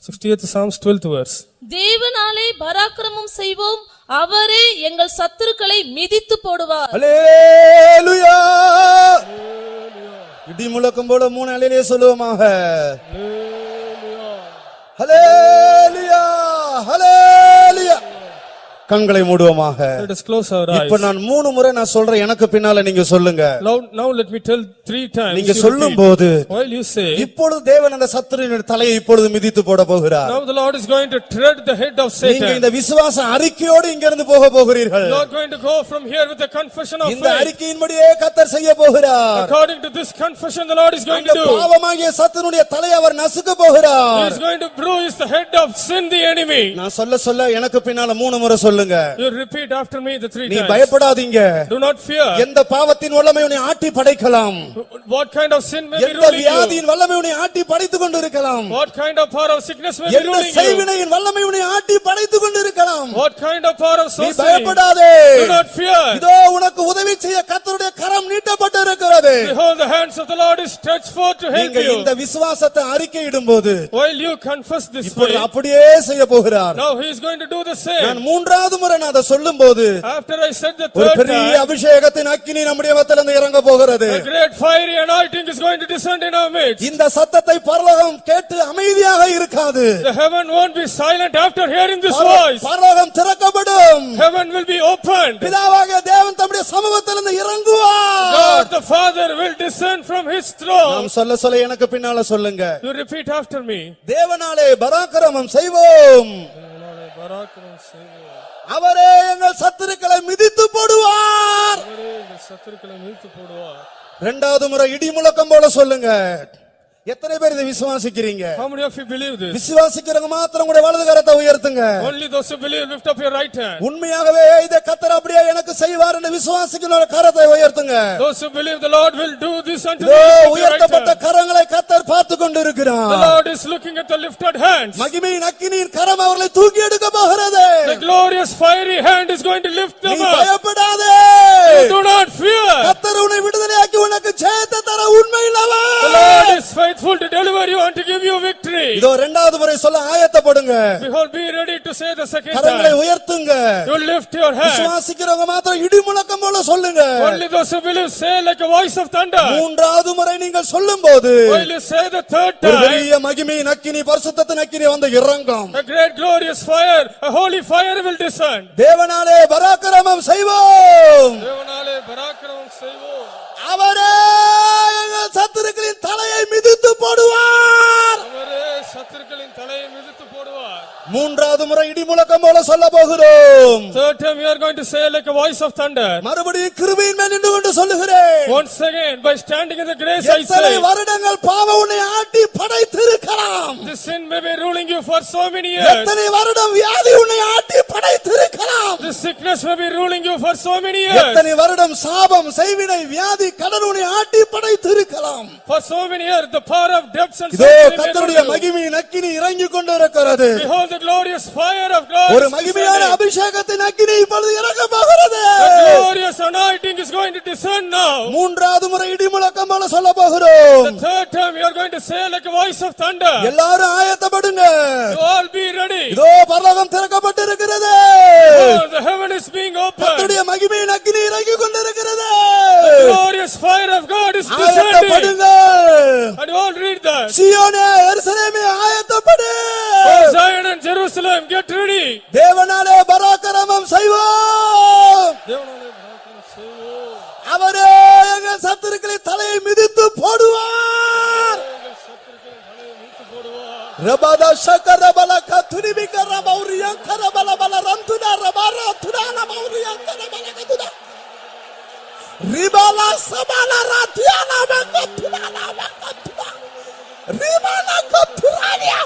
60th Psalms 12th verse. தேவனாலே பராக்கிரமம் செய்வோம், அவரே எங்கள் சத்துருக்களை மிதித்து போடுவார். அல்லேலூயா. இடி முழக்கம் போல 3 அல்லேலூயா சொல்லுவோமாக. அல்லேலூயா அல்லேலூயா. கண்களை மூடுவோமாக. Let us close our eyes. இப்ப நான் 3 முறை நான் சொல்றேன், எனக்கு பின்னால நீங்க சொல்லுங்க. Now let me tell 3 times. நீங்க சொல்லும்போது while you say, இப்பொழுது தேவன் அந்த சத்துருவின் தலையை இப்பொழுது மிதித்து போட போகிறார். now the Lord is going to tread the head of நீங்க Satan. இந்த விசுவாச அறிக்கையோடு இங்க இருந்து போக போகிறீர்கள். You are going to go from here with the confession of இந்த faith. அறிக்கையின்படியே கர்த்தர் செய்ய போகிறார். According to this confession, the Lord is going to அந்த do. பாவமாகிய சத்துருடைய தலையை அவர் நசுக்க போகிறார். He is going to bruise the head of sin, the enemy. நான் சொல்ல எனக்கு பின்னால 3 முறை சொல்லுங்க. You repeat after me the 3 நீ times. பயப்படாதீங்க. Do not fear. எந்த பாவத்தின் வல்லமை உன்னை ஆட்டி படைக்கலாம், What kind of sin may be எந்த ruling you? வியாதியின் வல்லமை உன்னை ஆட்டி படைத்துக் கொண்டிருக்கலாம், What kind of power of sickness may be எந்த ruling you? செய்வினையின் வல்லமை உன்னை ஆட்டி படைத்துக் கொண்டிருக்கலாம், What kind of power of நீ sorcery? பயப்படாதே. Do not fear. இதோ உனக்கு உதவி செய்ய கர்த்தருடைய கரம் நீட்டப்பட்டு இருக்கிறது. Behold, the hands of the Lord is stretched forth to help நீங்க you. இந்த விசுவாசத்தை அறிக்கையிடும்போது While you confess this இப்பொழுது faith, அப்படியே செய்ய போகிறார். now he is going to do the same. நான் மூன்றாவது முறை நான் அதை சொல்லும்போது After I said the ஒரு third பெரிய time, அபிஷேகத்தின் அக்கினி நம்முடைய மத்தியிலிருந்து இறங்க போகிறது. a great fiery anointing is going to descend in our midst. இந்த சத்தத்தை பரலோகம் கேட்டு அமைதியாக இருக்காது. The heaven won't be silent after hearing this voice. பரலோகம் திறக்கப்படும். Heaven will be opened. பிதாவாகிய தேவன் தம்முடைய சமூகத்திலிருந்து இறங்குவார். God the Father will descend from his throne. நாம் சொல்ல சொல்ல எனக்கு பின்னால சொல்லுங்க. You repeat after me. தேவனாலே பராக்கிரமம் செய்வோம். அவரே எங்கள் சத்துருக்களை மிதித்து போடுவார். இரண்டாவது முறை இடி முழக்கம் போல சொல்லுங்க. எத்தனை பேர் இதை விசுவாசிக்கிறீங்க? How many of you believe this? விசுவாசிக்கிறவங்க மாத்திரம் உங்களுடைய வலது கரத்தை உயர்த்துங்க. Only those who believe, lift up your right hand. உண்மையாகவே இதை கர்த்தர் அப்படியே எனக்கு செய்வார் என்று விசுவாசிக்கிற கரத்தை உயர்த்துங்க. Those who believe the Lord will do this unto இதோ me. உயர்த்தப்பட்ட கரங்களை கர்த்தர் பார்த்து கொண்டிருக்கிறார். The Lord is looking at the lifted hands. மகிமையின் அக்கினியின் கரம் அவர்களை தூக்கி எடுக்க போகிறது. The glorious fiery hand is going to lift நீ them up. பயப்படாதே. Do not fear. கர்த்தர் உன்னை விடுதலையாக்கி உனக்கு ஜெயத்தை தர உண்மையுள்ளவர். The Lord is faithful to deliver you and to give you victory. இதோ இரண்டாவது முறை சொல்ல ஆயத்தப்படுங்க. Behold, be ready to say the second கரங்களை time. உயர்த்துங்க. You lift your hands. விசுவாசிக்கிறவங்க மாத்திரம் இடி முழக்கம் போல சொல்லுங்க. Only those who believe say like a voice of thunder. மூன்றாவது முறை நீங்கள் சொல்லும்போது While you say the third ஒரு time, பெரிய மகிமையின் அக்கினி பரிசுத்தத்தின் அக்கினி வந்து இறங்கும். a great glorious fire, a holy fire will descend. தேவனாலே பராக்கிரமம் செய்வோம். தேவனாலே பராக்கிரமம் செய்வோம். அவரே எங்கள் சத்துருக்களின் தலையை மிதித்து போடுவார். அவரே சத்துருக்களின் தலையை மிதித்து போடுவார். மூன்றாவது முறை இடி முழக்கம் போல சொல்ல போகிறோம். Third time we are going to say like a voice of thunder. மறுபடியும் கிருபையின் மேல் நின்று கொண்டு சொல்லுகிறேன். Once again, by standing in the grace I எத்தனை say, வருடங்கள் பாவம் உன்னை ஆட்டி படைத்திருக்கலாம். this sin may be ruling you for so many years. எத்தனை வருடம் வியாதி உன்னை ஆட்டி படைத்திருக்கலாம். This sickness may be ruling you for so many years. எத்தனை வருடம் சாபம் செய்வினை வியாதி கடன் உன்னை ஆட்டி படைத்திருக்கலாம். For so many years, the power of debts and இதோ sin may கர்த்தருடைய rule you. மகிமையின் அக்கினி இறங்கிக் கொண்டிருக்கிறது. Behold the glorious fire of God. ஒரு மகிமையான அபிஷேகத்தின் அக்கினி இப்பொழுது இறங்க போகிறது. The glorious anointing is going to descend now. மூன்றாவது முறை இடி முழக்கம் போல சொல்ல போகிறோம். The third time we are going to say like a voice of thunder. எல்லாரும் ஆயத்தப்படுங்க. You all be ready. இதோ பரலோகம் திறக்கப்பட்டிருக்கிறது. Behold, the heaven is being opened. கர்த்தருடைய மகிமையின் அக்கினி இறங்கிக் கொண்டிருக்கிறது. The glorious fire of God is descending. ஆயத்தப்படுங்க. And you all read that. சீயோனே எருசலேமே ஆயத்தப்படு. Oh, Zion and Jerusalem, get ready. தேவனாலே பராக்கிரமம் செய்வோம். தேவனாலே பராக்கிரமம் செய்வோம். அவரே எங்கள் சத்துருக்களின் தலையை மிதித்து போடுவார். சத்துருக்களின் தலையை மீட்டு போடுவார். ரபதா ஷகரபல கதுரிபிக ரபௌரியா கரபல பல ரந்துனா ரபாரா துரானா மௌரியா கரபல கதுதா ரிபாலா சபாலா ராத்தியானா மகதுனா மகதுனா ரிபாலா கதுரானியா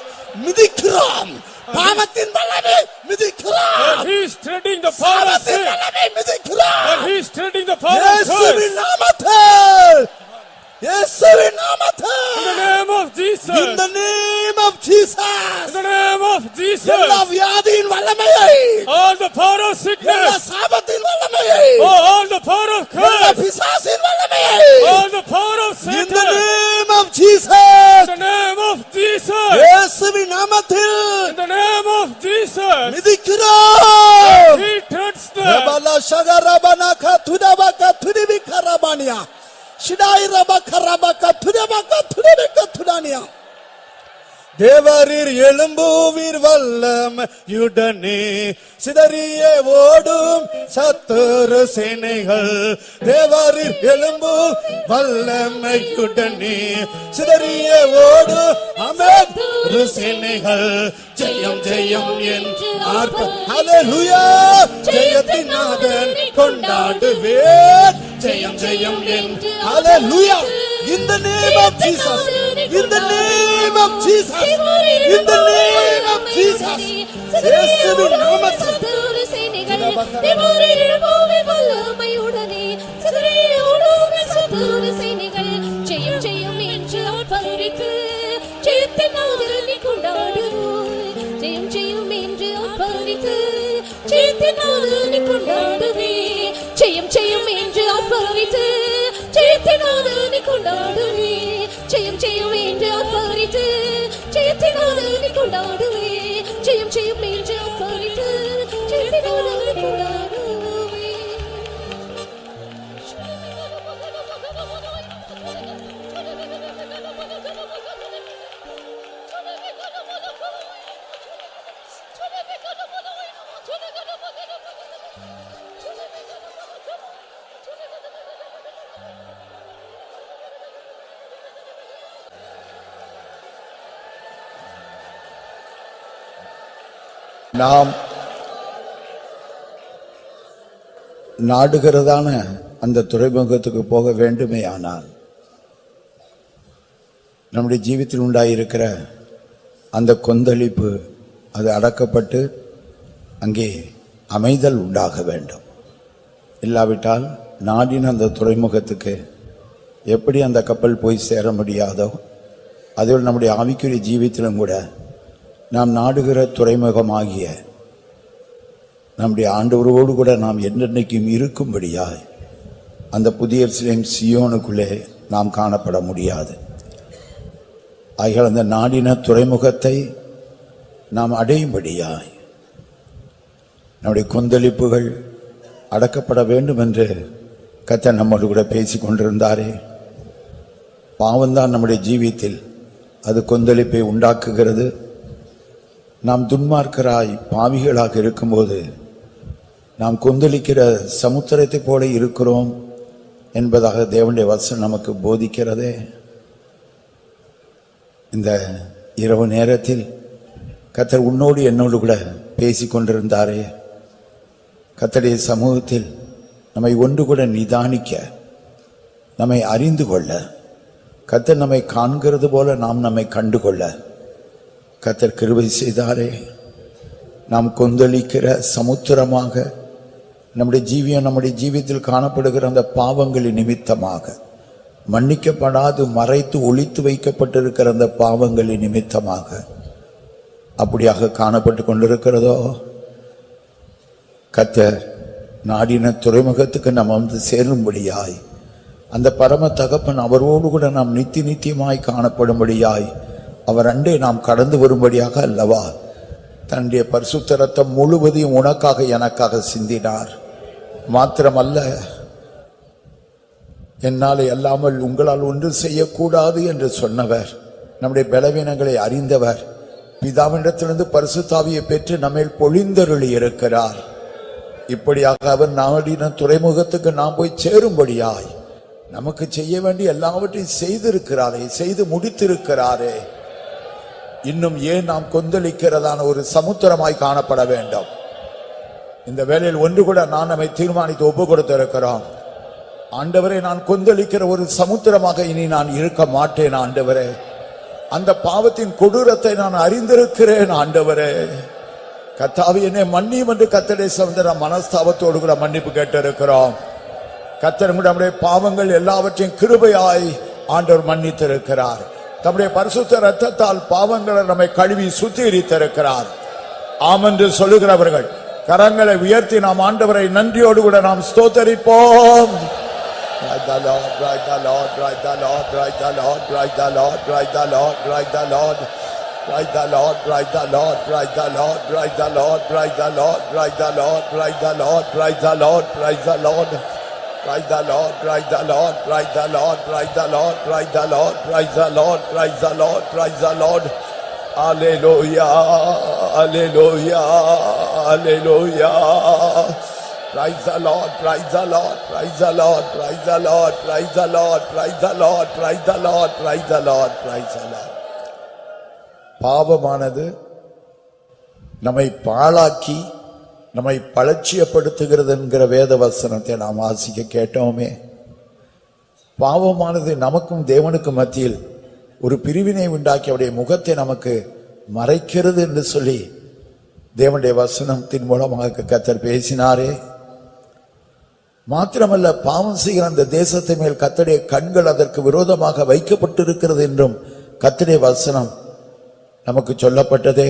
மிதிக்கிறோம். பாவத்தின் வல்லமை மிதிக்கிறோம். And he is treading the power of sin. வல்லமை மிதிக்கிறோம். And he is treading the power of இயேசுவின் sin. நாமத்தில் இயேசுவின் நாமத்தில் In the name of Jesus. in the name of Jesus In the name of Jesus. எல்லா வியாதியின் வல்லமையை All the power of எல்லா sickness. சாபத்தின் வல்லமையை Oh, all the power of எல்லா curse. பிசாசின் வல்லமையை All the power of in the Satan. name of Jesus In the name of Jesus. இயேசுவின் நாமத்தில் In the name of Jesus. மிதிக்கிறோம். He treads them. ரபலா ஷகரபனா கதுதபக துதிபிகரபானியா ஷிடாய் ரபகரபக துதபக துதிபிக துடானியா தேவரீர் எழும்புவீர் வல்லமையுடனே சிதறியே ஓடும் சத்துரு சேனைகள். தேவரீர் எழும்பு வல்லமையுடனே சிதறியே ஓடும் அமேரு சேனைகள். ஜெயம் ஜெயம் என்று ஹல்லேலூயா ஜெயத்தின் நாதன் கொண்டாடுவேன். ஜெயம் ஜெயம் என்று ஹல்லேலூயா. In the name of Jesus, in the name of Jesus, in the name of Jesus, இயேசுவின் நாமத்தில் ஜெயம் ஜெயம் என்று ஆர்ப்பரித்து ஜெயத்தின் நாதனை கொண்டாடுவோம். ஜெயம் ஜெயம் என்று ஆர்ப்பரித்து ஜெயத்தினாலே நீ கொண்டாடுவே ஜெயம் ஜெயம் என்று ஆர்ப்பரித்து ஜெயத்தினாலே நீ கொண்டாடுவே ஜெயம் ஜெயம் என்று ஆர்ப்பரித்து ஜெயத்தினாலே நீ கொண்டாடுவே ஜெயம் ஜெயம் என்று ஆர்ப்பரித்து ஜெயத்தினாலே நீ கொண்டாடுவே. நாம் நாடுகிறதான அந்த துறைமுகத்துக்கு போக வேண்டுமே ஆனால் நம்முடைய ஜீவித்தில் உண்டாயிருக்கிற அந்த கொந்தளிப்பு அது அடக்கப்பட்டு அங்கே அமைதல் உண்டாக வேண்டும். இல்லாவிட்டால் நாடின் அந்த துறைமுகத்துக்கு எப்படி அந்த கப்பல் போய் சேர முடியாதோ அதோடு நம்முடைய ஆவிக்குரிய ஜீவித்திலும் கூட நாம் நாடுகிற துறைமுகமாகிய நம்முடைய ஆண்டவரோடு கூட நாம் என்றென்றைக்கும் இருக்கும்படியாய் அந்த புதிய எருசலேம் சீயோனுக்குள்ளே நாம் காணப்பட முடியாது. ஆகிய அந்த நாடின துறைமுகத்தை நாம் அடையும்படியாய் நம்முடைய கொந்தளிப்புகள் அடக்கப்பட வேண்டும் என்று கர்த்தர் நம்மோடு கூட பேசி கொண்டிருந்தாரே. பாவம்தான் நம்முடைய ஜீவியத்தில் அது கொந்தளிப்பை உண்டாக்குகிறது. நாம் துன்மார்க்கராய் பாவிகளாக இருக்கும்போது நாம் கொந்தளிக்கிற சமுத்திரத்தை போல இருக்கிறோம் என்பதாக தேவனுடைய வசனம் நமக்கு போதிக்கிறதே. இந்த இரவு நேரத்தில் கர்த்தர் உன்னோடு என்னோடு கூட பேசி கொண்டிருந்தாரே. கர்த்தருடைய சமூகத்தில் நம்மை ஒன்று கூட நிதானிக்க, நம்மை அறிந்து கொள்ள, கர்த்தர் நம்மை காண்கிறது போல நாம் நம்மை கண்டுகொள்ள கர்த்தர் கிருபை செய்தாரே. நாம் கொந்தளிக்கிற சமுத்திரமாக நம்முடைய ஜீவியத்தில் காணப்படுகிற அந்த பாவங்களின் நிமித்தமாக, மன்னிக்கப்படாது மறைத்து ஒளித்து வைக்கப்பட்டிருக்கிற அந்த பாவங்களின் நிமித்தமாக அப்படியாக காணப்பட்டு கொண்டிருக்கிறதோ, கர்த்தர் நாடின துறைமுகத்துக்கு நாம் வந்து சேரும்படியாய், அந்த பரம தகப்பன் அவரோடு கூட நாம் நித்தியமாய் காணப்படும்படியாய், அவர் அண்டே நாம் கடந்து வரும்படியாக அல்லவா தன்னுடைய பரிசுத்த ரத்தம் முழுவதையும் உனக்காக எனக்காக சிந்தினார். மாத்திரமல்ல, என்னாலே அல்லாமல் உங்களால் ஒன்று செய்யக்கூடாது என்று சொன்னவர், நம்முடைய பலவீனங்களை அறிந்தவர், பிதாவினிடத்திலிருந்து பரிசுத்தாவியை பெற்று நம்மேல் பொழிந்தருளி இருக்கிறார். இப்படியாக அவர் நாடின துறைமுகத்துக்கு நாம் போய் சேரும்படியாய் நமக்கு செய்ய வேண்டிய எல்லாவற்றையும் செய்திருக்கிறாரே, செய்து முடித்திருக்கிறாரே. இன்னும் ஏன் நாம் கொந்தளிக்கிறதான ஒரு சமுத்திரமாய் காணப்பட வேண்டும்? இந்த வேளையில் ஒன்று கூட நான் நம்மை தீர்மானித்து ஒப்பு கொடுத்திருக்கிறோம். ஆண்டவரே, நான் கொந்தளிக்கிற ஒரு சமுத்திரமாக இனி நான் இருக்க மாட்டேன் ஆண்டவரே. அந்த பாவத்தின் கொடூரத்தை நான் அறிந்திருக்கிறேன் ஆண்டவரே. கர்த்தாவே, என்னை மன்னியும் என்று கர்த்தருடைய சகோதர மனஸ்தாபத்தோடு கூட மன்னிப்பு கேட்டிருக்கிறோம். கர்த்தர் நம்முடைய பாவங்கள் எல்லாவற்றையும் கிருபையாய் ஆண்டவர் மன்னித்திருக்கிறார். தம்முடைய பரிசுத்த ரத்தத்தால் பாவங்களை நம்மை கழுவி சுத்திகரித்திருக்கிறார். ஆமென்று சொல்லுகிறவர்கள் கரங்களை உயர்த்தி நாம் ஆண்டவரை நன்றியோடு கூட நாம் ஸ்தோத்தரிப்போம். Praise the Lord, praise the Lord, praise the Lord, praise the Lord, praise the Lord, praise the Lord, praise the Lord, praise the Lord. Hallelujah, hallelujah, hallelujah. Praise the Lord, praise the Lord, praise the Lord, praise the Lord, praise the Lord, praise the Lord, praise the Lord, praise the Lord, praise the Lord. பாவமானது நம்மை பாழாக்கி நம்மை பலட்சியப்படுத்துகிறது என்கிற வேத வசனத்தை நாம் வாசிக்க கேட்டோமே. பாவமானது நமக்கும் தேவனுக்கும் மத்தியில் ஒரு பிரிவினை உண்டாக்கி அவருடைய முகத்தை நமக்கு மறைக்கிறது என்று சொல்லி தேவனுடைய வசனத்தின் மூலமாக கர்த்தர் பேசினாரே. மாத்திரமல்ல, பாவம் செய்கிற அந்த தேசத்தை மேல் கர்த்தருடைய கண்கள் அதற்கு விரோதமாக வைக்கப்பட்டிருக்கிறது என்றும் கர்த்தருடைய வசனம் நமக்கு சொல்லப்பட்டதே.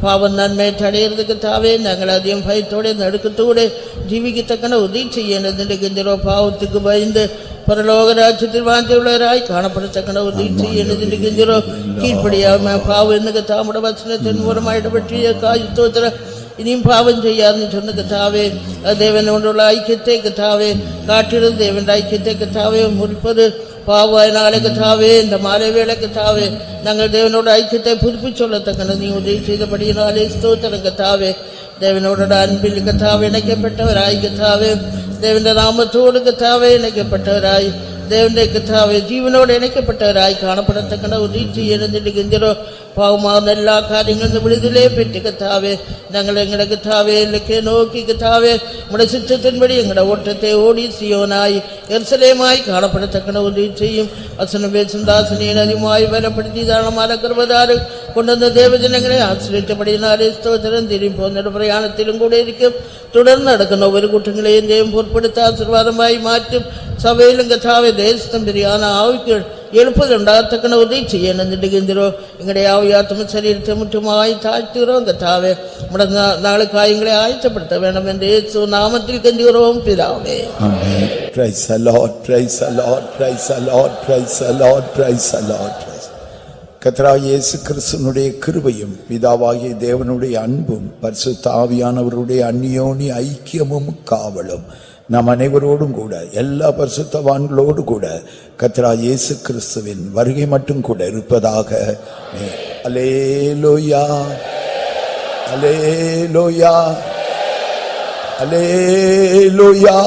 பாவம் நன்மை தடையிறதுக்கு தாவே நாங்கள் அதிகம் பயத்தோட நடுக்கத்தோடு ஜீவிக்கத்தக்கன உதவி செய்யணும். பாவத்துக்கு பயந்து பரலோக ராஜ்யத்தில் வாழ்ந்துள்ளவராய் காணப்படத்தக்கன உதவி செய்யணும். கீழ்ப்படியாம பாவம் என்னக்கு தாமுட வசனத்தின் மூலமாயிடப்பற்றிய காய் ஸ்தோத்திர இனியும் பாவம் செய்யாதுன்னு சொன்ன கத்தாவே தேவனோட ஐக்கியத்தை கத்தாவே காட்டிறது தேவன் ஐக்கியத்தை கத்தாவே முறிப்பது பாவாயினாலே கத்தாவே இந்த மாலை வேலை கத்தாவே நாங்கள் தேவனோட ஐக்கியத்தை புதுப்பி சொல்லத்தக்கன நீ உதவி செய்தபடியினாலே ஸ்தோத்திரம் கத்தாவே தேவனோட அன்பில் கத்தாவே இணைக்கப்பட்டவராய் கத்தாவே தேவனுடைய நாமத்தோடு கத்தாவே இணைக்கப்பட்டவராய் தேவனுடைய கத்தாவே ஜீவனோடு இணைக்கப்பட்டவராய் காணப்படத்தக்கன உதவி செய்யணும். பாவமான எல்லா காரியங்களும் விடுதலை பெற்று கத்தாவே நாங்கள் எங்களை கத்தாவே இலக்கை நோக்கி கத்தாவே உடைய சித்தத்தின்படி எங்களோட ஓட்டத்தை ஓடி சியோனாய் எருசலேமாய் காணப்படத்தக்கன உதவி செய்யும். வசனம் பேசும் தாசனியின் அதிகமாய் பலப்படுத்தி தானமான கருவதாறு கொண்டு வந்த தேவஜனங்களை ஆசிரியப்படினாலே ஸ்தோத்திரம் திரும்பி போன பிரயாணத்திலும் கூட இருக்கும். தொடர்ந்து நடக்கணும் ஒவ்வொரு குற்றங்களையும் தேவம் பொருட்படுத்த ஆசீர்வாதமாய் மாற்றும். சபையிலும் கத்தாவே தேசத்தம் பிரியான ஆவிக்கு எழுப்பது உண்டாகத்தக்கன உதவி செய்ய நந்துடுகின்றோம். எங்களுடைய ஆவியாத்தமும் சரீரத்தை முற்றுமாய் தாழ்த்துகிறோம் கத்தாவே முடங்க நாளுக்காய் எங்களை ஆயத்தப்படுத்த வேண்டும் என்று இயேசு நாமத்தில் கெஞ்சுகிறோம் பிதாவே. Amen. Praise the Lord, praise the Lord, praise the Lord, praise the Lord, praise the Lord. கர்த்தராகிய இயேசு கிறிஸ்துவினுடைய கிருபையும் பிதாவாகிய தேவனுடைய அன்பும் பரிசுத்த ஆவியானவருடைய அந்நியோனி ஐக்கியமும் காவலும் நம் அனைவரோடும் கூட எல்லா பரிசுத்தவான்களோடு கூட கர்த்தராகிய இயேசு கிறிஸ்துவின் வருகை மட்டும் கூட இருப்பதாக. அல்லேலூயா, அல்லேலூயா, அல்லேலூயா.